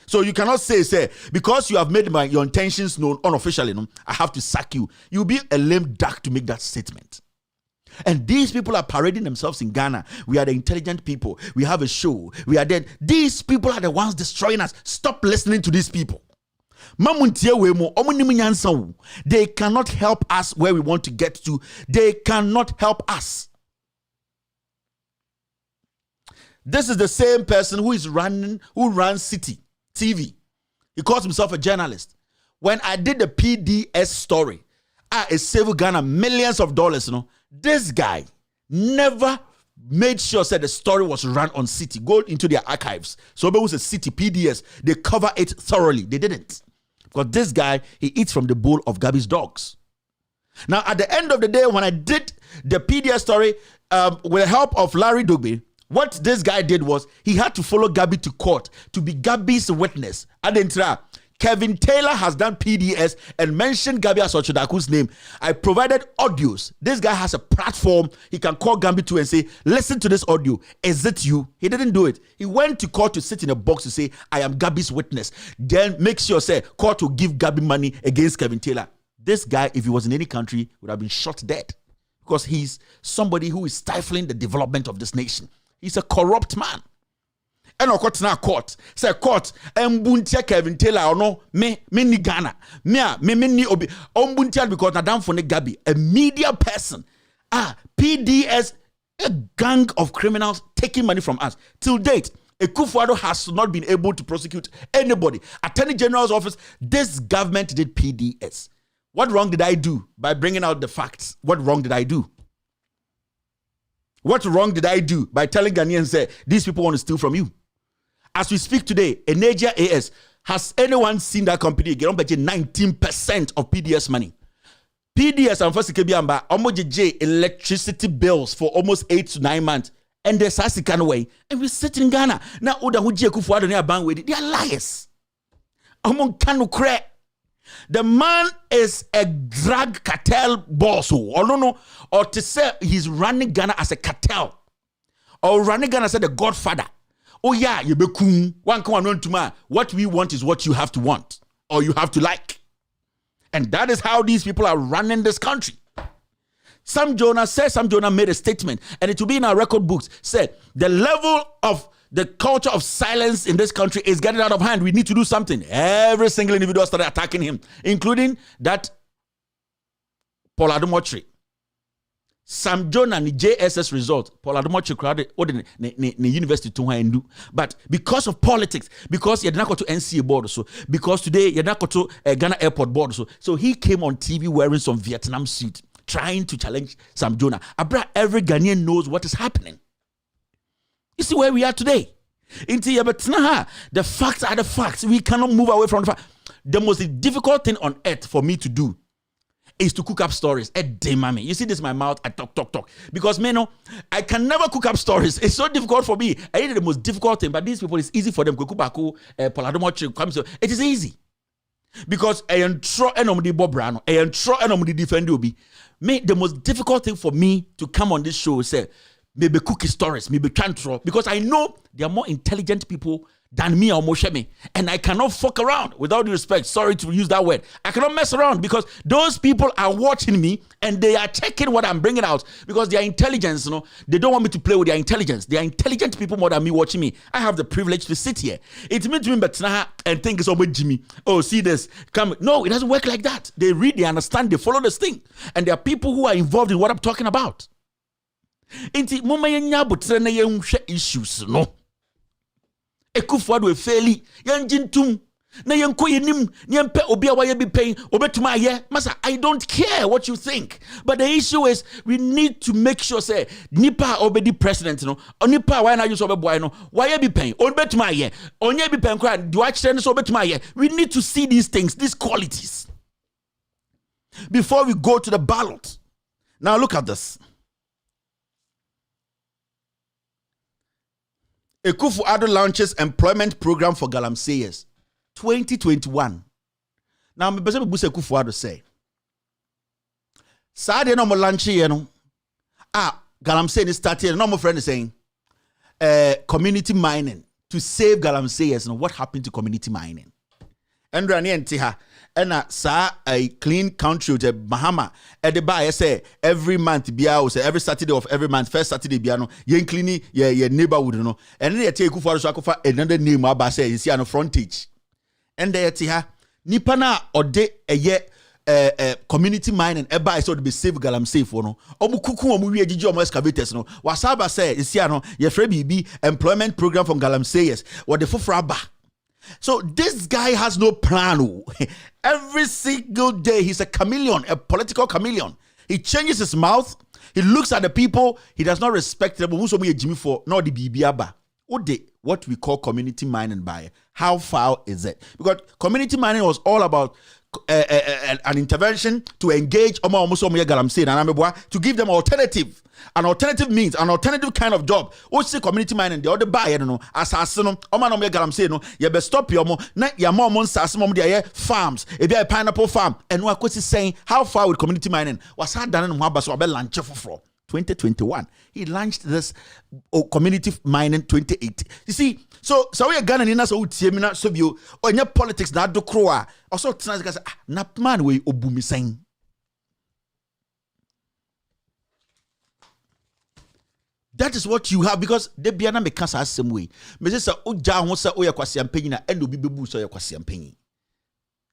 So you cannot say, because you have made your intentions known unofficially, I have to sack you. You'll be a lame duck to make that statement. And these people are parading themselves in Ghana. We are the intelligent people. We have a show. We are dead. These people are the ones destroying us. Stop listening to these people. They cannot help us where we want to get to. They cannot help us. This is the same person who runs City TV. He calls himself a journalist. When I did the PDS story, it saved Ghana millions of dollars. This guy never made sure said the story was run on City. Go into their archives. So it was a City PDS. They cover it thoroughly. They didn't. Because this guy, he eats from the bowl of Gabi's dogs. Now, at the end of the day, when I did the PDS story with the help of Larry Dugbe, what this guy did was he had to follow Gabi to court to be Gabi's witness. Adentra, Kevin Taylor has done PDS and mentioned Gabi Asochodaku's name. I provided audios. This guy has a platform. He can call Gabi to and say, listen to this audio. Is it you? He didn't do it. He went to court to sit in a box to say, I am Gabi's witness. Then make sure, say, court will give Gabi money against Kevin Taylor. This guy, if he was in any country, would have been shot dead. Because he's somebody who is stifling the development of this nation. He's a corrupt man. And of course now court. Say court. Mbuntia Kevin Taylor or no me ni Ghana. Me ni obi. Mbuntia because Nadam Fone Gabi, a media person. PDS, a gang of criminals taking money from us. Till date, Kufuor has not been able to prosecute anybody. Attorney General's office, this government did PDS. What wrong did I do by bringing out the facts? What wrong did I do? What wrong did I do by telling Ghanaians say these people want to steal from you? As we speak today, Enegia AS, has anyone seen that company get on budget 19% of PDS money? PDS and first Kebiamba, almost electricity bills for almost 8 to 9 months. And there's a second way. And we sit in Ghana. Now, Oda Huji Kufuor near bang with it. They are liars. The man is a drug cartel boss, or to say he's running Ghana as a cartel, or running Ghana as the godfather. Oh yeah, you be cool. One come on to man. What we want is what you have to want, or you have to like, and that is how these people are running this country. Sam Jonah made a statement, and it will be in our record books. Said the level of the culture of silence in this country is getting out of hand. We need to do something. Every single individual started attacking him, including that Paul Adomochri. Sam Jonah ni JSS result. Paul Adomochri crowded the university to do. But because of politics, because you're not going to NCA board, so because today you're not going to Ghana airport board, so he came on TV wearing some Vietnam suit, trying to challenge Sam Jonah. Every Ghanaian knows what is happening. You see where we are today. The facts are the facts. We cannot move away from the fact. The most difficult thing on earth for me to do is to cook up stories. You see this in my mouth, I talk. Because, I can never cook up stories. It's so difficult for me. I did the most difficult thing, but these people, it's easy for them. It is easy. Because I am tro enomdi Bobrano, I am tro enomdi defend obi. Me the most difficult thing for me to come on this show say maybe cookie stories, maybe control, because I know there are more intelligent people than me or Moshemi, and I cannot fuck around. Without respect, sorry to use that word, I cannot mess around because those people are watching me and they are checking what I'm bringing out because their intelligence, they don't want me to play with their intelligence. They are intelligent people more than me watching me. I have the privilege to sit here. It means to me, but and think it's about Jimmy. Oh, see this, come. No, it doesn't work like that. They read, they understand, they follow this thing, and there are people who are involved in what I'm talking about. Inti mama yenya butre na yenhwe issues no. Ekufuado efeli yanjintum na yenko yenim nyempe obi awaye bi pen obetuma aye masa. I don't care what you think, but the issue is we need to make sure say nipa obedi president no nipa why na use obeboy no waye bi pen obetuma aye onye bi pen kra do akire so obetuma aye. We need to see these things, these qualities before we go to the ballot. Now look at this. Akufo-Addo launches employment program for galamseyers 2021. Now, me bese busa Akufo-Addo say. Saturday no mo launch here no. Galamsey is started. No, my friend is saying, community mining to save galamseyers. What happened to community mining? Andra ni entiha. Ena sa a clean country to Bahama. At the bar, I say every month biya say every Saturday of every month, first Saturday biya no, yen clean your neighborhood no. And then they take for so akofa another name aba say you see on frontage. And they tiha nipana ode eye community mining eba so to be save galamsey for no. Omu kuku omu wi ejiji omu excavators no. Wasaba say you see ano ye free BB employment program from galamseyers. What the fufraba. So this guy has no plan. Every single day he's a chameleon, a political chameleon. He changes his mouth. He looks at the people. He does not respect them. Who's Jimmy for? No, the BBABA. What we call community mining by. How foul is it? Because community mining was all about an intervention to engage to give them alternative. An alternative means an alternative kind of job. What's the community mining? The other buyer, no, assassin, no, you better stop your mo, not your mom, farms, if you a pineapple farm, and what was he saying? How far with community mining? Was that done in Wabaso launch for 2021? He launched this community mining 2018. You see, so we are Ghana in us so Tiemina so you or your politics not do croa. Also, not man we obumi saying. That is what you have because they be na make us same way. Me say oja ho say oya kwase ampanyi na endo bi bebu so oya kwase ampanyi.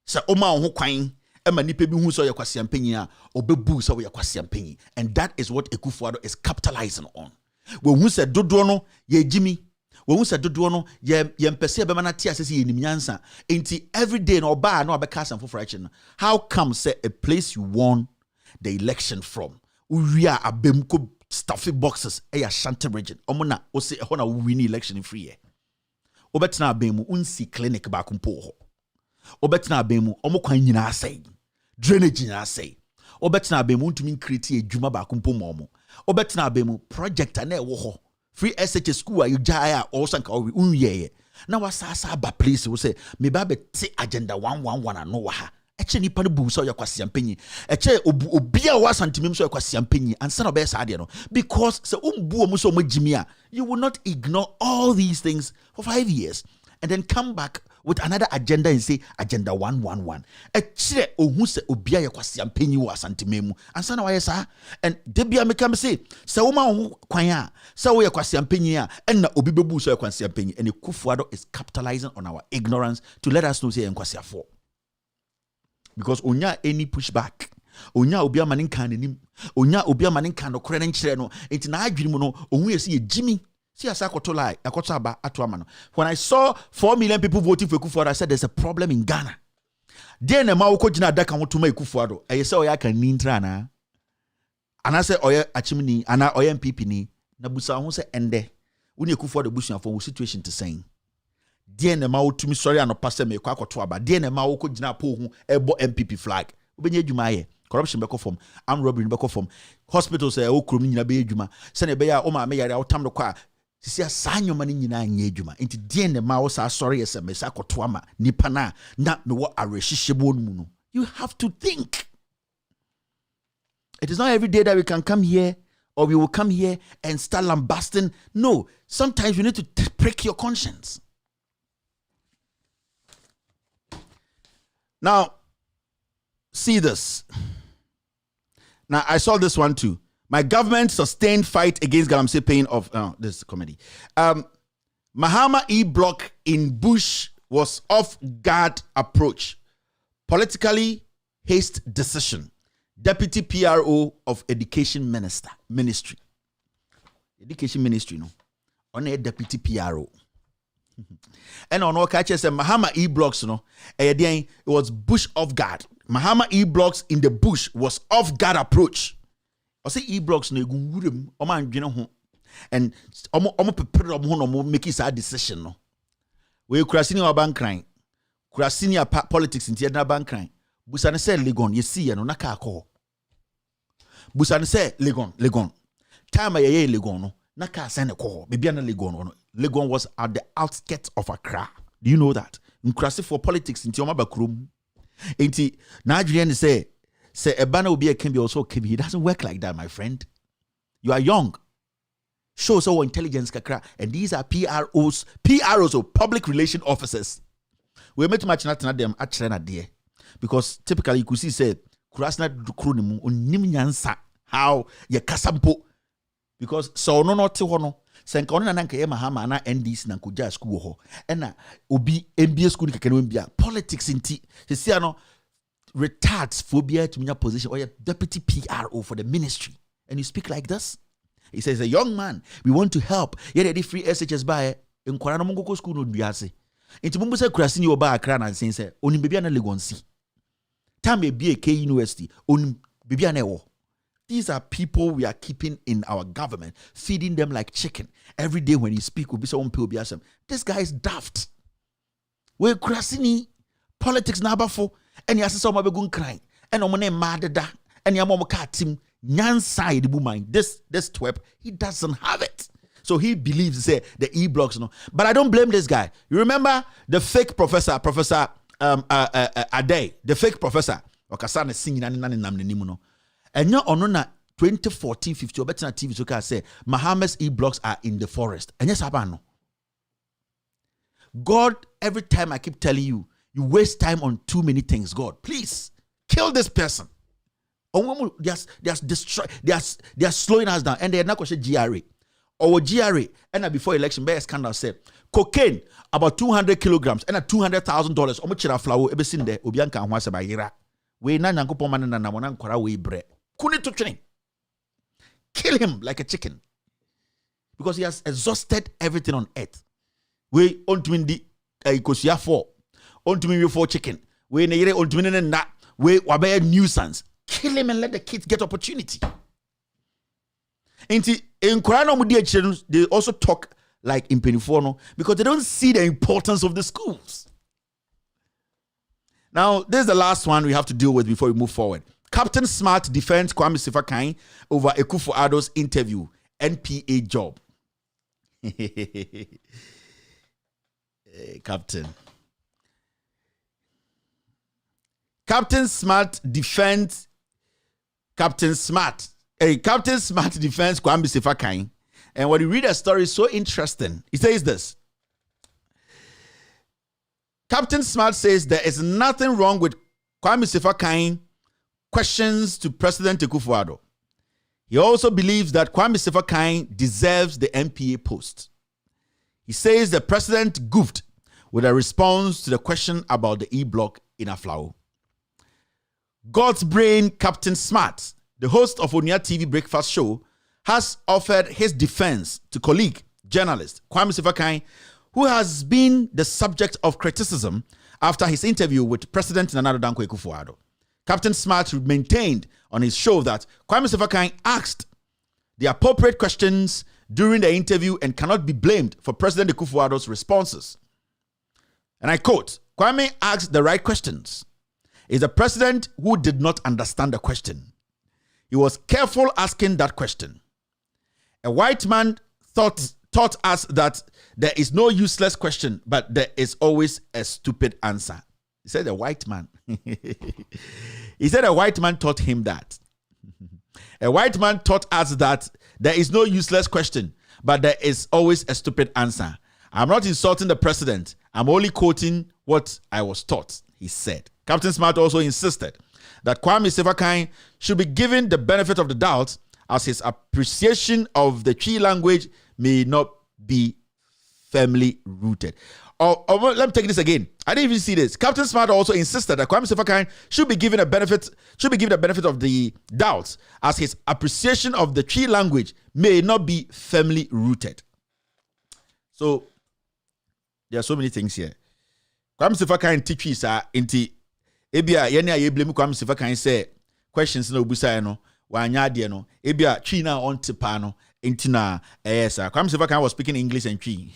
Say o ma ho kwan e ma nipa bi hu so oya kwase ampanyi a obebu so oya kwase ampanyi. And that is what Akufo-Addo is capitalizing on. When hu say dodo no ye jimi. When hu say dodo no ye mpese be ma na tie asese ye nimnyansa. Enti every day no ba na obeka san for fraction. How come say a place you won the election from? We are abemko stuffy boxes Shanti region omuna ose ehona win election free ye obetina abemu unsi clinic ba kumpo ho obetina abemu omukwan nyina asai drainage nyina asai obetina abemu ntumi create adwuma ba kumpo momo obetina abemu project na ewo ho free SH school you jaya also nka we unye na wasasa ba place wo say me ba be ti agenda 111 ano wa ha eche nipa no bu so yakwase ampanyi eche obia wa santimim so yakwase ampanyi ansa no be sa ade no because se umbu omu so magimi a you will not ignore all these things for 5 years and then come back with another agenda and say agenda 111 eche ohu se obia yakwase ampanyi wa santimemu ansa na wa yesa and debia make am say se wo ma ho kwan a se wo yakwase ampanyi a enna obi bebu so yakwase ampanyi and Akufo-Addo is capitalizing on our ignorance to let us know say yakwase afọ. Because onya any pushback onya obi amanin kan nim onya obi amanin kan okore ne nkyere no enti na adwiri mu no ohu yesi ye jimi si asa akoto lie akoto aba ato ama no. When I saw 4 million people voting for Akufo-Addo, I said there's a problem in Ghana. Then na ma wokogina adaka ho to ma Akufo-Addo eye se oya kan ni ntra na ana se oya achimni ana oya MPP ni na busa ho se ende woni Akufo-Addo busuafo situation to saying DNA ma wotumi sorry anopa se me kwa akoto aba DNA ma woko gina po hu ebo MPP flag obenye adwuma ye corruption beko form armed robbery beko form hospitals e okrom nyina be adwuma se na be ya o ma me yare o tam no kwa Sisi asanyo mani nyina nye adwuma. Enti den ne ma wo sa sorry ese me sa koto ama nipa na me wo arehyehyebo no mu no. You have to think. It is not every day that we can come here or we will come here and start lambasting. No, sometimes you need to prick your conscience. Now, see this. Now, I saw this one too. My government sustained fight against Galamsey paying of this is comedy. Mahama E-Block in Bush was off guard approach. Politically haste decision. Deputy PRO of Education Ministry. Education Ministry, no. On a deputy PRO. And on all catches Mahama E-Blocks, no. It was Bush off guard. Mahama E-Blocks in the Bush was off guard approach. I say E-Blocks no gum oman dwene ho. And omo prepare omo make a decision no. We kurasini wa bankran. Kurasini politics in the bankran. Busane say Legon, you see no naka akọ. Busane say Legon. Time ye Legon no naka send ko. Bibia na Legon no. Legon was at the outskirts of Accra. Do you know that? Nkrasi for politics in Tioma Bakrum. Enti na adwene say Ebana will be a can be also can be. He doesn't work like that, my friend. You are young. Show so intelligence kakra. And these are PROs or public relation officers. We met much not them at China there. Because typically you could see say Kurasna Krunimu unim nyansa how ye kasampo. Because so no te hono. Senka na nanka ye mahama na NDC na kuja school ho. Ena obi MBA school kakeno MBA. Politics inti. Se no retards phobia to your position or your deputy PRO for the ministry. And you speak like this? He says, a young man, we want to help. Yet the free SHS by in Kwarana Mongoko school no biase. Into Mumbu say Krasini Oba Akran and saying, Oni Bibiana Legonsi. Time be a K University, Oni Bibiana. These are people we are keeping in our government, feeding them like chicken. Every day when you speak, will be someone people biasem. This guy is daft. We're Krasini politics nabafo. And he has some gun crying. And on name Madada. And your team nyanside woman. This twerp, he doesn't have it. So he believes say the E-Blocks no. But I don't blame this guy. You remember the fake professor Ade, the fake professor. Okasana singing no. And you on 2014-15 or better TV so can say Mahama's E-Blocks are in the forest. And yes, abano. God, every time I keep telling you, you waste time on too many things. God, please kill this person. They are slowing us down, and they are not going to GRA or GRA. And before election, by a scandal said cocaine about 200 kilograms and $200,000. Omochira flower ebe sinde obianka anwase ba yira. We na nyankopon man na namona nkwara we bre. Kuni to train. Kill him like a chicken because he has exhausted everything on earth. We on twindi ikosia 4. On to me for chicken. We ne on to me na we wabe nuisance. Kill him and let the kids get opportunity. In Korano Mudi, they also talk like in Peniforno because they don't see the importance of the schools. Now, this is the last one we have to deal with before we move forward. Captain Smart defends Kwame Sifakai over Akufo-Addo's interview, NPA job. Captain Smart defends Kwame Sifakai. And when you read a story, so interesting. He says this. Captain Smart says there is nothing wrong with Kwame Sifakai questions to President Akufo-Addo. He also believes that Kwame Sifakai deserves the NPA post. He says the president goofed with a response to the question about the E-Block in Aflao. God's brain Captain Smart, the host of Onia TV Breakfast Show, has offered his defense to colleague journalist Kwame Sifakai, who has been the subject of criticism after his interview with President Nana Addo Dankwa Akufo-Addo. Captain Smart maintained on his show that Kwame Sifakai asked the appropriate questions during the interview and cannot be blamed for President Akufo-Addo's responses. And I quote, Kwame asked the right questions. Is a president who did not understand the question. He was careful asking that question. A white man thought taught us that there is no useless question, but there is always a stupid answer. He said a white man. He said a white man taught him that. A white man taught us that there is no useless question, but there is always a stupid answer. I'm not insulting the president. I'm only quoting what I was taught, he said. Captain Smart also insisted that Kwame Sefakan should be given the benefit of the doubt as his appreciation of the Twi language may not be firmly rooted. Let me take this again. I didn't even see this. Captain Smart also insisted that Kwame Sefakan should be given the benefit of the doubt as his appreciation of the Twi language may not be firmly rooted. So there are so many things here. Kwame Sefakan teaches inti ebia yene aye blame Kwame Sefakan say questions na obusa no wanya de no ebia Twi na on tipa no inti na yes Kwame Sefakan was speaking English and Twi.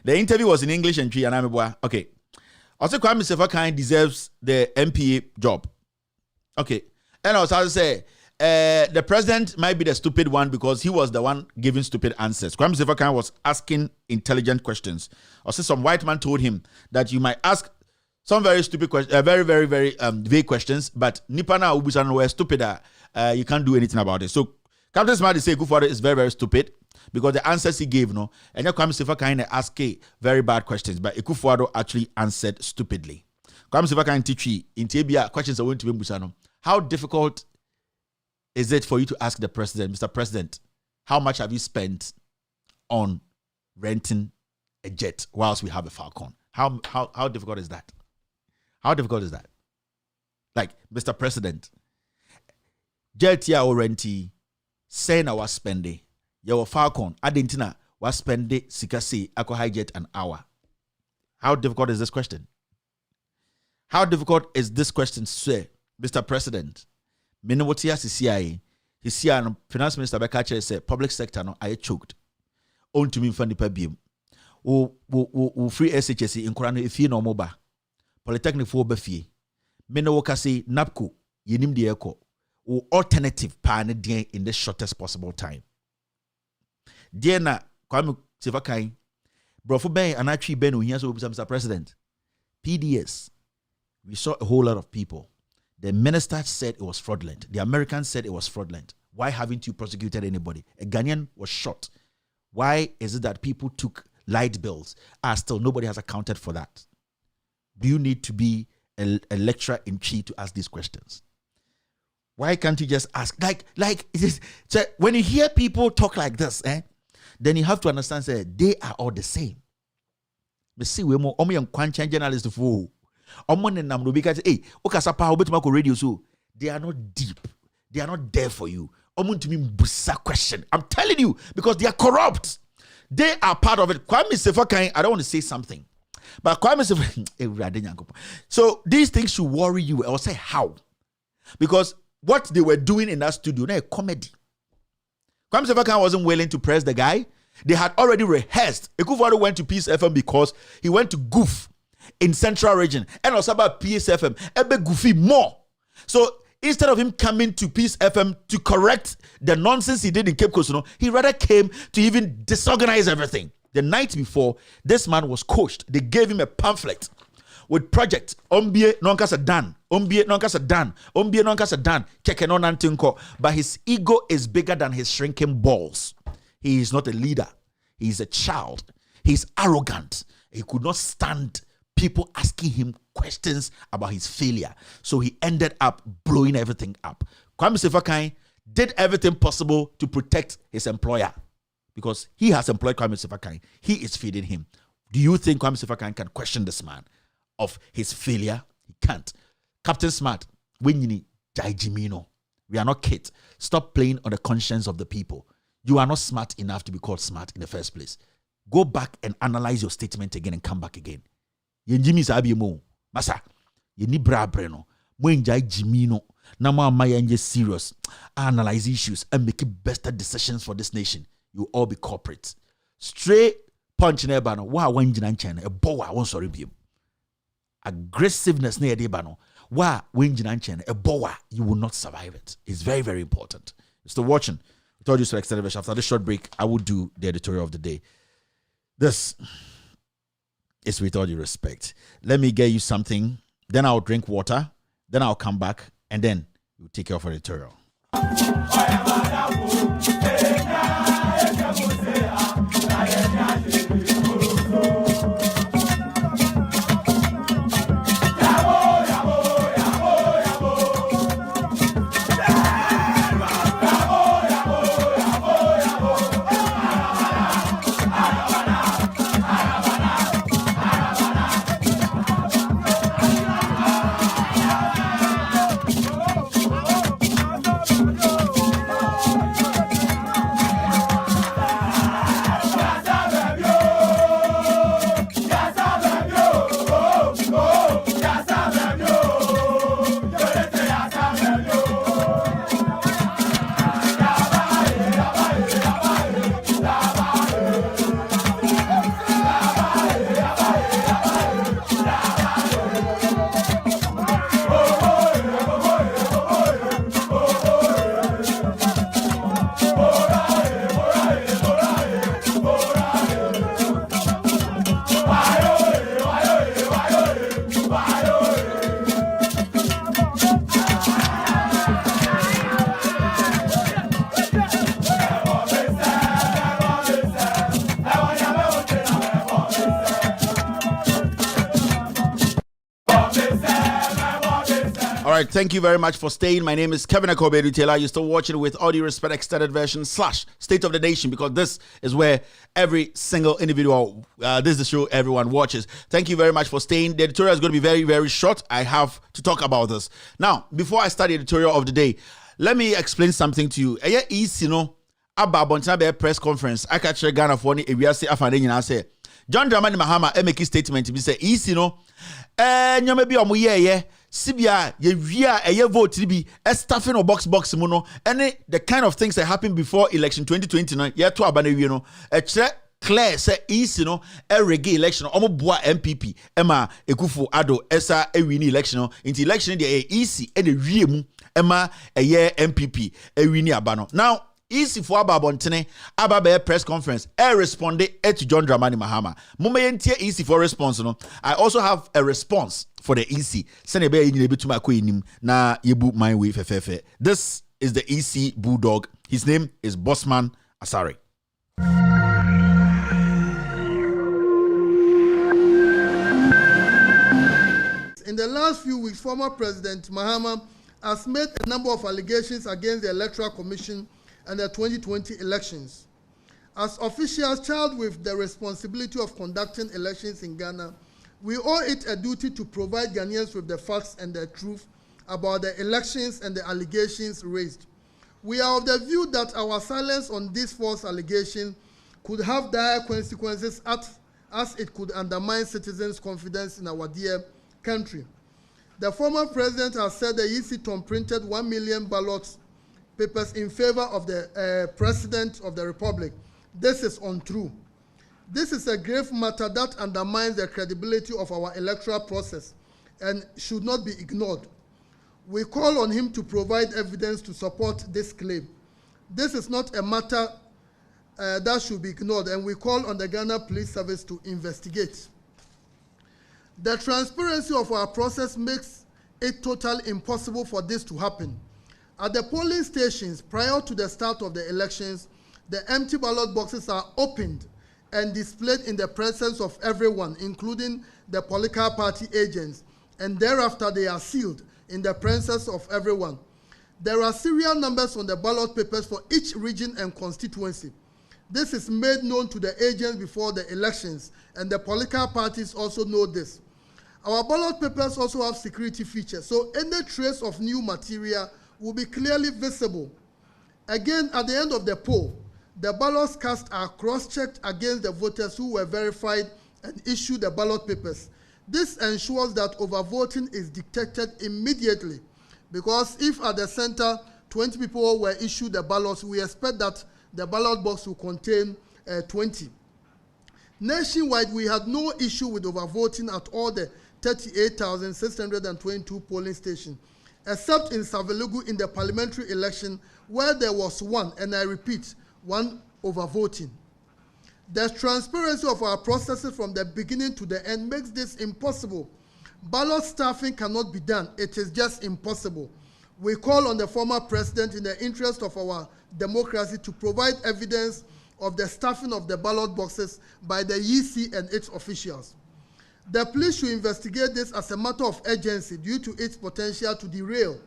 The interview was in English and Twi and I'm okay. Also Kwame Sefakan deserves the MPA job. Okay. And I was also say the president might be the stupid one because he was the one giving stupid answers. Kwame Sefakan was asking intelligent questions. Also, some white man told him that you might ask some very stupid questions, very vague questions, but Nipana Ubusan were stupid. You can't do anything about it. So, Captain Smart is saying Kufuor is very stupid because the answers he gave, no, and Kwame Sefakan asked very bad questions, but Kufuor actually answered stupidly. Kwame Sefakan teach in Tibia questions are going to be Busano. How difficult is it for you to ask the president, Mr. President, how much have you spent on renting a jet whilst we have a Falcon? How difficult is that? How difficult is that? Like, Mr. President, jet ya or renti, say na was spending. Your Falcon, Adentina was spending sikasi ako high jet an hour. How difficult is this question? How difficult is this question, sir, Mr. President? Menowotia CCI, his finance minister Bekache said public sector no I choked. On to me funny pebim. O free SHS in Korano if you no moba. Polytechnic for Befi. Menowokasi Napco, Yenim de Eco, or alternative pan in the shortest possible time. Diana Kwame Sefakan, Brofo Bay and actually Ben who hears Mr. President. PDS. We saw a whole lot of people. The minister said it was fraudulent. The Americans said it was fraudulent. Why haven't you prosecuted anybody? A Ghanaian was shot. Why is it that people took light bills? Still, nobody has accounted for that. Do you need to be a lecturer in Chi to ask these questions? Why can't you just ask? Like it is, so when you hear people talk like this, then you have to understand that they are all the same. Me see we more omo journalists for. Because radio, so they are not deep. They are not there for you. Question. I'm telling you, because they are corrupt. They are part of it. Kwame Sefakan, I don't want to say something, but Kwame Sefakan. So these things should worry you. I will say how, because what they were doing in that studio, a comedy. Kwame Sefakan wasn't willing to press the guy. They had already rehearsed. Ekufuor went to Peace FM because he went to goof in Central Region and also about Peace FM. Ebe goofy more. So instead of him coming to Peace FM to correct the nonsense he did in Cape Coast, he rather came to even disorganize everything. The night before, this man was coached. They gave him a pamphlet with project Ombie Nonkasa Dan, Ombie Nonkasa Dan, Ombie Nonkasa Dan, Kekeno Nantinko. But his ego is bigger than his shrinking balls. He is not a leader. He is a child. He's arrogant. He could not stand people asking him questions about his failure. So he ended up blowing everything up. Kwame Sefakan did everything possible to protect his employer because he has employed Kwame Sefakan. He is feeding him. Do you think Kwame Sefakan can question this man of his failure? He can't. Captain Smart, when you need Jaijimino, we are not kids. Stop playing on the conscience of the people. You are not smart enough to be called smart in the first place. Go back and analyze your statement again and come back again. Yenjimi sabi mo masa yeni bra breno mo enjai jimino na mo amaya nje serious analyze issues and make better decisions for this nation. You all be corporate. Straight punch na eba no wa wanjina nchen e bowa won sorry biem. Aggressiveness na ede ba no wa wanjina nchen e bowa, you will not survive it. It's very important. Still watching. with all due respect, extended version, after this short break, I will do the editorial of the day. This is with all due respect. Let me get you something, then I'll drink water, then I'll come back, and then we'll take care of our editorial. Thank you very much for staying. My name is Kevin Akobedu Taylor. You're still watching with All Due Respect Extended Version / State of the Nation, because this is where every single individual, this is the show everyone watches. Thank you very much for staying. The editorial is going to be very, very short. I have to talk about this. Now, before I start the editorial of the day, let me explain something to you. Easy, no? Abba Bontabe press conference. I catch Ghana for ni ewiase afande nyina say. John Dramani Mahama make a statement to be say easy, no? Nyome bi omo ye Sibia, ye vote be stuffing or box muno, and the kind of things that happened before election 2029, yeah, to abane you know, clear say easy no, reggae election, omo boa MPP, Emma Ekufu Ado, Esa win election, into election the easy and the real Emma a year MPP, win abano. Now, easy for Ababontene, Ababe press conference, responded to John Dramani Mahama. Mumayentia easy for response. No, I also have a response for the EC. Senebe ebe to my queen na yebu my way fefefe. This is the EC Bulldog. His name is Bossman Asari. In the last few weeks, former President Mahama has made a number of allegations against the Electoral Commission and the 2020 elections. As officials charged with the responsibility of conducting elections in Ghana, we owe it a duty to provide Ghanaians with the facts and the truth about the elections and the allegations raised. We are of the view that our silence on these false allegations could have dire consequences as it could undermine citizens' confidence in our dear country. The former president has said the EC printed 1 million ballot papers in favor of the President of the Republic. This is untrue. This is a grave matter that undermines the credibility of our electoral process and should not be ignored. We call on him to provide evidence to support this claim. This is not a matter that should be ignored, and we call on the Ghana Police Service to investigate. The transparency of our process makes it totally impossible for this to happen. At the polling stations, prior to the start of the elections, the empty ballot boxes are opened and displayed in the presence of everyone, including the political party agents, and thereafter they are sealed in the presence of everyone. There are serial numbers on the ballot papers for each region and constituency. This is made known to the agents before the elections, and the political parties also know this. Our ballot papers also have security features, so any trace of new material will be clearly visible. Again, at the end of the poll, the ballots cast are cross-checked against the voters who were verified and issued the ballot papers. This ensures that overvoting is detected immediately, because if at the center 20 people were issued the ballots, we expect that the ballot box will contain 20. Nationwide, we had no issue with overvoting at all the 38,622 polling stations. except in Savelugu in the parliamentary election where there was one, and I repeat, one overvoting. The transparency of our processes from the beginning to the end makes this impossible. Ballot staffing cannot be done. It is just impossible. We call on the former president in the interest of our democracy to provide evidence of the staffing of the ballot boxes by the EC and its officials. The police should investigate this as a matter of urgency due to its potential to derail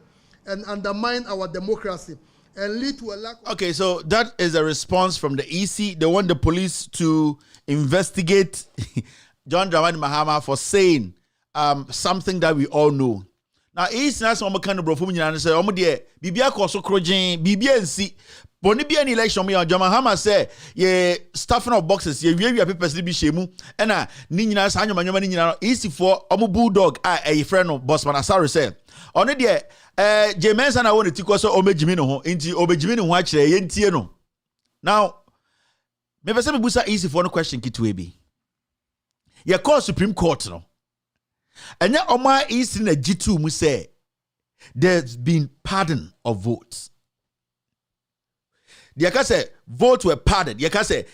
and undermine our democracy and lead to a lack of... Okay, so that is a response from the EC. They want the police to investigate John Dramani Mahama for saying something that we all know. Now, EC has some kind of brofum and say, Bibia Koso Krojin, Bibia and see. Boni an election me on John Mahama say, ye stuffing of boxes, ye wear your papers to be shemu, and Nina Sanyo Manyo EC for Omu Bulldog, a friend of Bossman Asari say. On it, Mensah na won tikwa so obejimino ho nti obejimino ho akire ye ntie no. Now me pese me busa easy for no question kitwe bi. Ye call Supreme Court no. Enya oma easy na G2 mu say there's been pardon of votes. They can say votes were pardoned. They can say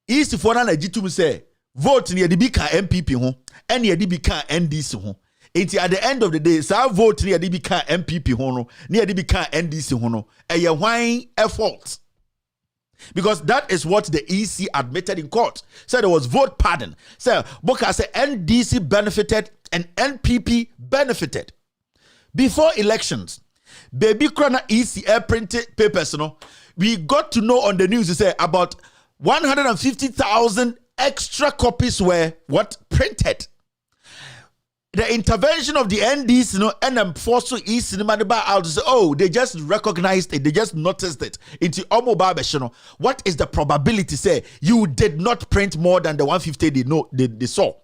easy for na G2 mu say vote ni ye di bi ka MPP ho and ye di bi ka NDC ho. At the end of the day, so vote near the become MPP hono, near the become NDC hono, a wine effort. Because that is what the EC admitted in court. Said there was vote pardon. So Boka said NDC benefited and NPP benefited. Before elections, baby Krona EC air printed papers, we got to know on the news, say about 150,000 extra copies were printed. The intervention of the NDC, and them forced to East Cinema out to say, oh, they just recognized it, they just noticed it. Into Omo Babeshino, what is the probability? Say you did not print more than the 150 they saw.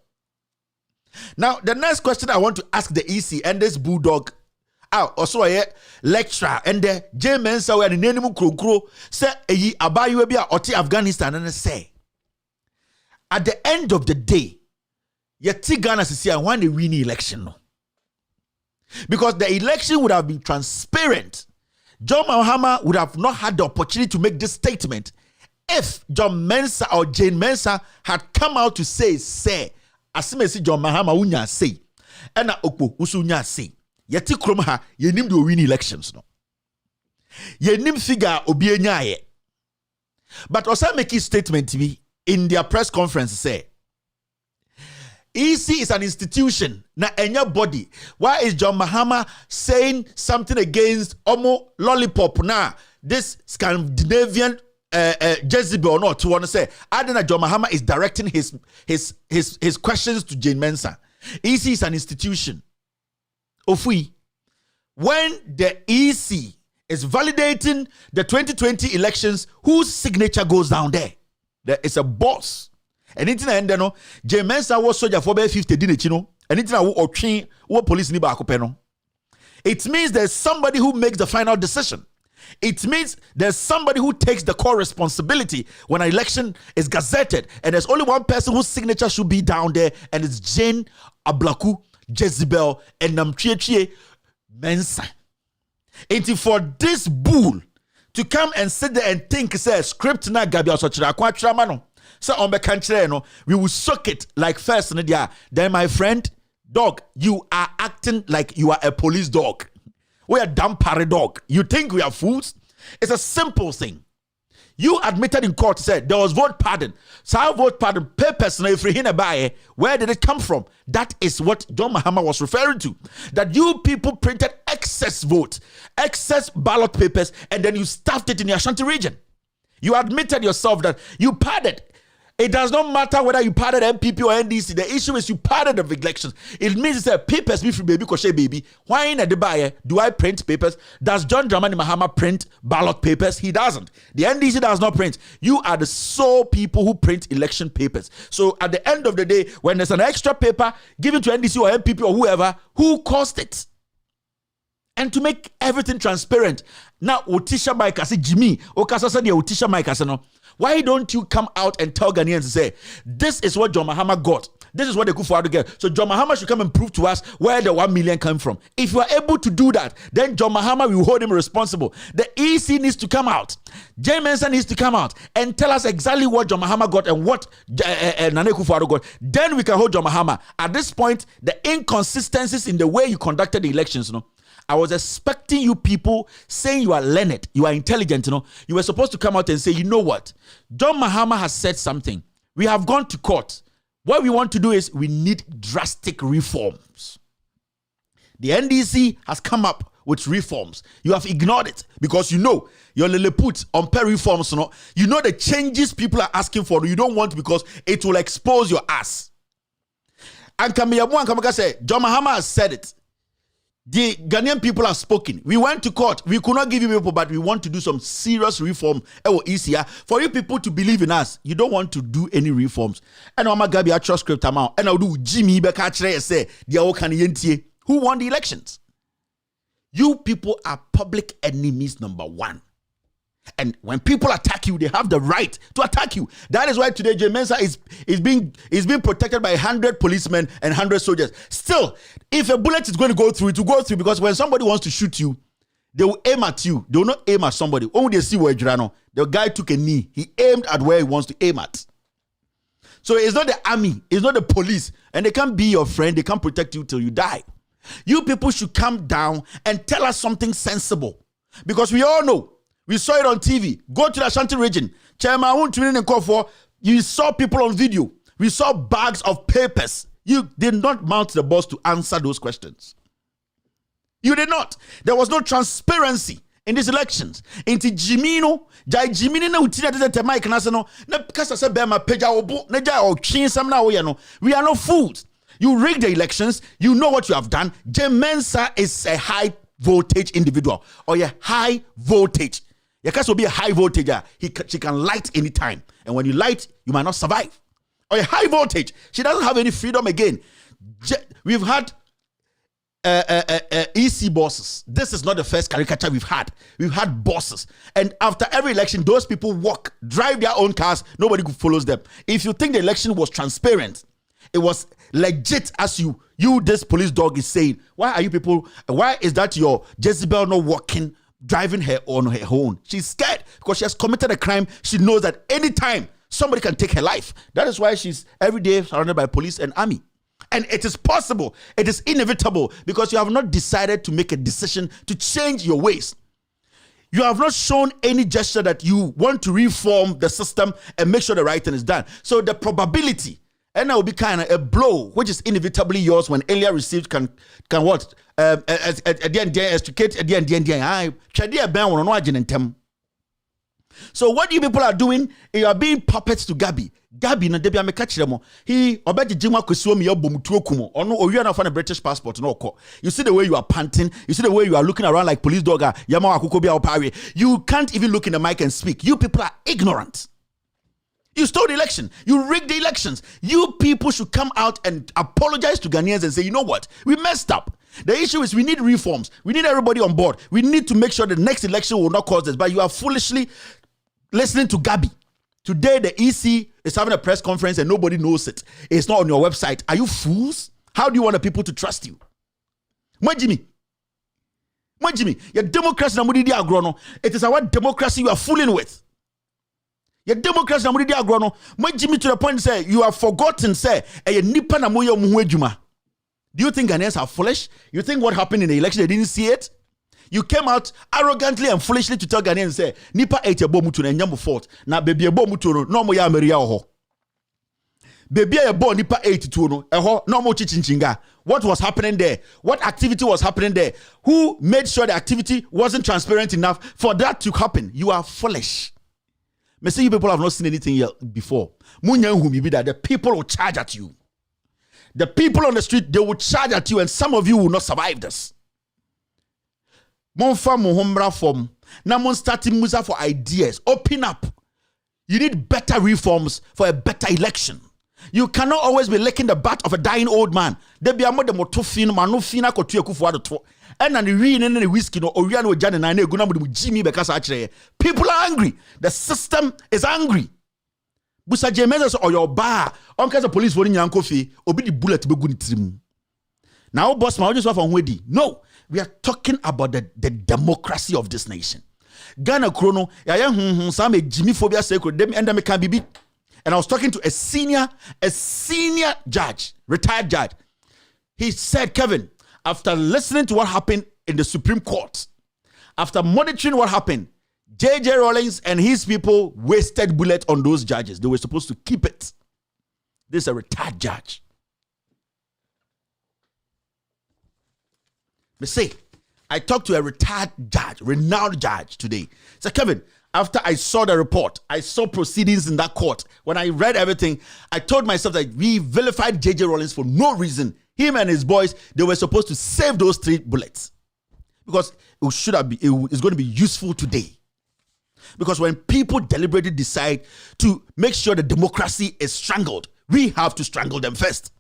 Now, the next question I want to ask the EC and this Bulldog, also a lecturer and the J Mensah where the name Krokro say abayu be oti Afghanistan and say at the end of the day. Yet Ghana is here when they win the election. No. Because the election would have been transparent. John Mahama would have not had the opportunity to make this statement if John Mensah or Jane Mensah had come out to say, as me see John Mahama unya say, and na okpo usunya say, yeti krom ha yenim do win elections no. Yenim figure obi enya ye. But also make a statement to me in their press conference say, EC is an institution, na enya body. Why is John Mahama saying something against Omo Lollipop na this Scandinavian Jezebel or not? To want to say, I don't know. John Mahama is directing his questions to Jane Mensah. EC is an institution. When the EC is validating the 2020 elections, whose signature goes down there? There is a boss. Anything I end no, Jane Mensah was soldier for 50 dinner, anything I will train what police ni ba akopeno. It means there's somebody who makes the final decision. It means there's somebody who takes the core responsibility when an election is gazetted, and there's only one person whose signature should be down there, and it's Jane Ablaku, Jezebel, and Namchiechie Mensah. And for this bull to come and sit there and think, say, script na gabi osochira kwachira mano. So on the country, we will suck it like first. Then my friend, dog, you are acting like you are a police dog. We are dumb parrot dog. You think we are fools? It's a simple thing. You admitted in court, said there was vote pardon. So our vote pardon papers, where did it come from? That is what John Mahama was referring to. That you people printed excess votes, excess ballot papers, and then you stuffed it in the Ashanti region. You admitted yourself that you pardoned. It does not matter whether you pardon MPP or NDC. The issue is you pardon the elections. It means it's a papers be free baby koshe baby. Why in the buyer do I print papers? Does John Dramani Mahama print ballot papers? He doesn't. The NDC does not print. You are the sole people who print election papers. So at the end of the day, when there's an extra paper given to NDC or MPP or whoever, who caused it? and to make everything transparent. Now, Otisha Mike, I say, Jimmy, Okasasa, the Otisha Mike, I say, no. Why don't you come out and tell Ghanaians and say, this is what John Mahama got. This is what they could for to get. So John Mahama should come and prove to us where the 1 million came from. If you are able to do that, then John Mahama will hold him responsible. The EC needs to come out. Jay Mensah needs to come out and tell us exactly what John Mahama got and what Nana Akufo-Addo got. Then we can hold John Mahama. At this point, the inconsistencies in the way you conducted the elections, I was expecting you people saying you are learned, you are intelligent, You were supposed to come out and say, you know what? John Mahama has said something. We have gone to court. What we want to do is we need drastic reforms. The NDC has come up with reforms. You have ignored it because you know your Lilliput on per reforms. You know the changes people are asking for. You don't want because it will expose your ass. And Kamiyamu and Kamaka say, John Mahama has said it. The Ghanaian people have spoken. We went to court. We could not give you people, but we want to do some serious reform. Easier for you people to believe in us. You don't want to do any reforms. And I'm Gabi a trust script amount. And I'll do Jimmy Bekachre say who won the elections. You people are public enemies number one. And when people attack you, they have the right to attack you. That is why today Jay Mensah is being protected by 100 policemen and 100 soldiers. Still, if a bullet is going to go through, it will go through because when somebody wants to shoot you, they will aim at you. They will not aim at somebody. Only they see where the guy took a knee. He aimed at where he wants to aim at. So it's not the army, it's not the police, and they can't be your friend. They can't protect you till you die. You people should come down and tell us something sensible because we all know. We saw it on TV. Go to the Ashanti region. You saw people on video. We saw bags of papers. You did not mount the bus to answer those questions. You did not. There was no transparency in these elections. Inti Jimino, Jai Jimino na utina de Mike Nasano, na kasa se bema peja obu, na jai o chin sam na oyano. We are not fools. You rigged the elections. You know what you have done. Jay Mensah is a high voltage individual or a high voltage. Your case will be a high voltage. She can light anytime. And when you light, you might not survive. Or a high voltage. She doesn't have any freedom again. We've had EC bosses. This is not the first caricature we've had. We've had bosses. And after every election, those people walk, drive their own cars. Nobody follows them. If you think the election was transparent, it was legit as you this police dog is saying, why is that your Jezebel not walking, driving her on her own? She's scared because she has committed a crime. She knows that anytime somebody can take her life. That is why she's every day surrounded by police and army. And it is possible. It is inevitable because you have not decided to make a decision to change your ways. You have not shown any gesture that you want to reform the system and make sure the right thing is done. So the probability, and that will be kind of a blow, which is inevitably yours when earlier received can what? At the end, extricate at the end. So what you people are doing, you are being puppets to Gabi. Gabi na debi amekachiremo. He obeji jima kwesiwomi yobo mutuokumo. Ono oyu na fana British passport no ko. You see the way you are panting. You see the way you are looking around like police dog. Yama wakukobi opari. You can't even look in the mic and speak. You people are ignorant. You stole the election. You rigged the elections. You people should come out and apologize to Ghanaians and say, you know what? We messed up. The issue is we need reforms. We need everybody on board. We need to make sure the next election will not cause this. But you are foolishly listening to Gabi. Today, the EC is having a press conference and nobody knows it. It's not on your website. Are you fools? How do you want the people to trust you? Jimmy, your democracy, it is our democracy you are fooling with. Your democracy, Jimmy, to the point say you have forgotten, say, do you think Ghanaians are foolish? You think what happened in the election, they didn't see it? You came out arrogantly and foolishly to tell Ghanaians, say, Nipa ate a bomb to the fort. Now, baby, a bomb to no more Maria ho. Baby, a bomb Nipa ate to no more chichinchinga. What was happening there? What activity was happening there? Who made sure the activity wasn't transparent enough for that to happen? You are foolish. Me say you people have not seen anything yet before. The people will charge at you. The people on the street, they will charge at you, and some of you will not survive this. Monfa muhumbra form. Na mon starting musa for ideas. Open up. You need better reforms for a better election. You cannot always be licking the butt of a dying old man. And the reading and the whiskey no Oriano Jan and I go na Jimmy because actually people are angry. The system is angry. Busa James or your bar, on case of police voting Yanko fee, obi the bullet be good trim. Now, boss, my just from Wedi. No, we are talking about the democracy of this nation. Ghana Chrono, some Jimmy phobia sacred, them and them can be beat. And I was talking to a senior judge, retired judge. He said, Kevin, after listening to what happened in the Supreme Court, after monitoring what happened, J.J. Rawlings and his people wasted bullet on those judges. They were supposed to keep it. This is a retired judge. Me say, I talked to a retired judge, renowned judge today. So Kevin, after I saw the report, I saw proceedings in that court. When I read everything, I told myself that we vilified J.J. Rawlings for no reason. Him and his boys, they were supposed to save those 3 bullets. Because it's going to be useful today. Because when people deliberately decide to make sure the democracy is strangled, we have to strangle them first.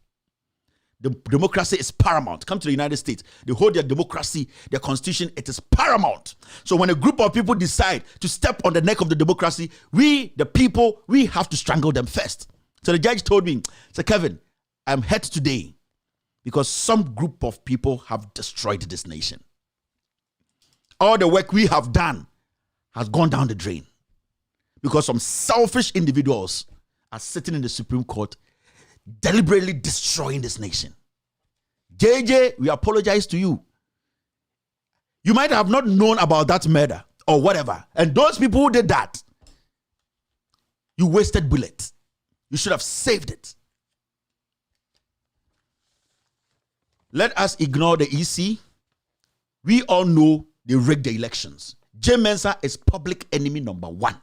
The democracy is paramount. Come to the United States. They hold their democracy, their constitution. It is paramount. So when a group of people decide to step on the neck of the democracy, we, the people, we have to strangle them first. So the judge told me, so Kevin, I'm hurt today because some group of people have destroyed this nation. All the work we have done has gone down the drain because some selfish individuals are sitting in the Supreme Court deliberately destroying this nation. JJ, we apologize to you. You might have not known about that murder or whatever. And those people who did that, you wasted bullets. You should have saved it. Let us ignore the EC. We all know they rigged the elections. Mensah is public enemy number 1.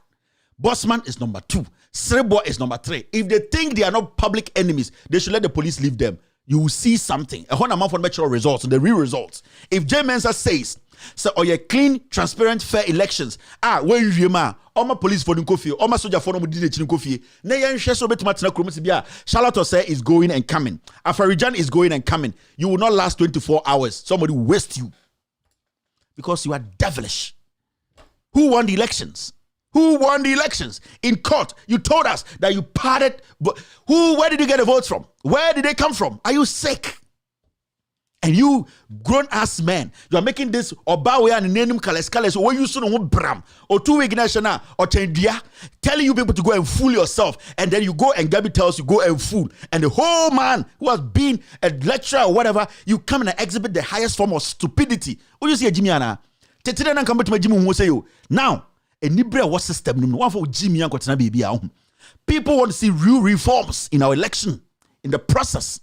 Bossman is number 2. Srebo is number 3. If they think they are not public enemies, they should let the police leave them. You will see something. A whole amount for natural results, the real results. If Mensah says, so oh yeah, clean, transparent, fair elections. When you ma, all my police for Nkofi, all my soldier for Nkofi. Nayan Sheso Betmatina Krumsibia, Charlotte say is going and coming. Afarijan is going and coming. You will not last 24 hours. Somebody will waste you. Because you are devilish. Who won the elections? Who won the elections? In court, you told us that you parted. But where did you get the votes from? Where did they come from? Are you sick? And you, grown-ass men, you are making this Obawe and Nenum Kales, or you soon Bram, or 2 week national, or Chendia, telling you people to go and fool yourself. And then you go and Gabby tells you, go and fool. And the whole man who has been a lecturer or whatever, you come and exhibit the highest form of stupidity. What do you see, Jimmy Anna? Now, a Nibra was system, one for Jimmy and Kotana baby. People want to see real reforms in our election, in the process.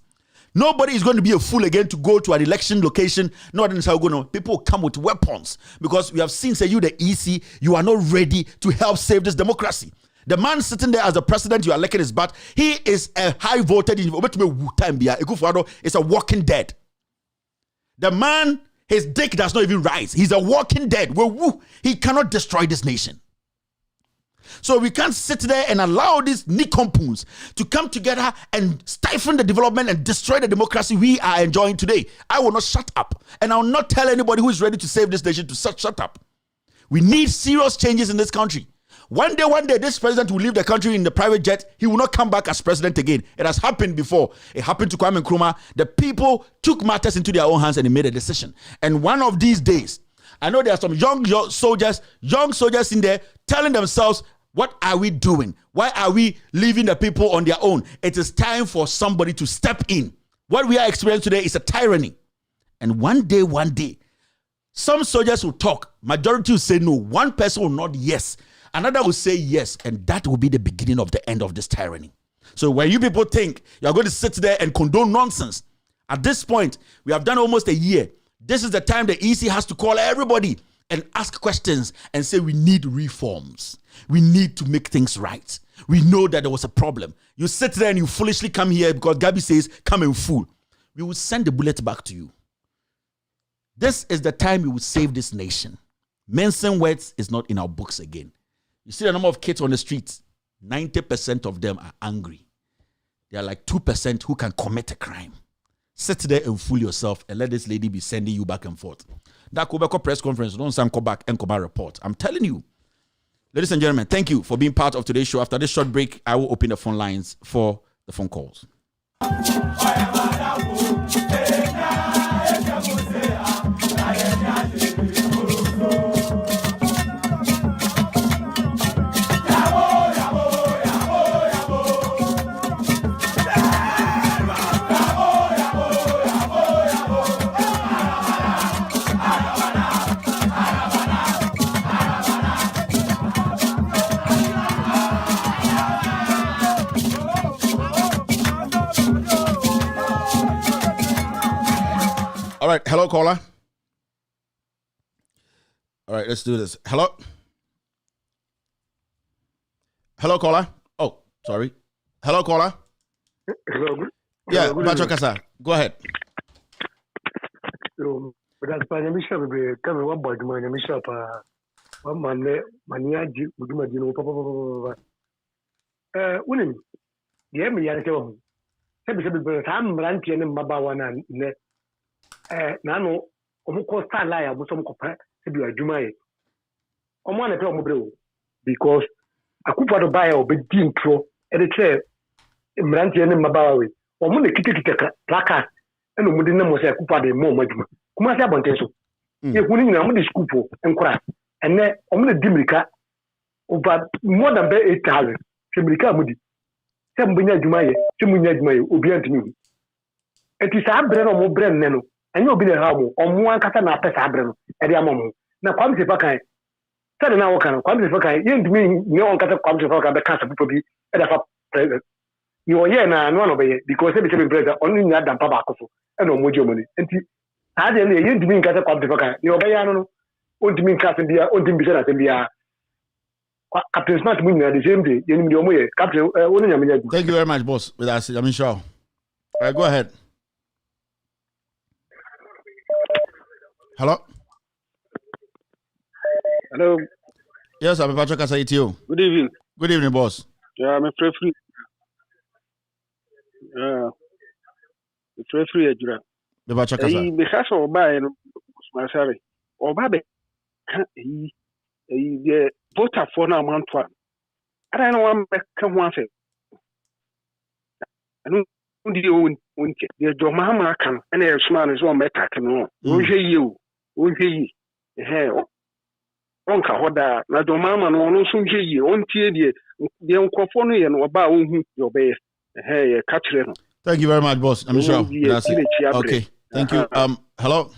Nobody is going to be a fool again to go to an election location. Not in Saugono. People come with weapons because we have seen, say, you, the EC, you are not ready to help save this democracy. The man sitting there as the president, you are licking his butt. He is a high voted individual. It's a walking dead. The man, his dick does not even rise. He's a walking dead. He cannot destroy this nation. So we can't sit there and allow these nicompoons to come together and stifle the development and destroy the democracy we are enjoying today. I will not shut up. And I will not tell anybody who is ready to save this nation to shut up. We need serious changes in this country. One day, this president will leave the country in the private jet. He will not come back as president again. It has happened before. It happened to Kwame Nkrumah. The people took matters into their own hands and they made a decision. And one of these days, I know there are some young soldiers in there telling themselves, what are we doing? Why are we leaving the people on their own? It is time for somebody to step in. What we are experiencing today is a tyranny. And one day, some soldiers will talk. Majority will say no. One person will nod yes. Another will say yes. And that will be the beginning of the end of this tyranny. So when you people think you're going to sit there and condone nonsense, at this point, we have done almost a year. This is the time the EC has to call everybody and ask questions and say we need reforms. We need to make things right. We know that there was a problem. You sit there and you foolishly come here because Gabby says, come and fool. We will send the bullet back to you. This is the time we will save this nation. Mensah words is not in our books again. You see the number of kids on the streets. 90% of them are angry. They are like 2% who can commit a crime. sit there and fool yourself and let this lady be sending you back and forth. That Quebec press conference, don't send come back and come back report. I'm telling you. Ladies and gentlemen, thank you for being part of today's show. After this short break, I will open the phone lines for the phone calls. All right, hello, caller. All right, let's do this. Hello? Hello, caller. Oh, sorry. Hello, caller. Hello. Yeah, Bachokasa. Go ahead. But as by the mission, we come one by the money, Michelle, one man, Maniaji, Udumajino, Papa. Unim, the Emmy Yanko. I'm ranting in Mabawana. Nano, Omukosta Laya, Musom Copa, to be a Jumai. Omana Tomobro, because a couple of buyer be deemed pro, and a chair, Mrantian and Mabawi, or Muni Kitaka, Plaka, and Mudina was a couple de Momajuma. Kumasa Bonteso. If winning a Mudi Scupo and crack, and then Omuna Dimrica, over more than 8,000. Shimrica Mudi. Some Bunya Jumai, Simunya Jumai, Ubian to me. It is a brand of brand Nano. And you'll be a home or one Catana Pesabren at the Amamo. Now, come to Pakai. Tell now, come to Pakai. You mean no one can come to Pakai, the Casa Puppy at a present. You are here now, one of it, because every time brother only not than Pabaco and no more Germany. And I didn't you mean Casa come to Pakai. You obey, I don't know. Only mean Cassandra, only Bishop and the Captain Smart winning at the same day. You know, way, Captain. Thank you very much, boss. With us, I'm sure. All right, go ahead. Hello? Hello. Yes, I'm Patrick Asayitio. Good evening. Good evening, boss. Yeah, I'm a free. Free Ajura. The Patrick Asayitio. The house or buy my salary. Or Babe. The voter for now, month one. I don't know one come one say. I don't know the Jomama can, and there's man is one meta can know. You. Unhe eh onka hoda na do mama no no so nhye yi ontie de nkofo no ye no ba onhu yo be ye ka kire no. Thank you very much, boss. I'm sure. That's it. Okay. Thank you. Hello.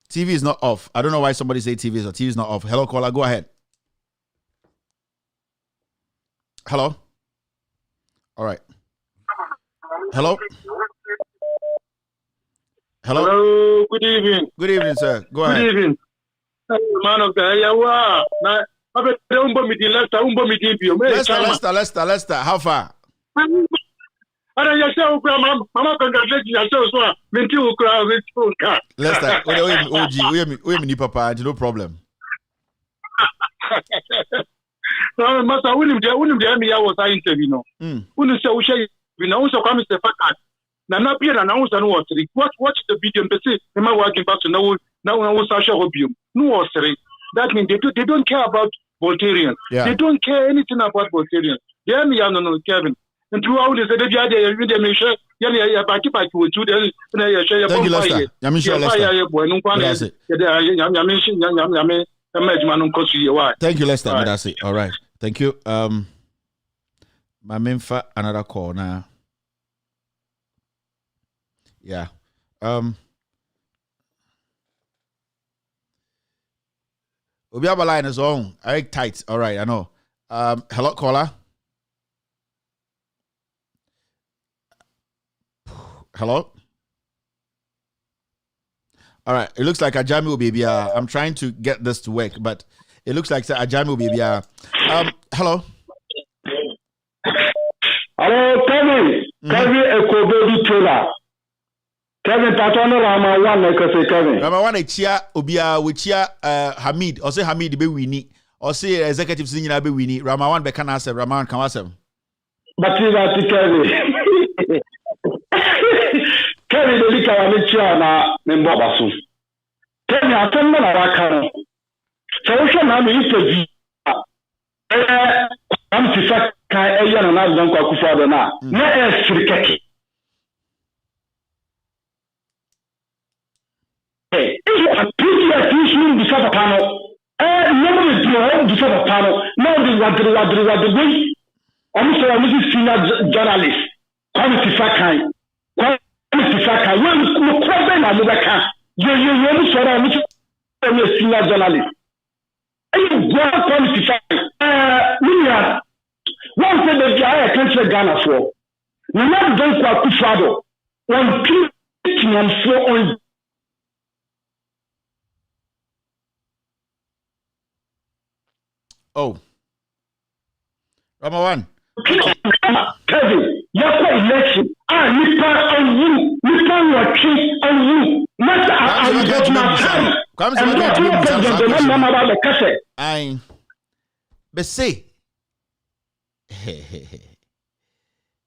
TV is not off. I don't know why somebody say TV is off. TV is not off. Hello, caller, go ahead. Hello. All right. Hello. Hello. Hello. Good evening. Good evening, sir. Go ahead. Good evening. Man of God, yawa. Na abe umbo miti Leicester. How far? Ara yasha ukra mama congratulate yasha so menti ukra ka. Leicester. We me papa, no problem. No, masa unim de me ya was interview no. Unu se wo she bi na wo so kwame se fakat. Na na pia na wo so no watch the video mpese e ma working back to now wo sa show obium. No was that means they don't care about Voltarians. Yeah. They don't care anything about Voltarians. They are me no Kevin. And throughout the day, they make sure you party with you. Thank you, Leicester. Thank you, Leicester. That's it. All right. Thank you. My Mensah, another call now. Yeah. We have a line is on. Very tight. All right, I know. Hello, caller. Hello. All right. It looks like Ajami will be. I'm trying to get this to work, but it looks like Ajami will be. Hello. Hello, Kevin. Kevin, Eko baby trailer. Kevin, Patono Rama one, Kevin. Rama one, Chia Obia, which Hamid, or say Hamid be winnie, or say executive senior be winnie. Rama one, Bekana, Rama one, Kamasem. But you got Kevin. Kevin the Lika and Chiana Membabasu. Tell me, I tell me I can. So we shall have interview. I'm to fact, I am not going to go for the now. Not as cricket. If you are pretty at issue before the panel, nobody is doing before the panel. Nobody what the way. I'm sorry, this is senior journalist. Quality fact, when you question another can, you sort of senior journalist. You go quality fact. One thing that I can't Ghana for. We not done for Kufado. One thing and so on. Oh, Ramawan. Kevin, your election. Nipa and you, watching and you. Not I got my time. And not your president, the number of the cassette. I say.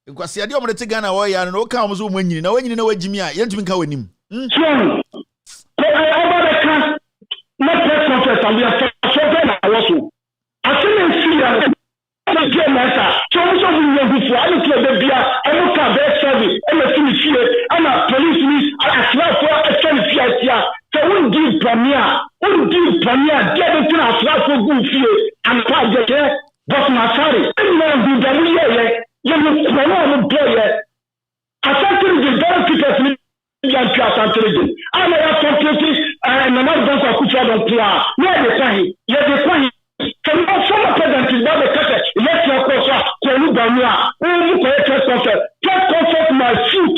Nkwasi ade omre te Ghana wo ya no ka omo mo nyini na wanyini na wagimi a yentumi ka wanim so over the can not press conference and we are so I also I think see Mensah so we will for all the bia I don't have that service and the finish here and police me as well for a service here so we give premier get into as well for good here and project but my sorry no do the you know boy asante the very people yan pi asante and I have completely and I'm not going to akufa don plan where the time you the point can you former president is not the case let's not go so you banya who press conference my foot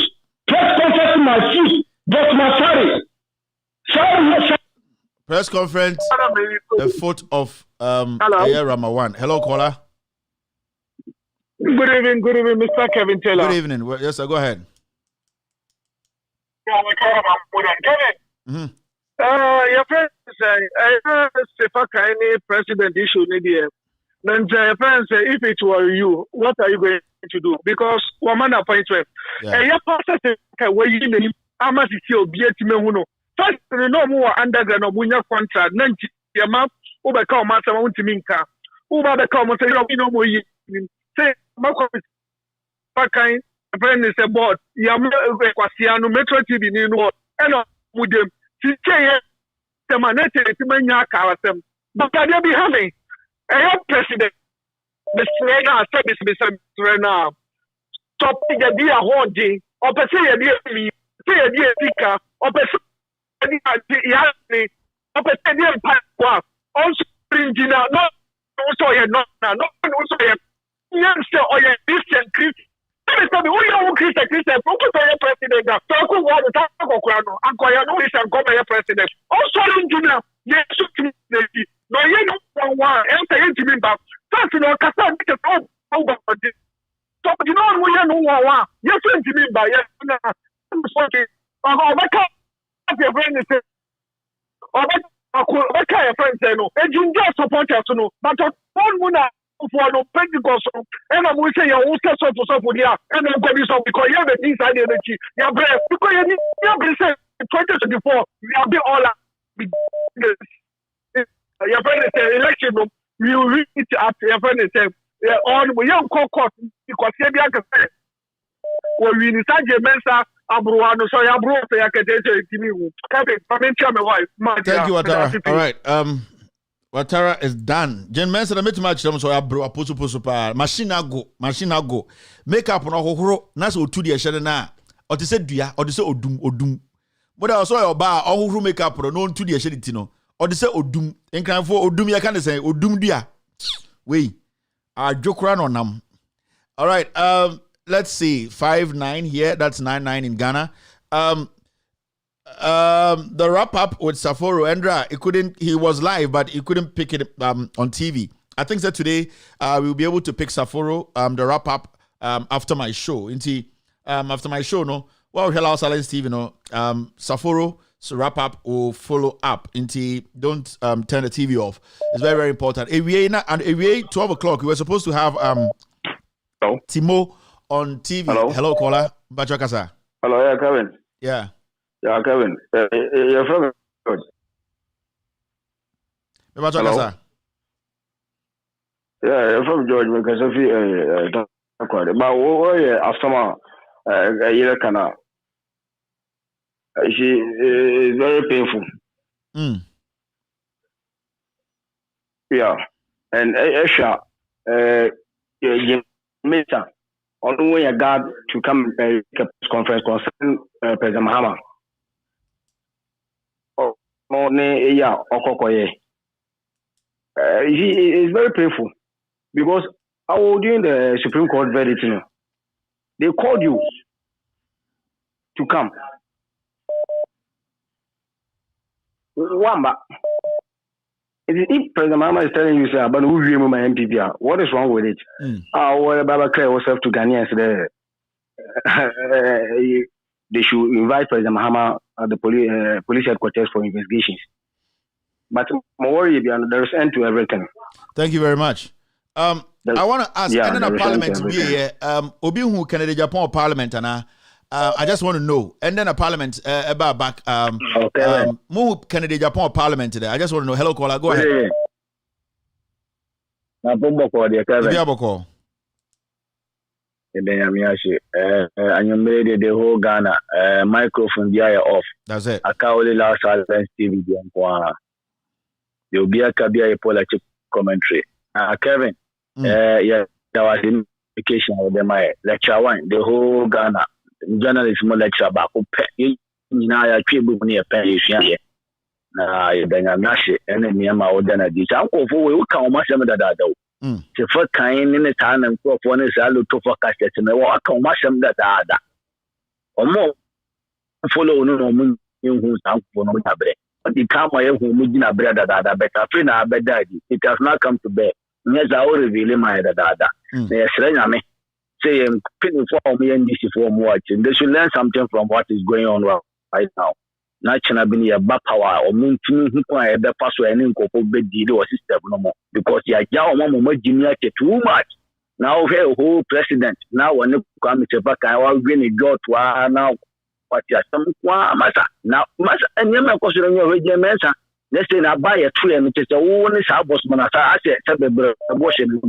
but my sorry press conference the foot of Ramawan. Hello caller. Good evening, Mr. Kevin Taylor. Good evening. Well, yes, sir, go ahead. Kevin. Your friend say, any president issue, then your friend say, if it were you, what are you going to do? Because woman appointment. And your pastor say, where you name, how much is your BT? First, no more underground or Bunya contract, Nancy, your map, overcome Master Mountiminka, over the common say, no more. Say, Makai, friend is a board. Yamakwasiano Metro TV ni no. Eno mudem. Tiche the manete ti manya kawasem. But they be having a president. The Serena service be Serena. Stop the dia holding. Or per se dia me. Say dia tika. Or per se dia yani. Or per se dia pa. Also bringing out. No. Also not. No. Also youngster or your Christian. Let me tell you, who you Christian? Who could be president? Talk about the Taco Crown. Uncle, you know, he's a government president. Also, engineer, yes, no, you know, one, enter into me back. First, you know, Cassan, because over this. So, you know, we know one. Yes, into me by yes, I'm sorry. I can't your friend is or kind of friends, no, and you just support us to know, but one woman. For no Pentecost, and I'm saying you also for here, and I'm going to be because you have the inside energy, your breath, because you have 2024, we have been all your friend is election, you reach at your friend is on we young court because you when we decide Mensah, Abruano, so I brought the academic to me. Kevin, my wife. Thank you, Watara. All right, Watara is done. Jen Mensah na metima chira so abro aposo pa machine go makeup no hohoro na so otu de hye na o te se dua o de se odum moda so yo ba hohoro makeup no otu de hye ti no o de se odum enkranfo odum ya kan de say odum dua we adwokra no nam. All right, let's see 5-9 here, that's 9-9 in Ghana. The wrap up with Saforo Endra, he was live, but he couldn't pick it on TV. I think that today we'll be able to pick Saforo, the wrap up after my show. After my show, no, well, hello, Silence TV, no, Saforo, so wrap up will follow up. Don't turn the TV off. It's very, very important. AVA 12 o'clock, we were supposed to have Timo on TV. Hello caller. Bachakasa. Hello, yeah, Kevin. Yeah. Yeah, Kevin. You're from George. Hello? Yeah, you're from George because of you. But after she is very painful. Yeah, and Esha, Mensah, on the way I got to come a conference concerning President Mahama. Oh, yeah, Okokoye. He is very painful because I was doing the Supreme Court verdict. You know, they called you to come. Wamba. If President Mahama is telling you, sir, but who will my MPP? What is wrong with it? Well, Baba clear yourself to Ghanaians. They should invite President Mahama at the police headquarters for investigations. But more there is end to everything. Thank you very much. I want to ask, and then a parliament to be here. Obi who Canada Japan parliament and I just want to know, and then a parliament about back. Mu Canada Japan parliament today. I just want to know. Hello, caller. Go ahead. Na bombo ko de Kevin. Bia boko. Ebe yami ashi. Anyumere the whole Ghana. Microphone dia off. That's it. Akaole la silence TV dia kwa. You'll be a Kabia political commentary. Kevin, yeah, there was indication of them. Lecture one, the whole Ghana journalism lecture back. Now I keep moving a pen. You bring a nash and then near my order. This uncle who come much of that. The first kind in the time and crop one is a little forecast and I walk on much of that. Or more follow no who's uncle for no tablet. The camera who moving a bread that better friend I bet daddy. It has not come to bed. Yes, I will reveal my dada. They are me. Say I'm pinning for me and this for watching. They should learn something from what is going on right now. National been a back power or moon to the password and in cocoa bed or system no more. Because ya mama Jimmy too much. Now here whole president. Now when you come to back, I will bring a go to now. But ya some masa now masa and you because you're Mensah. Let's say I buy a tree and it's a one is our boss manasa. I said abortion.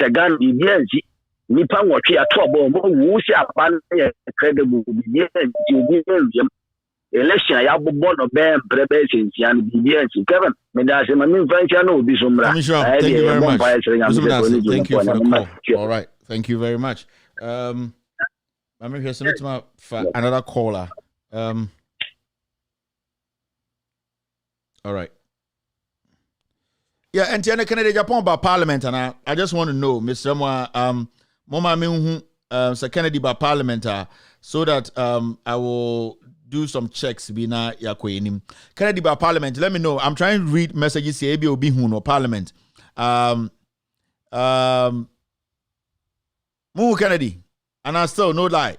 Tagan DNC. Nipan what we are trouble. Who say a ban credible election. I have born a band preparation and DNC. Kevin, Medas and my friend, I know this one. Thank you very much. Thank you for the call. All right. Thank you very much. I'm here for another caller. All right. Yeah, and Tiana Canada Japan by Parliament, and I just want to know, Mr. Moma Minhu, Kennedy by Parliament, so that I will do some checks. Bina Yakwenim. Kennedy by Parliament, let me know. I'm trying to read messages here, ABOB Huno Parliament. Mu Kennedy, and I still no lie.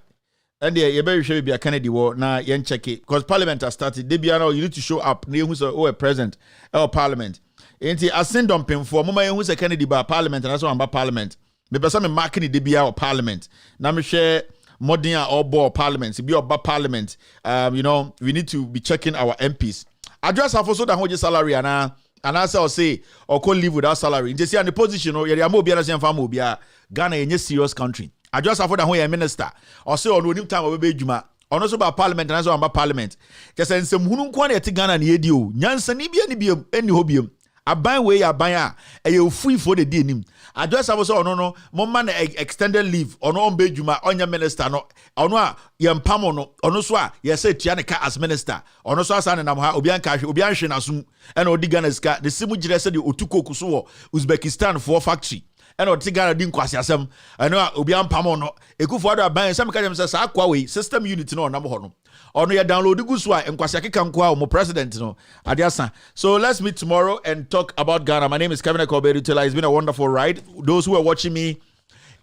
And you better show be a Kennedy war now. Yen check it because Parliament has started. You need to show up. Who's a president or Parliament. And I send them for Mama who's a Kennedy by Parliament and that's why I'm by Parliament. Maybe some marking the DBA or Parliament. Now me share modern or board Parliament. Be about Parliament. We need to be checking our MPs. I just have also that whole salary and I say or could live without salary. Just see on the position or you're more Ghana is a serious country. I just have that whole minister or say on the time of Juma. On also about Parliament and also about Parliament. Just in some who quantity Ghana near you. Nyansa nibium any hobium. I buy way I buy a you free for the denim. I just have also no man extended leave on Bejuma on your minister no on yam pamono on oswa yes say Tianika as minister on oswa san na ha obianka obianhwe nasum and odigana ska the simu jire say the otuko kuso Uzbekistan for factory and otigana din kwasi asem and obian pamono ekufo ado aban some ka dem say sa akwa we system unit no na mo ho no ono ya download gusu a enkwasi akeka nkwa mo president no adiasa. So let's meet tomorrow and talk about Ghana. My name is Kevin Ekoberutela. It's been a wonderful ride. Those who are watching me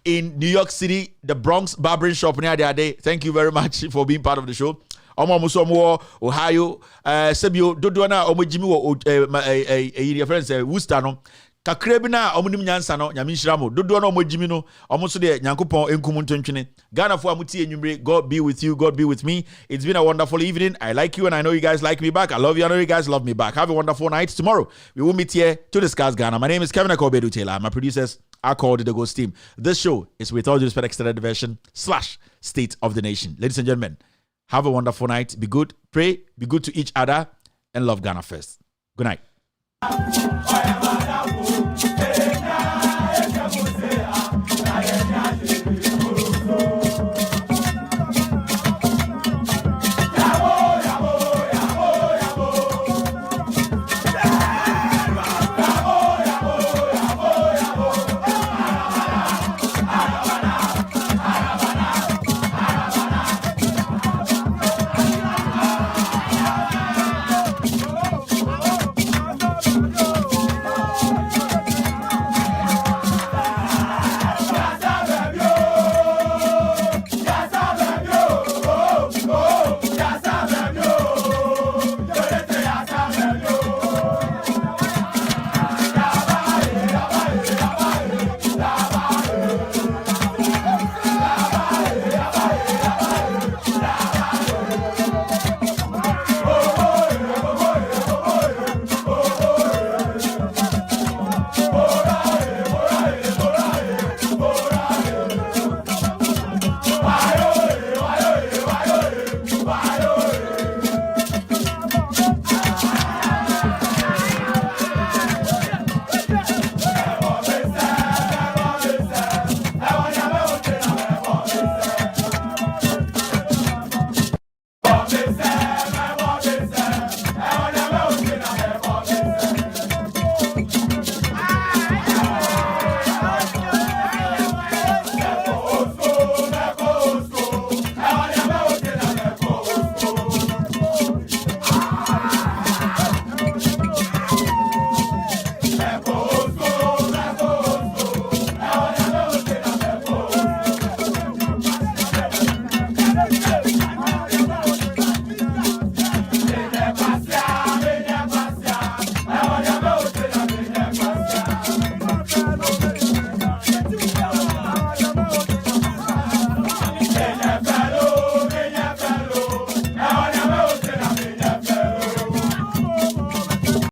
in New York City, the Bronx Barbering Shop near the other day, thank you very much for being part of the show. Omo musomo Ohio, Sebio Dodona Omojimi wo friends Worcester no. kakra bi na omunim nyansa no nyame nhyira mo dodo na omogimi no omo so de nyankopon enkum ntontwene Ghana fo amuti enwumre God be with you, God be with me. It's been a wonderful evening. I like you and I know you guys like me back. I love you, I know you guys love me back. Have a wonderful night. Tomorrow we will meet here to discuss Ghana. My name is Kevin Akobedu Taylor. My producers are called the Ghost Team. This show is with all due respect extended version / State of the Nation. Ladies and gentlemen, have a wonderful night. Be good, pray, be good to each other, and love Ghana first. Good night.